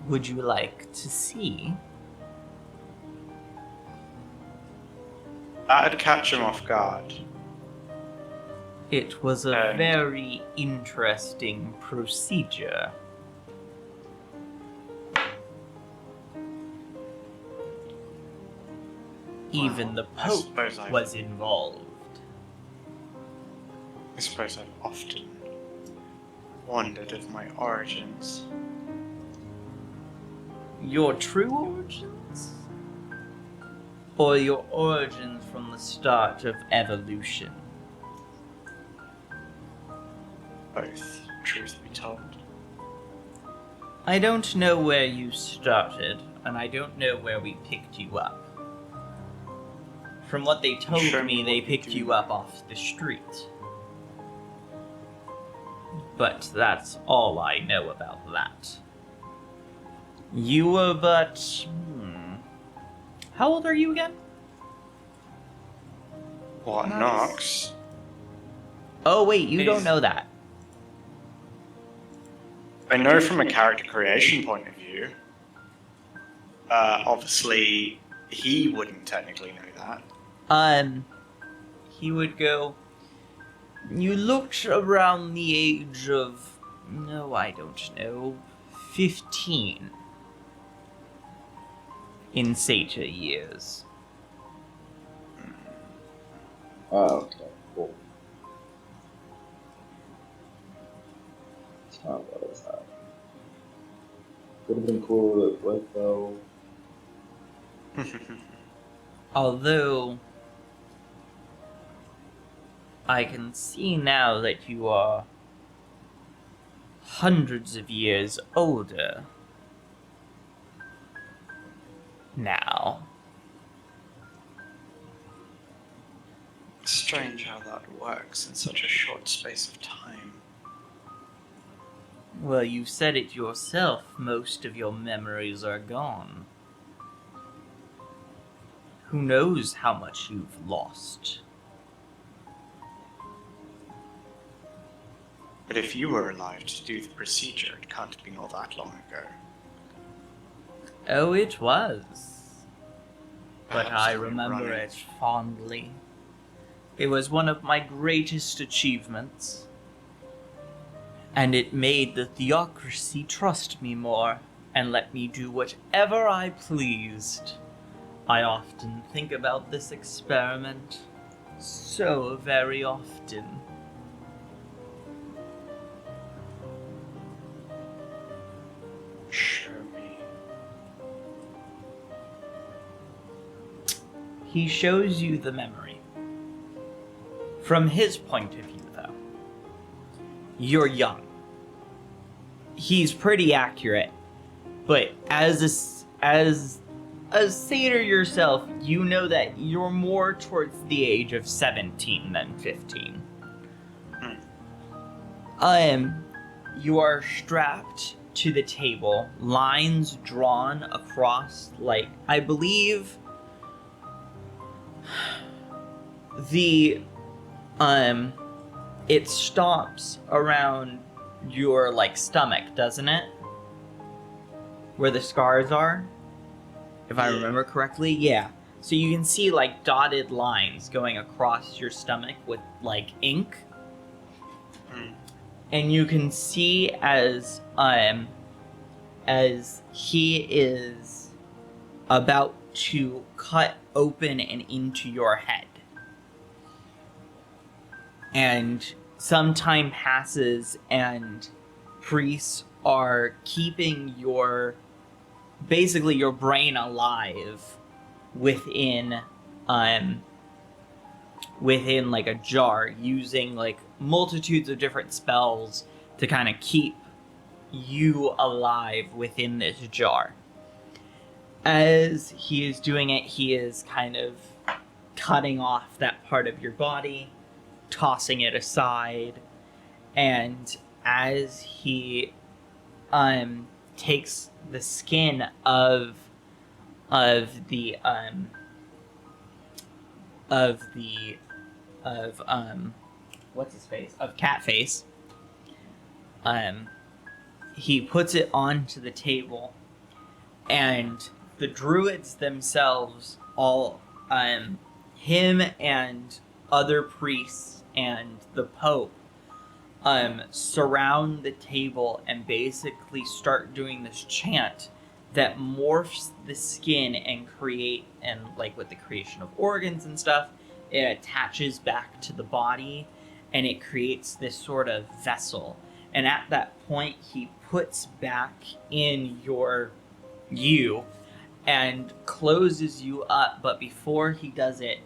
Would you like to see? That'd catch him off guard. It was a very interesting procedure. Even the I Pope suppose I've- was involved. I suppose I've often wondered of my origins. Your true origins? Or your origins from the start of evolution? Both, truth be told. I don't know where you started, and I don't know where we picked you up. From what they told Show me, me they what we picked do. you up off the street. But that's all I know about that. You were but... How old are you again? What, Nox? Oh wait, you don't know that. I know from a character creation point of view. Obviously, he wouldn't technically know that. He would go... You looked around the age of... No, I don't know. 15. In Satyr years. Oh, okay, cool. It's not what I thought. Could have been cool with though. Although... I can see now that you are... hundreds of years older. Now. Strange how that works in such a short space of time. Well, you said it yourself, most of your memories are gone. Who knows how much you've lost? But if you were alive to do the procedure, it can't have been all that long ago. Oh, it was. But Perhaps I I'm remember running. it fondly. It was one of my greatest achievements. And it made the Theocracy trust me more and let me do whatever I pleased. I often think about this experiment. So very often. Show me. He shows you the memory. From his point of view, though, you're young. He's pretty accurate, but as a satyr yourself, you know that you're more towards the age of 17 than 15. You are strapped to the table, lines drawn across, like, I believe it stops around your, like, stomach, doesn't it? Where the scars are? If I remember correctly, yeah. So you can see, like, dotted lines going across your stomach with, like, ink. And you can see as he is about to cut open and into your head. And some time passes and priests are keeping basically your brain alive within like a jar, using like multitudes of different spells to kind of keep you alive within this jar. As he is doing it, he is kind of cutting off that part of your body, tossing it aside, and as he takes the skin of Catface, he puts it onto the table, and the druids themselves, all him and other priests and the Pope surround the table and basically start doing this chant that morphs the skin and like with the creation of organs and stuff, it attaches back to the body and it creates this sort of vessel. And at that point, he puts back in you and closes you up. But before he does it,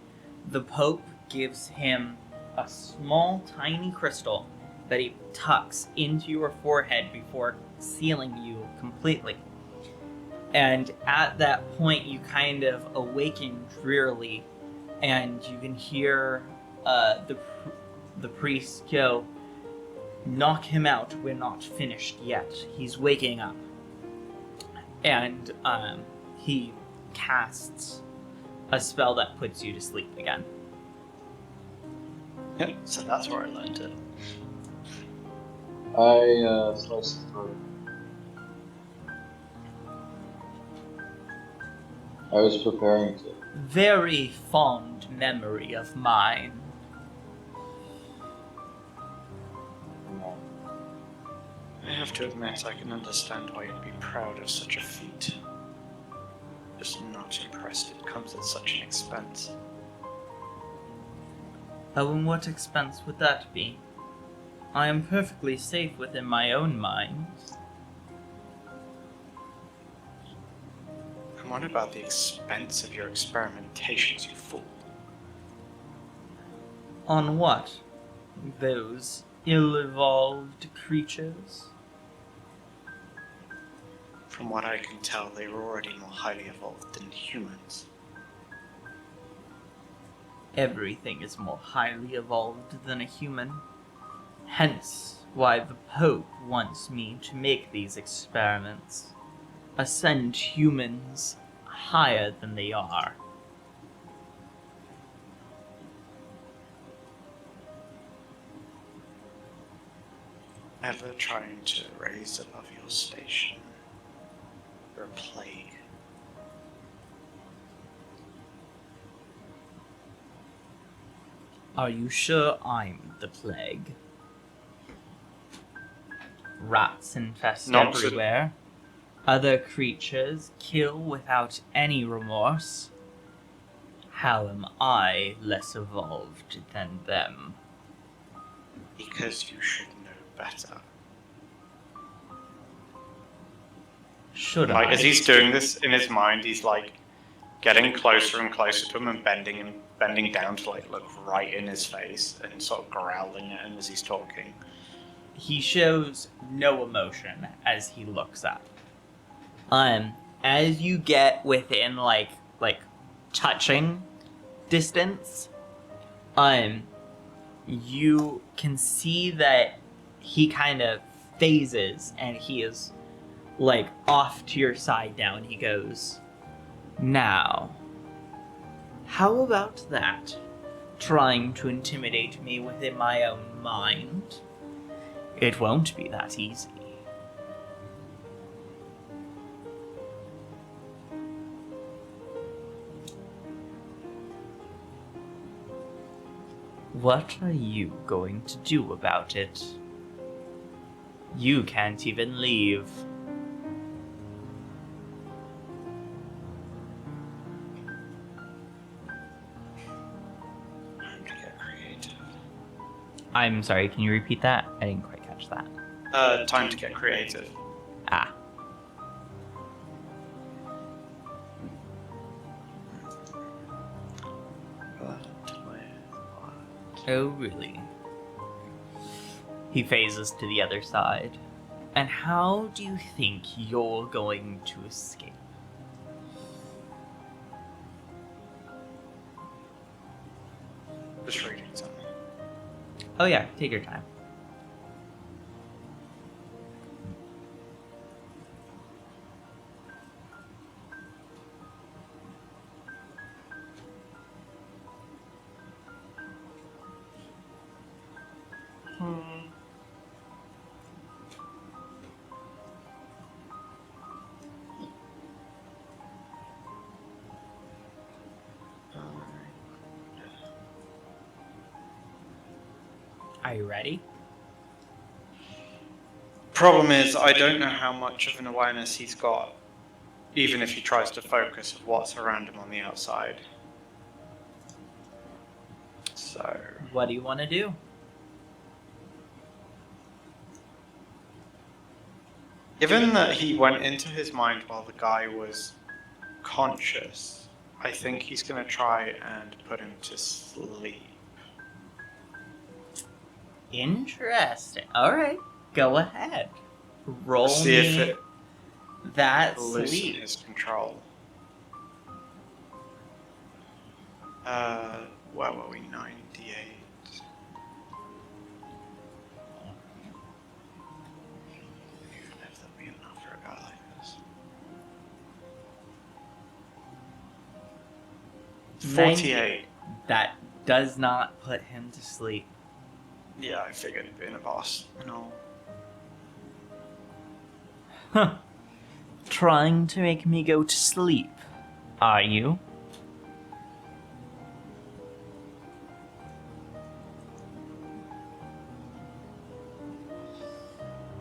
the Pope gives him a small, tiny crystal that he tucks into your forehead before sealing you completely. And at that point, you kind of awaken drearily, and you can hear the priest go, "Knock him out, we're not finished yet. He's waking up." And he casts a spell that puts you to sleep again. Yep, so that's where I learned it. I slice his throat. I was preparing to. Very fond memory of mine. No. I have to admit, I can understand why you'd be proud of such a feat. Just not impressed it comes at such an expense. Oh, and what expense would that be? I am perfectly safe within my own mind. And what about the expense of your experimentations, you fool? On what? Those ill-evolved creatures? From what I can tell, they were already more highly evolved than humans. Everything is more highly evolved than a human. Hence why the Pope wants me to make these experiments. Ascend humans higher than they are. Ever trying to raise above your station? You're a plague. Are you sure I'm the plague? Rats infest Not to- everywhere. Other creatures kill without any remorse. How am I less evolved than them? Because you should know better. Should Like, I? as he's doing this in his mind, he's like getting closer and closer to him and bending down to like look right in his face and sort of growling at him as he's talking. He shows no emotion as he looks up. As you get within like touching distance, you can see that he kind of phases and he is like off to your side now, and he goes, "Now, how about that? Trying to intimidate me within my own mind? It won't be that easy." What are you going to do about it? You can't even leave. Time to get creative. I'm sorry, can you repeat that? I didn't quite catch that. Time to get creative. Ah. Oh, really? He phases to the other side. And how do you think you're going to escape? Just reading something. Oh yeah, take your time. Are you ready? Problem is, I don't know how much of an awareness he's got, even if he tries to focus of what's around him on the outside. So, What do you want to do? given that he went into his mind while the guy was conscious, I think he's going to try and put him to sleep. Interesting. All right, go ahead. Roll See me if it that loosen sleep. his control. Where were we? 98. Even if that'd be enough for a guy like this. 48. That does not put him to sleep. Yeah, I figured being a boss. No. Huh. Trying to make me go to sleep, are you?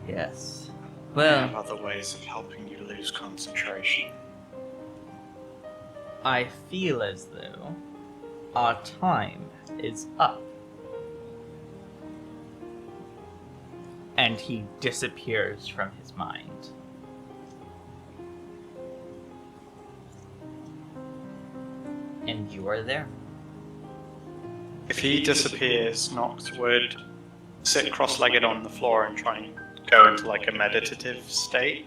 Yes. I have Well, other ways of helping you lose concentration. I feel as though our time is up. And he disappears from his mind. And you are there. If he disappears, Nox would sit cross-legged on the floor and try and go into like a meditative state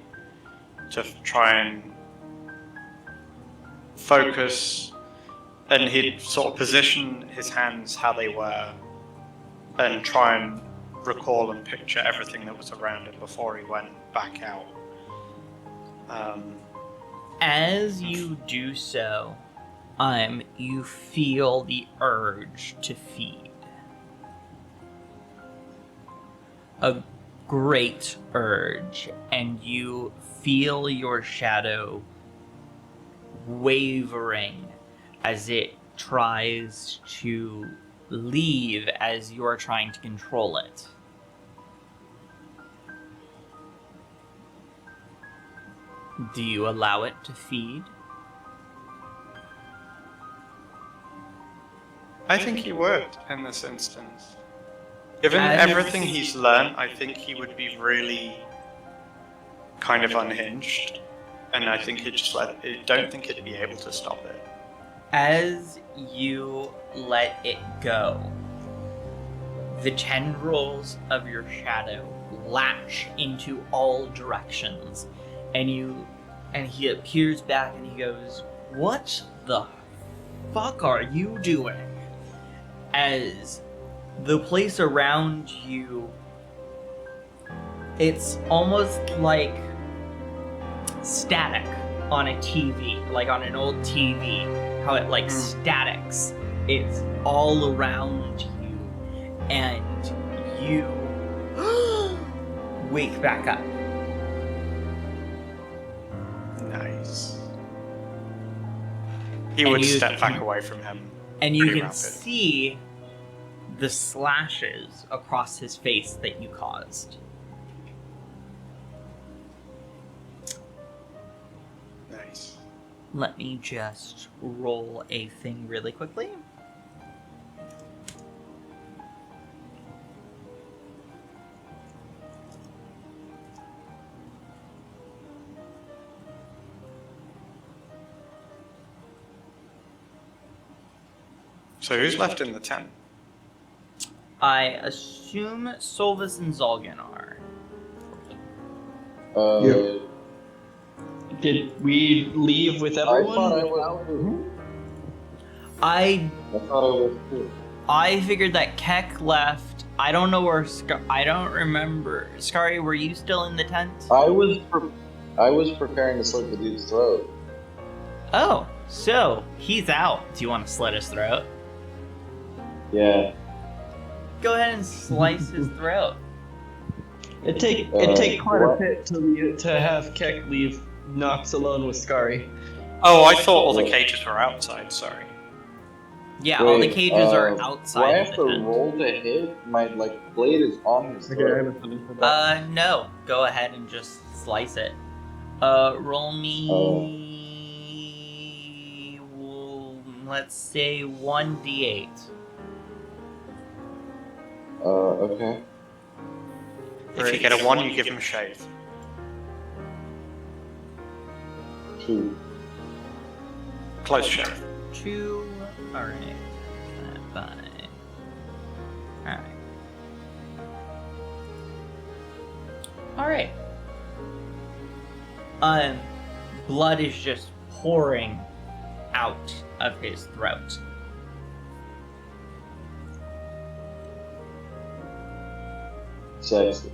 to try and focus, and he'd sort of position his hands how they were and try and recall and picture everything that was around him before he went back out. As you do so, you feel the urge to feed. A great urge, and you feel your shadow wavering as it tries to leave as you are trying to control it. Do you allow it to feed? I think he would in this instance. Given As- everything he's learned, I think he would be really kind of unhinged, and I think he'd just I don't think he'd be able to stop it. As you let it go, the tendrils of your shadow latch into all directions, and he appears back and he goes, "What the fuck are you doing?" As the place around you, it's almost like static on a TV, like on an old TV, how it like statics. It's all around you, and you wake back up. Nice. He And would you- step back away from him. And you Pretty can rapid. see the slashes across his face that you caused. Nice. Let me just roll a thing really quickly. So who's left in the tent? I assume Solvis and Zolgan are. Yeah. Did we leave with I everyone? thought I was too. I I thought I was too. I figured that Keck left. I don't know where I don't remember. Skari, were you still in the tent? I was preparing to slit the dude's throat. Oh, so he's out. Do you want to slit his throat? Yeah. Go ahead and slice his throat. It'd take quite a what? bit to have Keck leave Nox alone with Skari. Oh, I thought all the cages were outside, sorry. Yeah, all the Wait, cages are do I outside have of to the tent. roll to hit? My blade is on his throat. No. Go ahead and just slice it. Roll me. Let's say 1d8. Okay. If you get a 1, you give him a shave. 2. Close shave. 2. Alright. 5. Alright. Alright. Blood is just pouring out of his throat. Sexy.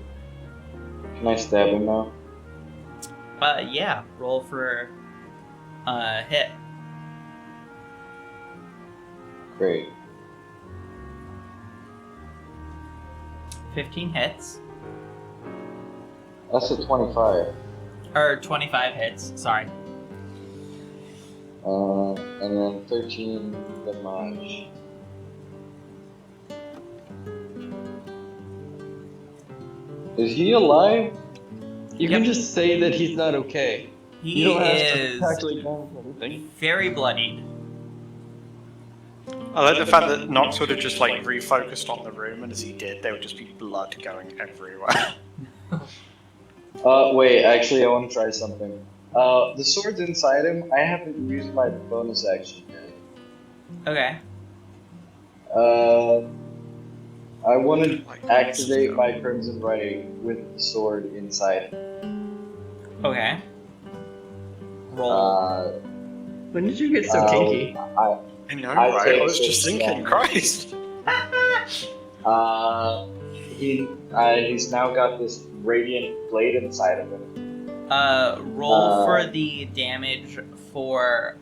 Can I stab him now? Yeah. Roll for hit. Great. 15 hits. That's a 25. Or 25 hits, sorry. And then 13 damage. Is he alive? You can just say that he's not okay. He You don't have is to actually do anything. very bloodied. I like the fact that Nox would have just like refocused on the room, and as he did, there would just be blood going everywhere. Wait, actually, I want to try something. The sword's inside him. I haven't used my bonus action yet. Okay. I want to activate my Crimson Right with the sword inside him. Okay. Roll. When did you get so kinky? I know, I right? take I was just this, thinking, Christ. He's now got this radiant blade inside of him. Roll for the damage for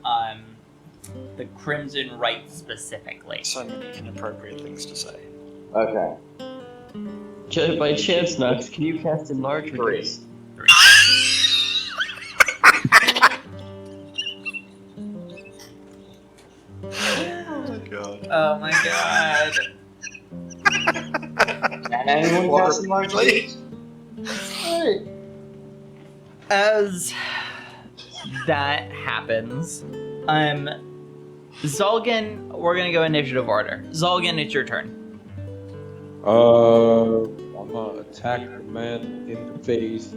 the Crimson Right specifically. So many inappropriate things to say. Okay. By chance, Nux, can you cast Enlarge? 3. Oh my god. Oh my god. Can anyone cast Enlarge? Please. Hey. As that happens, Zolgan, we're gonna go initiative order. Zolgan, it's your turn. I'm gonna attack the man in the face.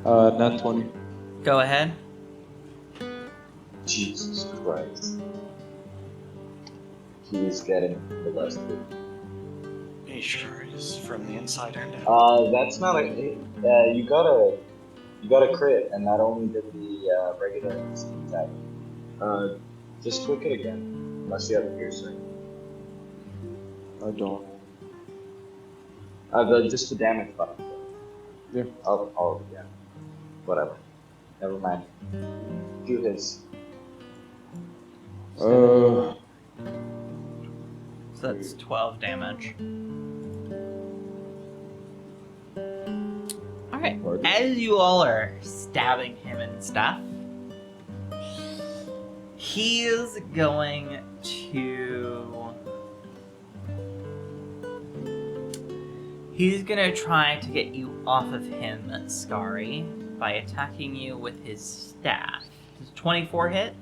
Not 20. Go ahead. Jesus Christ. He's getting molested. He sure is from the inside and out. That's not a. You got a crit, and that only did the regular instant attack. Just click it again, unless you have a piercing. I don't. Just the damage button. Yeah. Oh, yeah. Whatever. Never mind. Do his. So that's 12 damage. Alright, as you all are stabbing him and stuff, he is going to... He's gonna try to get you off of him, Skari, by attacking you with his staff. Does 24 hit?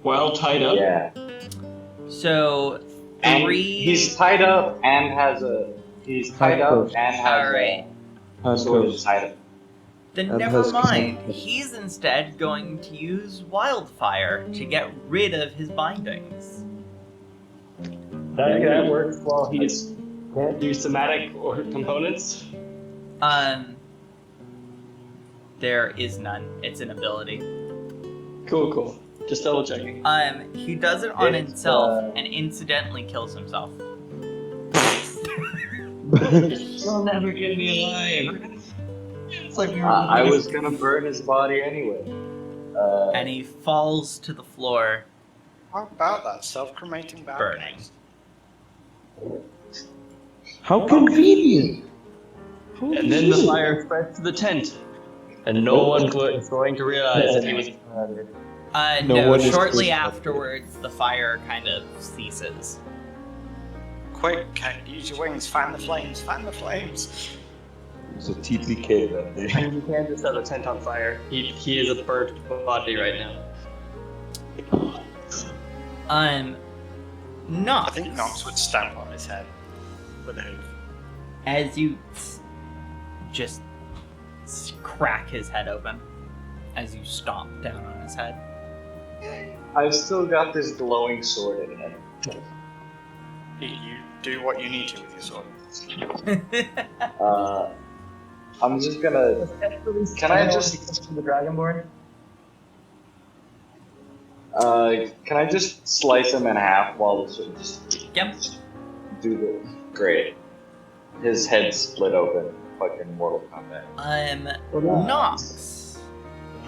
While tied up? Yeah. So, And 3... he's tied up and has a. He's tied up and has Alright. a sword inside him. Then And never has mind. control. He's instead going to use wildfire to get rid of his bindings. That works while he can't do somatic or components. There is none. It's an ability. Cool. Just double checking. He does it on It's, himself and incidentally kills himself. You'll never get me alive. It's like I was gonna burn his body anyway. And he falls to the floor, How about that self-cremating bad burning. How convenient! And then the fire spread to the tent. And no one is going to realize that he was murdered. No No, one is shortly close. afterwards, the fire kind of ceases. Quick, Cat, use your wings, fan the flames, fan the flames. It was a TPK that day. And you can just set the tent on fire. He is a burnt body right now. I Nox. think Nox would stamp on his head with a hoof. As you just crack his head open, as you stomp down on his head. I've still got this glowing sword in him. You do what you need to with your sword. I'm just gonna. Can I just? the Dragonborn? Can I just slice him in half while the sword just Yep. do the great? His head split open, fucking Mortal Kombat. Nox.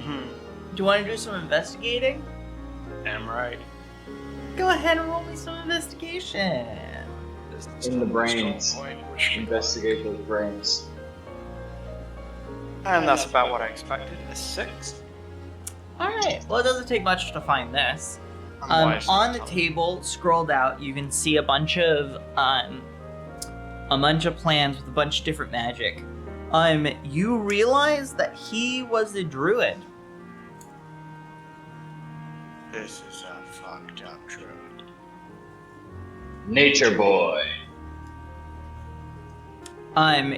Do you want to do some investigating? Am right. Go ahead and roll me some investigation. In the brains. Strong point, which- Investigate those brains. And that's about what I expected. A 6. Alright, well, it doesn't take much to find this. I'm wise On the to tell. table, scrolled out, you can see a bunch of plans with a bunch of different magic. You realize that he was a druid. This is a fucked up druid. Nature boy.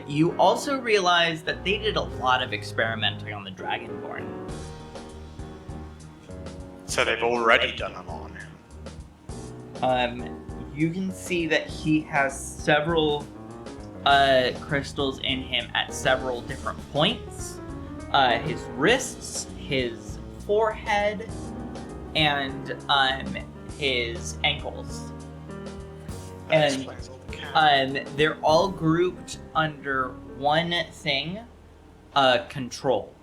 You also realize that they did a lot of experimenting on the Dragonborn. So they've already done a lot on him. You can see that he has several crystals in him at several different points. His wrists, his forehead, and his ankles. That And explains all the cat. they're all grouped under one thing, control.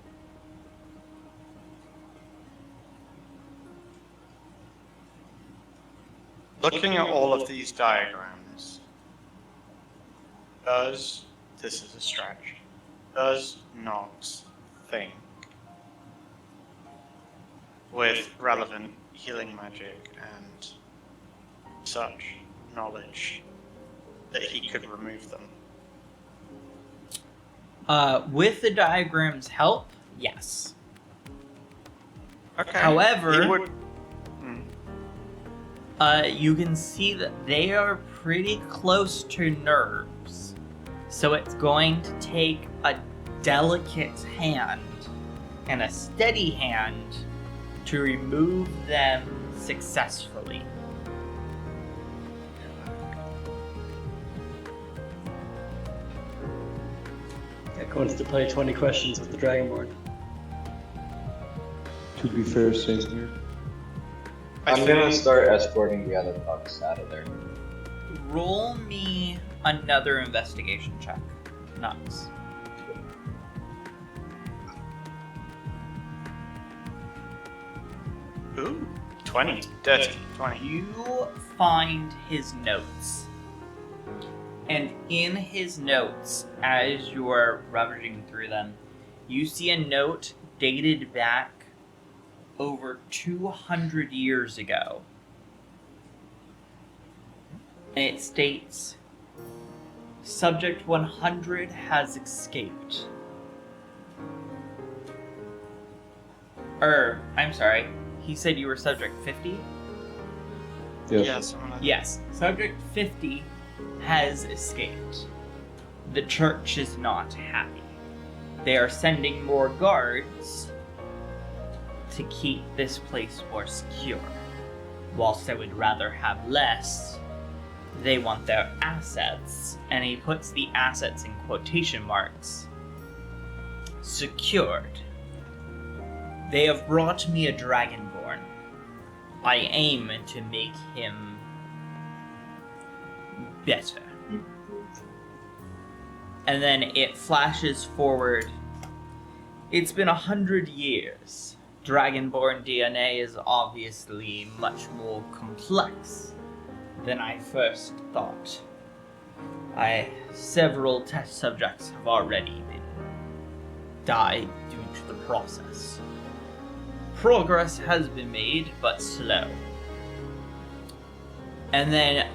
Looking at all of these diagrams, this is a stretch, does Nox think with relevant healing magic and such knowledge that he could remove them? With the diagram's help, yes. Okay. However- he would. You can see that they are pretty close to nerves. So it's going to take a delicate hand and a steady hand to remove them successfully. That wants to play 20 questions with the Dragonborn. To be fair, same here. I'm gonna start escorting the other bucks out of there. Roll me another investigation check. Nuts. Ooh, 20. Dirty. 20. You find his notes. And in his notes, as you are rummaging through them, you see a note dated back over 200 years ago. And it states, Subject 100 has escaped. I'm sorry, he said you were Subject 50? Yes. Yeah, someone like Yes, Subject 50 has escaped. The church is not happy. They are sending more guards to keep this place more secure. Whilst they would rather have less, they want their assets, and he puts the assets in quotation marks, secured. They have brought me a Dragonborn. I aim to make him better. And then it flashes forward. It's been 100 years. Dragonborn DNA is obviously much more complex than I first thought. Several test subjects have already died due to the process. Progress has been made, but slow. And then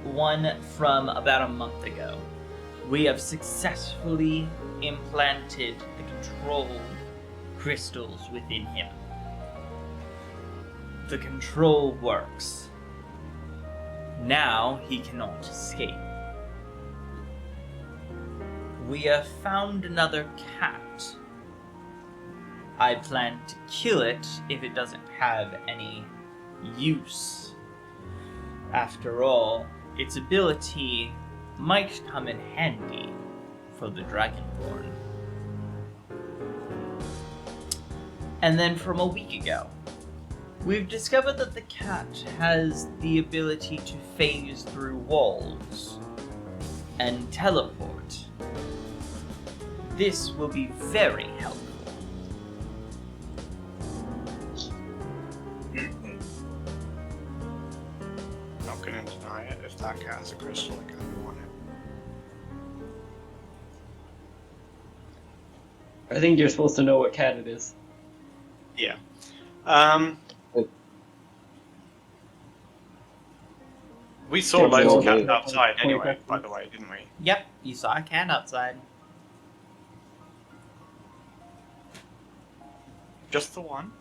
one from about a month ago. We have successfully implanted the control crystals within him. The control works. Now he cannot escape. We have found another cat. I plan to kill it if it doesn't have any use. After all, its ability might come in handy for the Dragonborn. And then from a week ago, we've discovered that the cat has the ability to phase through walls and teleport. This will be very helpful. Not gonna deny it. If that cat has a crystal, I kind of want it. I think you're supposed to know what cat it is. Yeah. We saw Yeah, loads of well, cats outside anyway, by the way, didn't we? Yep, you saw a cat outside. Just the one?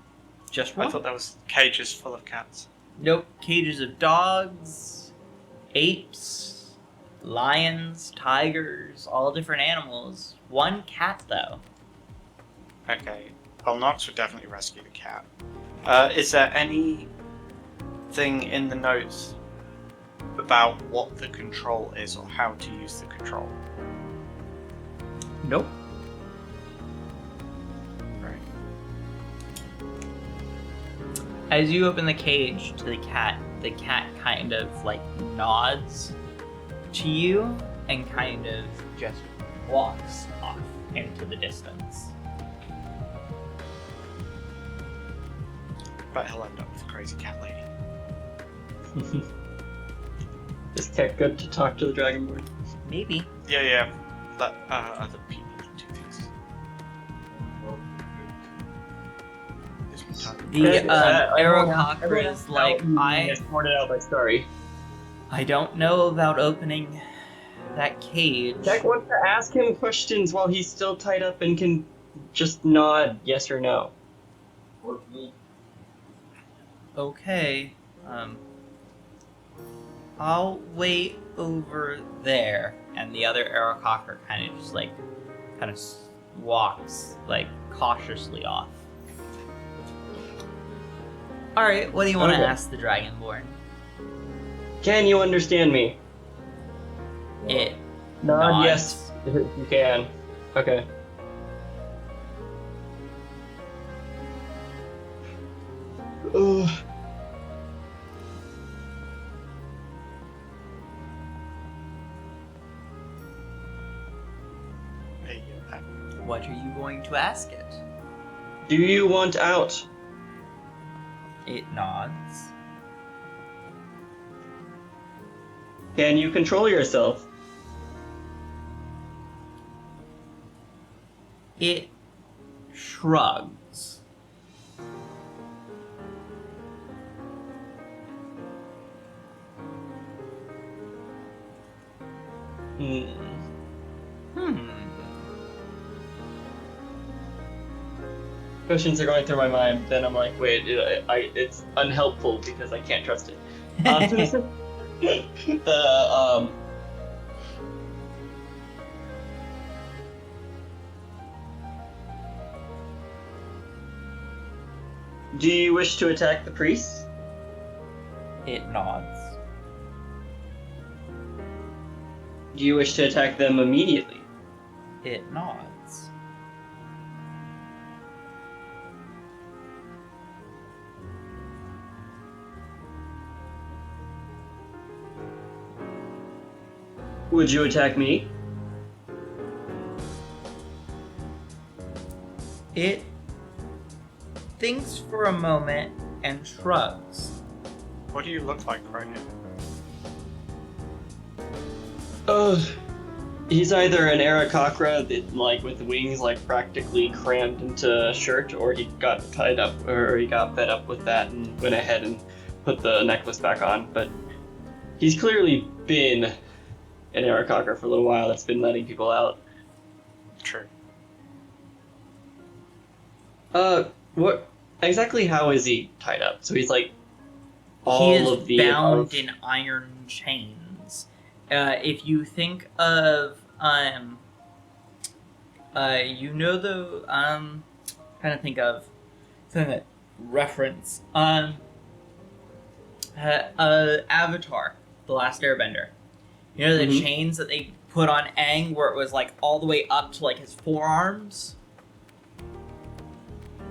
Just I one? thought there was cages full of cats. Nope, cages of dogs, apes, lions, tigers, all different animals. One cat, though. Okay. Well, Nox would definitely rescue the cat. Is there anything in the notes about what the control is or how to use the control? Nope. Right. As you open the cage to the cat kind of like nods to you and kind of just walks off into the distance. But he'll end up with a crazy cat lady. Is cat good to talk to the Dragonborn? Maybe. Yeah. Let other people do things. Gives me time to The arrow everyone cocker is else like, is pointed out by Starry. I don't know about opening that cage. Jack wants to ask him questions while he's still tied up and can just nod yes or no. Okay. I'll wait over there. And the other arrow cocker kind of just walks like cautiously off. Alright, what do you want to Okay. ask the Dragonborn? Can you understand me? It Nod nods. yes, you can. Okay. Ugh. Hey, What are you going to ask it? Do you want out? It nods. Can you control yourself? It shrugs. Hmm. Questions are going through my mind, then I'm like, wait, it's unhelpful because I can't trust it. Do you wish to attack the priests? It nods. Do you wish to attack them immediately? It nods. Would you attack me? It thinks for a moment and shrugs. what do you look like right now? He's either an Aarakocra that, like, with wings, like, practically crammed into a shirt, or he got tied up, or he got fed up with that and went ahead and put the necklace back on. But he's clearly been an Aarakocra for a little while. That's been letting people out. True. What exactly? How is he tied up? So he's like He is of the bound above. in iron chains. If you think of you know the trying to think of something that reference Avatar, The Last Airbender. You know the Mhm. chains that they put on Aang, where it was like all the way up to like his forearms.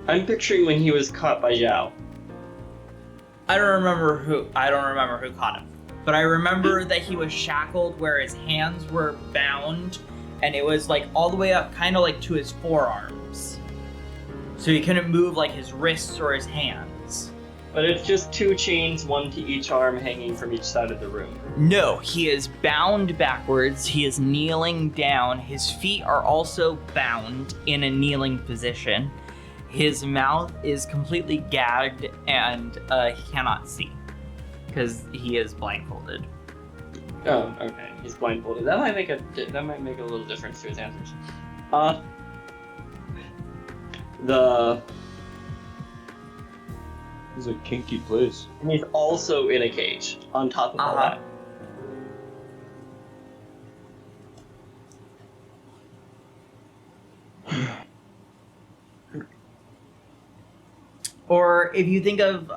I'm picturing when he was caught by Zhao. I don't remember who caught him, but I remember that he was shackled where his hands were bound, and it was like all the way up, kind of like to his forearms, so he couldn't move like his wrists or his hands. But it's just 2 chains, 1 to each arm, hanging from each side of the room. No, he is bound backwards. He is kneeling down. His feet are also bound in a kneeling position. His mouth is completely gagged, and he cannot see because he is blindfolded. Oh, okay. He's blindfolded. That might make a little difference to his answers. It's a kinky place. And he's also in a cage on top of all Uh-huh. that. Or if you think of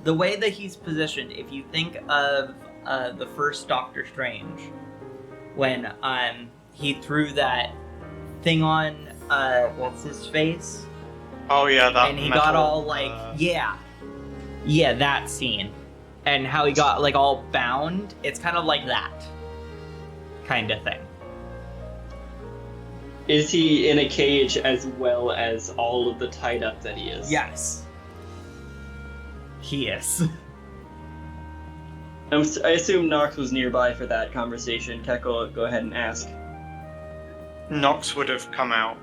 the way that he's positioned, if you think of the first Doctor Strange, when he threw that thing on what's his face, Oh yeah, that. and he metal, got all like yeah, that scene, and how he got like all bound. It's kind of like that kind of thing. Is he in a cage as well as all of the tied up that he is? Yes, he is. I assume Nox was nearby for that conversation. Keko, go ahead and ask. Nox would have come out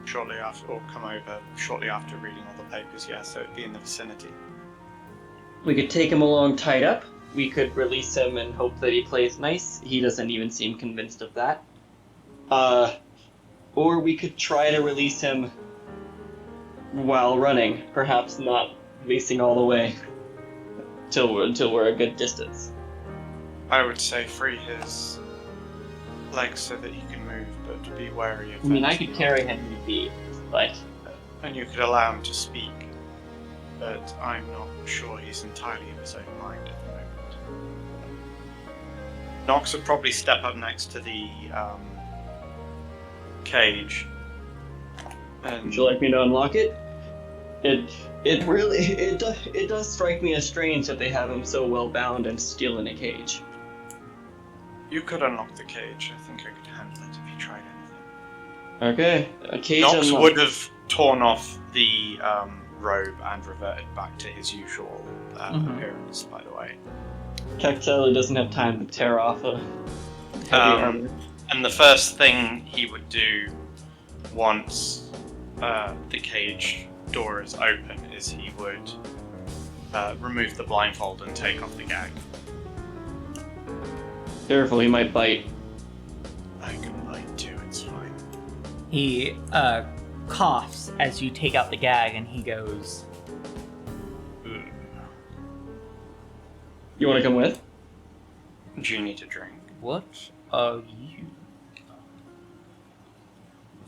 shortly after, or come over shortly after reading all the papers. Yeah, so it'd be in the vicinity. We could take him along tied up. We could release him and hope that he plays nice. He doesn't even seem convinced of that. Or we could try to release him while running, perhaps not releasing all the way until we're a good distance. I would say free his legs so that he can move, but be wary of. I mean, I could carry him if need be, like. And you could allow him to speak, but I'm not sure he's entirely of his own mind at the moment. Nox would probably step up next to the cage. And Would you like me to unlock it? It does strike me as strange that they have him so well bound and still in a cage. you could unlock the cage. I think I could handle it if you tried anything. Okay, a cage Nox unlocked. would have torn off the robe and reverted back to his usual appearance, by the way. Kek'Seli doesn't have time to tear off a heavy armor. And the first thing he would do once the cage door is open is he would remove the blindfold and take off the gag. Careful, he might bite. I can bite too, it's fine. He coughs as you take out the gag, and he goes, You want to come with? Do you need a drink? "What are you, I'm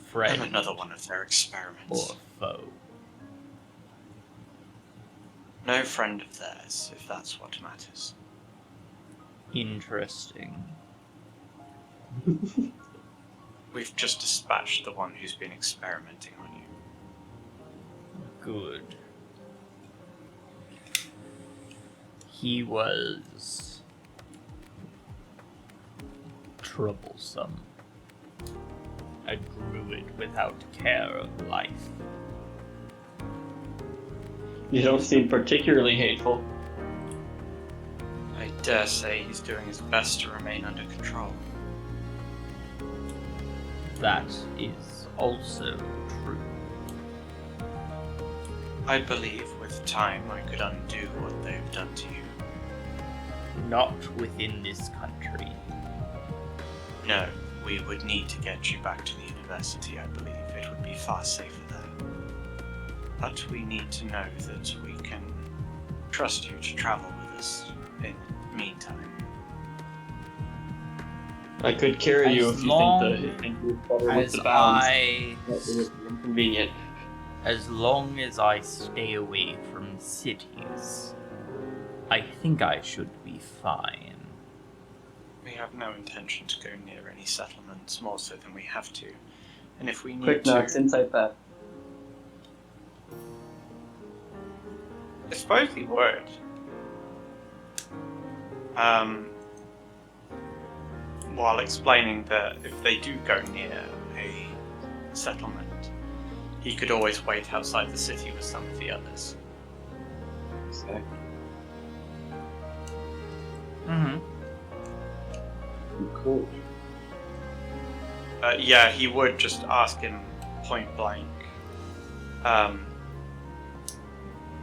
friend another one of their experiments. or foe?" No friend of theirs, if that's what matters. Interesting. We've just dispatched the one who's been experimenting on you. Good. He was troublesome. A druid without care of life. You don't seem particularly hateful. I dare say he's doing his best to remain under control. that is also true. I believe with time I could undo what they've done to you. Not within this country. No, we would need to get you back to the university, I believe. It would be far safer there. But we need to know that we can trust you to travel with us in the meantime. I could carry you As if you long think you're better with As the bounds. I, That would be inconvenient. as long as I stay away from cities, I think I should be fine. We have no intention to go near any settlements more so than we have to. And if we need Quick knocks, to... insight that. I suppose he would. While explaining that if they do go near a settlement, he could always wait outside the city with some of the others. Exactly. Mm-hmm. Cool. Yeah, he would just ask him point blank,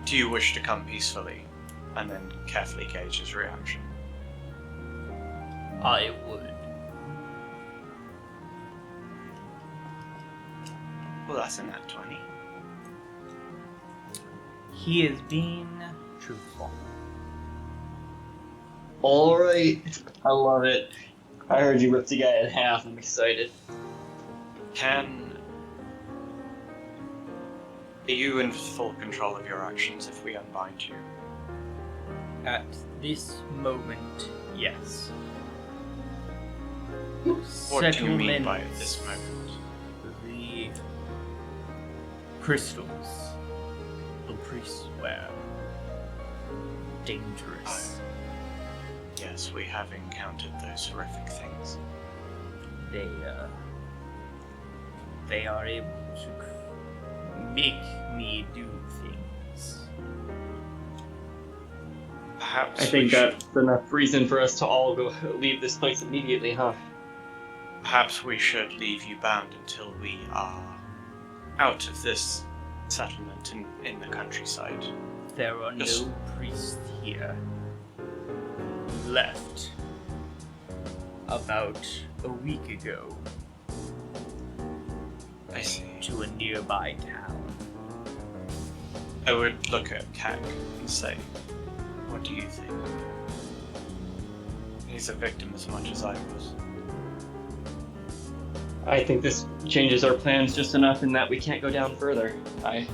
do you wish to come peacefully? And then carefully gauge his reaction. I would. Well, that's a nat 20. He is being truthful. Alright. I love it. I heard you ripped the guy in half. I'm excited. Are you in full control of your actions if we unbind you? At this moment, yes. What do you mean by this moment? The crystals the priests wear. Dangerous. Yes, we have encountered those horrific things. They are able to make me do things. Perhaps I think we should, that's enough reason for us to all go leave this place immediately, huh? perhaps we should leave you bound until we are out of this settlement in the countryside. There are Yes. no priests here. Left about a week ago I see. to a nearby town. I would look at Kak and say, what do you think? He's a victim as much as I was. I think this changes our plans just enough in that we can't go down further. I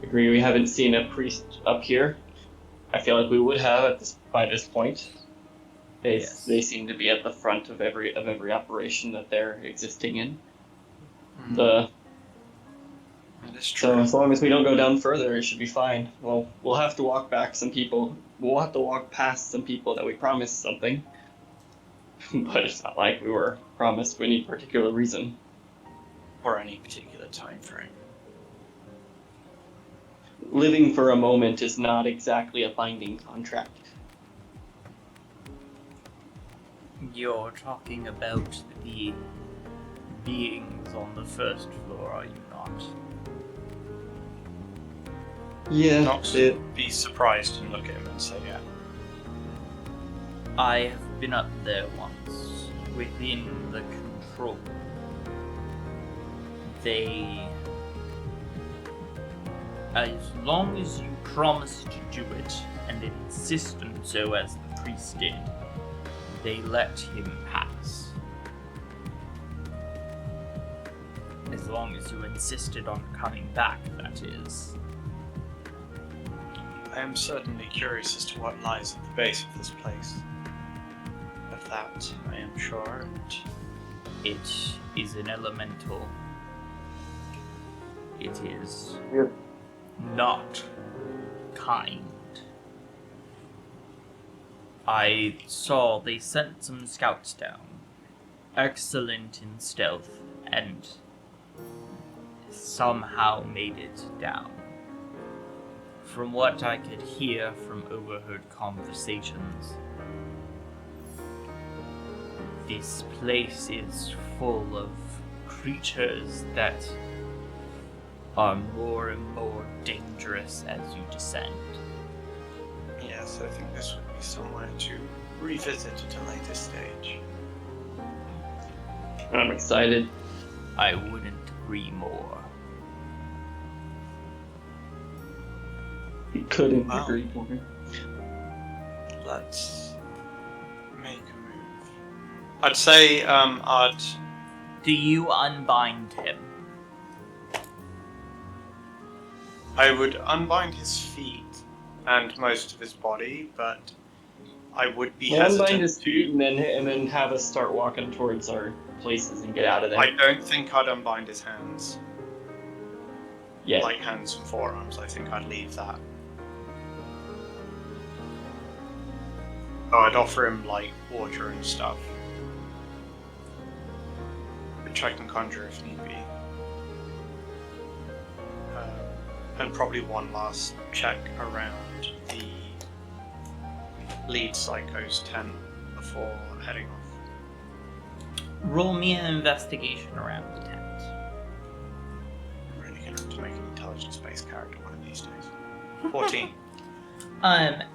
agree we haven't seen a priest up here. I feel like we would have by this point. They seem to be at the front of every operation that they're existing in. That is true. So as long as we don't go down further, it should be fine. Well, we'll have to walk back some people. We'll have to walk past some people that we promised something. But it's not like we were promised for any particular reason. Or any particular time frame. Living for a moment is not exactly a binding contract. You're talking about the beings on the first floor, are you not? Yeah, Not be surprised and look at him and say, yeah. I have been up there once, within the control. As long as you promise to do it, and insist on so as the priest did, they let him pass. As long as you insisted on coming back, that is. I am certainly curious as to what lies at the base of this place. Of that, I am sure, and It is an elemental. It is not kind. I saw they sent some scouts down. Excellent in stealth, and somehow made it down. From what I could hear from overheard conversations, this place is full of creatures that are more and more dangerous as you descend. Yes, I think this would be somewhere to revisit at a later stage. I'm excited. I wouldn't agree more. You couldn't Wow. agree more. Let's make a move. I'd say, Do you unbind him? I would unbind his feet and most of his body, but I would be We'll unbind hesitant his feet to. and then have us start walking towards our places and get out of there. I don't think I'd unbind his hands, Yeah. like hands and forearms. I think I'd leave that. Oh, I'd offer him like water and stuff, which I can conjure if need be. And probably one last check around the lead psycho's tent before heading off. Roll me an investigation around the tent. I'm really gonna have to make an intelligence-based character one of these days. 14.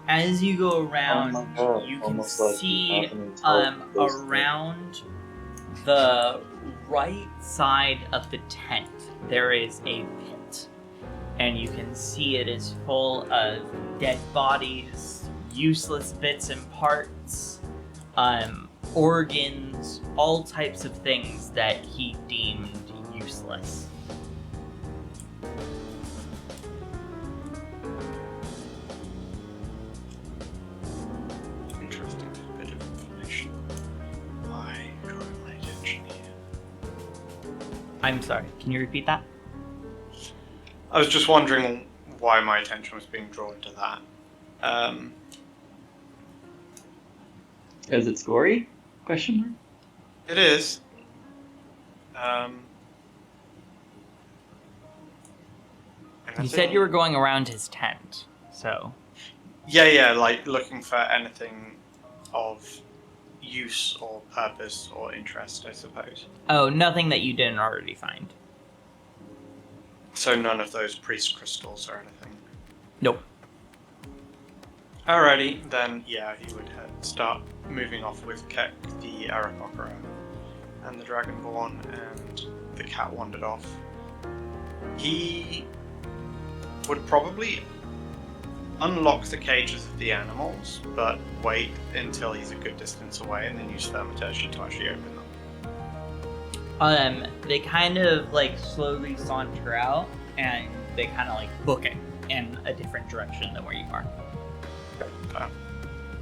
As you go around, Oh my God, you can almost like see happening to this around the right side of the tent there is a pit, and you can see it is full of dead bodies, useless bits and parts, organs, all types of things that he deemed useless. Interesting bit of information. Why drawing my attention here? I'm sorry, can you repeat that? I was just wondering why my attention was being drawn to that. Is it gory? Question mark? It is. You said you were going around his tent, so... Yeah, like looking for anything of use or purpose or interest, I suppose. Oh, nothing that you didn't already find. So none of those priest crystals or anything. Nope. Alrighty, then yeah, he would start moving off with Kek, the Arakokra, and the Dragonborn, and the cat wandered off. He would probably unlock the cages of the animals, but wait until he's a good distance away and then use Thaumaturgy to actually open them. They kind of like slowly saunter out, and they kind of like book it in a different direction than where you are.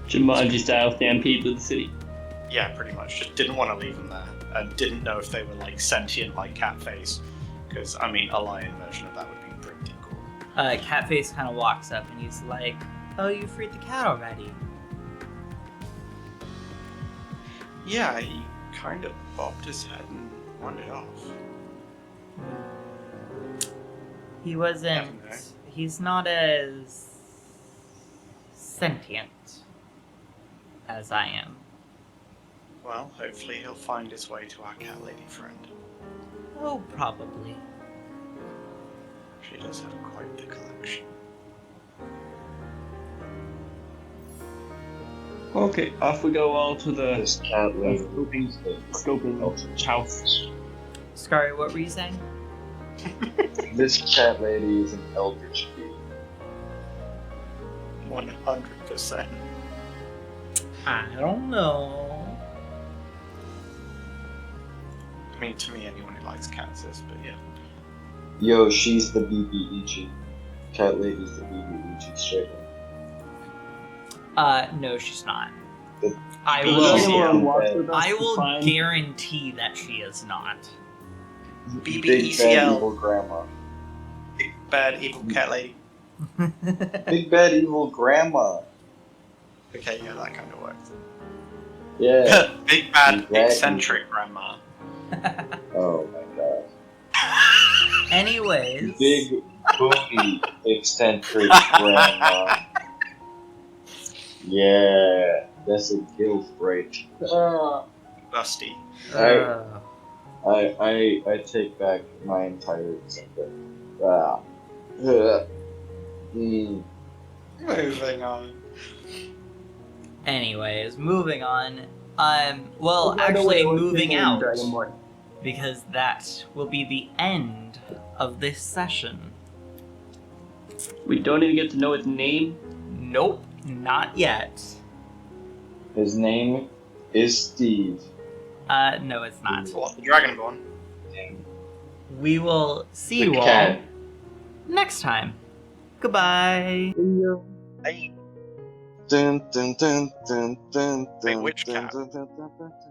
Jumanji style stampede to the city. Yeah, pretty much. Just didn't want to leave them there, and didn't know if they were like sentient like Catface, because I mean, a lion version of that would be pretty cool. Catface kind of walks up and he's like, "Oh, you freed the cat already?" Yeah, he kind of bobbed his head and wandered off. He wasn't. Never know. He's not as sentient as I am. Well, hopefully he'll find his way to our cat lady friend. Oh, probably. She does have quite the collection. Okay, off we go all to the This cat lady. scoping house. Scary, what were you saying? This cat lady is an eldritch being. 100%. I don't know. I mean, to me, anyone who likes cats is, but yeah. Yo, she's the BBEG. Cat lady's the BBEG straight up. No, she's not. The I BBECL. will. I will guarantee that she is not. Big bad BBECL. evil grandma. Big bad evil cat lady. Big bad evil grandma. Okay, yeah, that kind of works. Yeah. Big bad Exactly. eccentric grandma. Oh my god. Anyways, Big booty eccentric grandma. Yeah, that's a guilt break. Dusty. uh, I take back my entire sentence. Mm. Moving on. Anyways, moving on. Oh, Well, by the way, actually, what's your moving name, out, Dragonborn? because that will be the end of this session. We don't even get to know his name. Nope, not yet. His name is Steve. No, it's not. What, the Dragonborn? We will see The you all cat. next time. Goodbye. Hey, Dun, dun, dun, dun, dun, Wait, dun, which dun, cat? dun, dun, dun, dun, dun.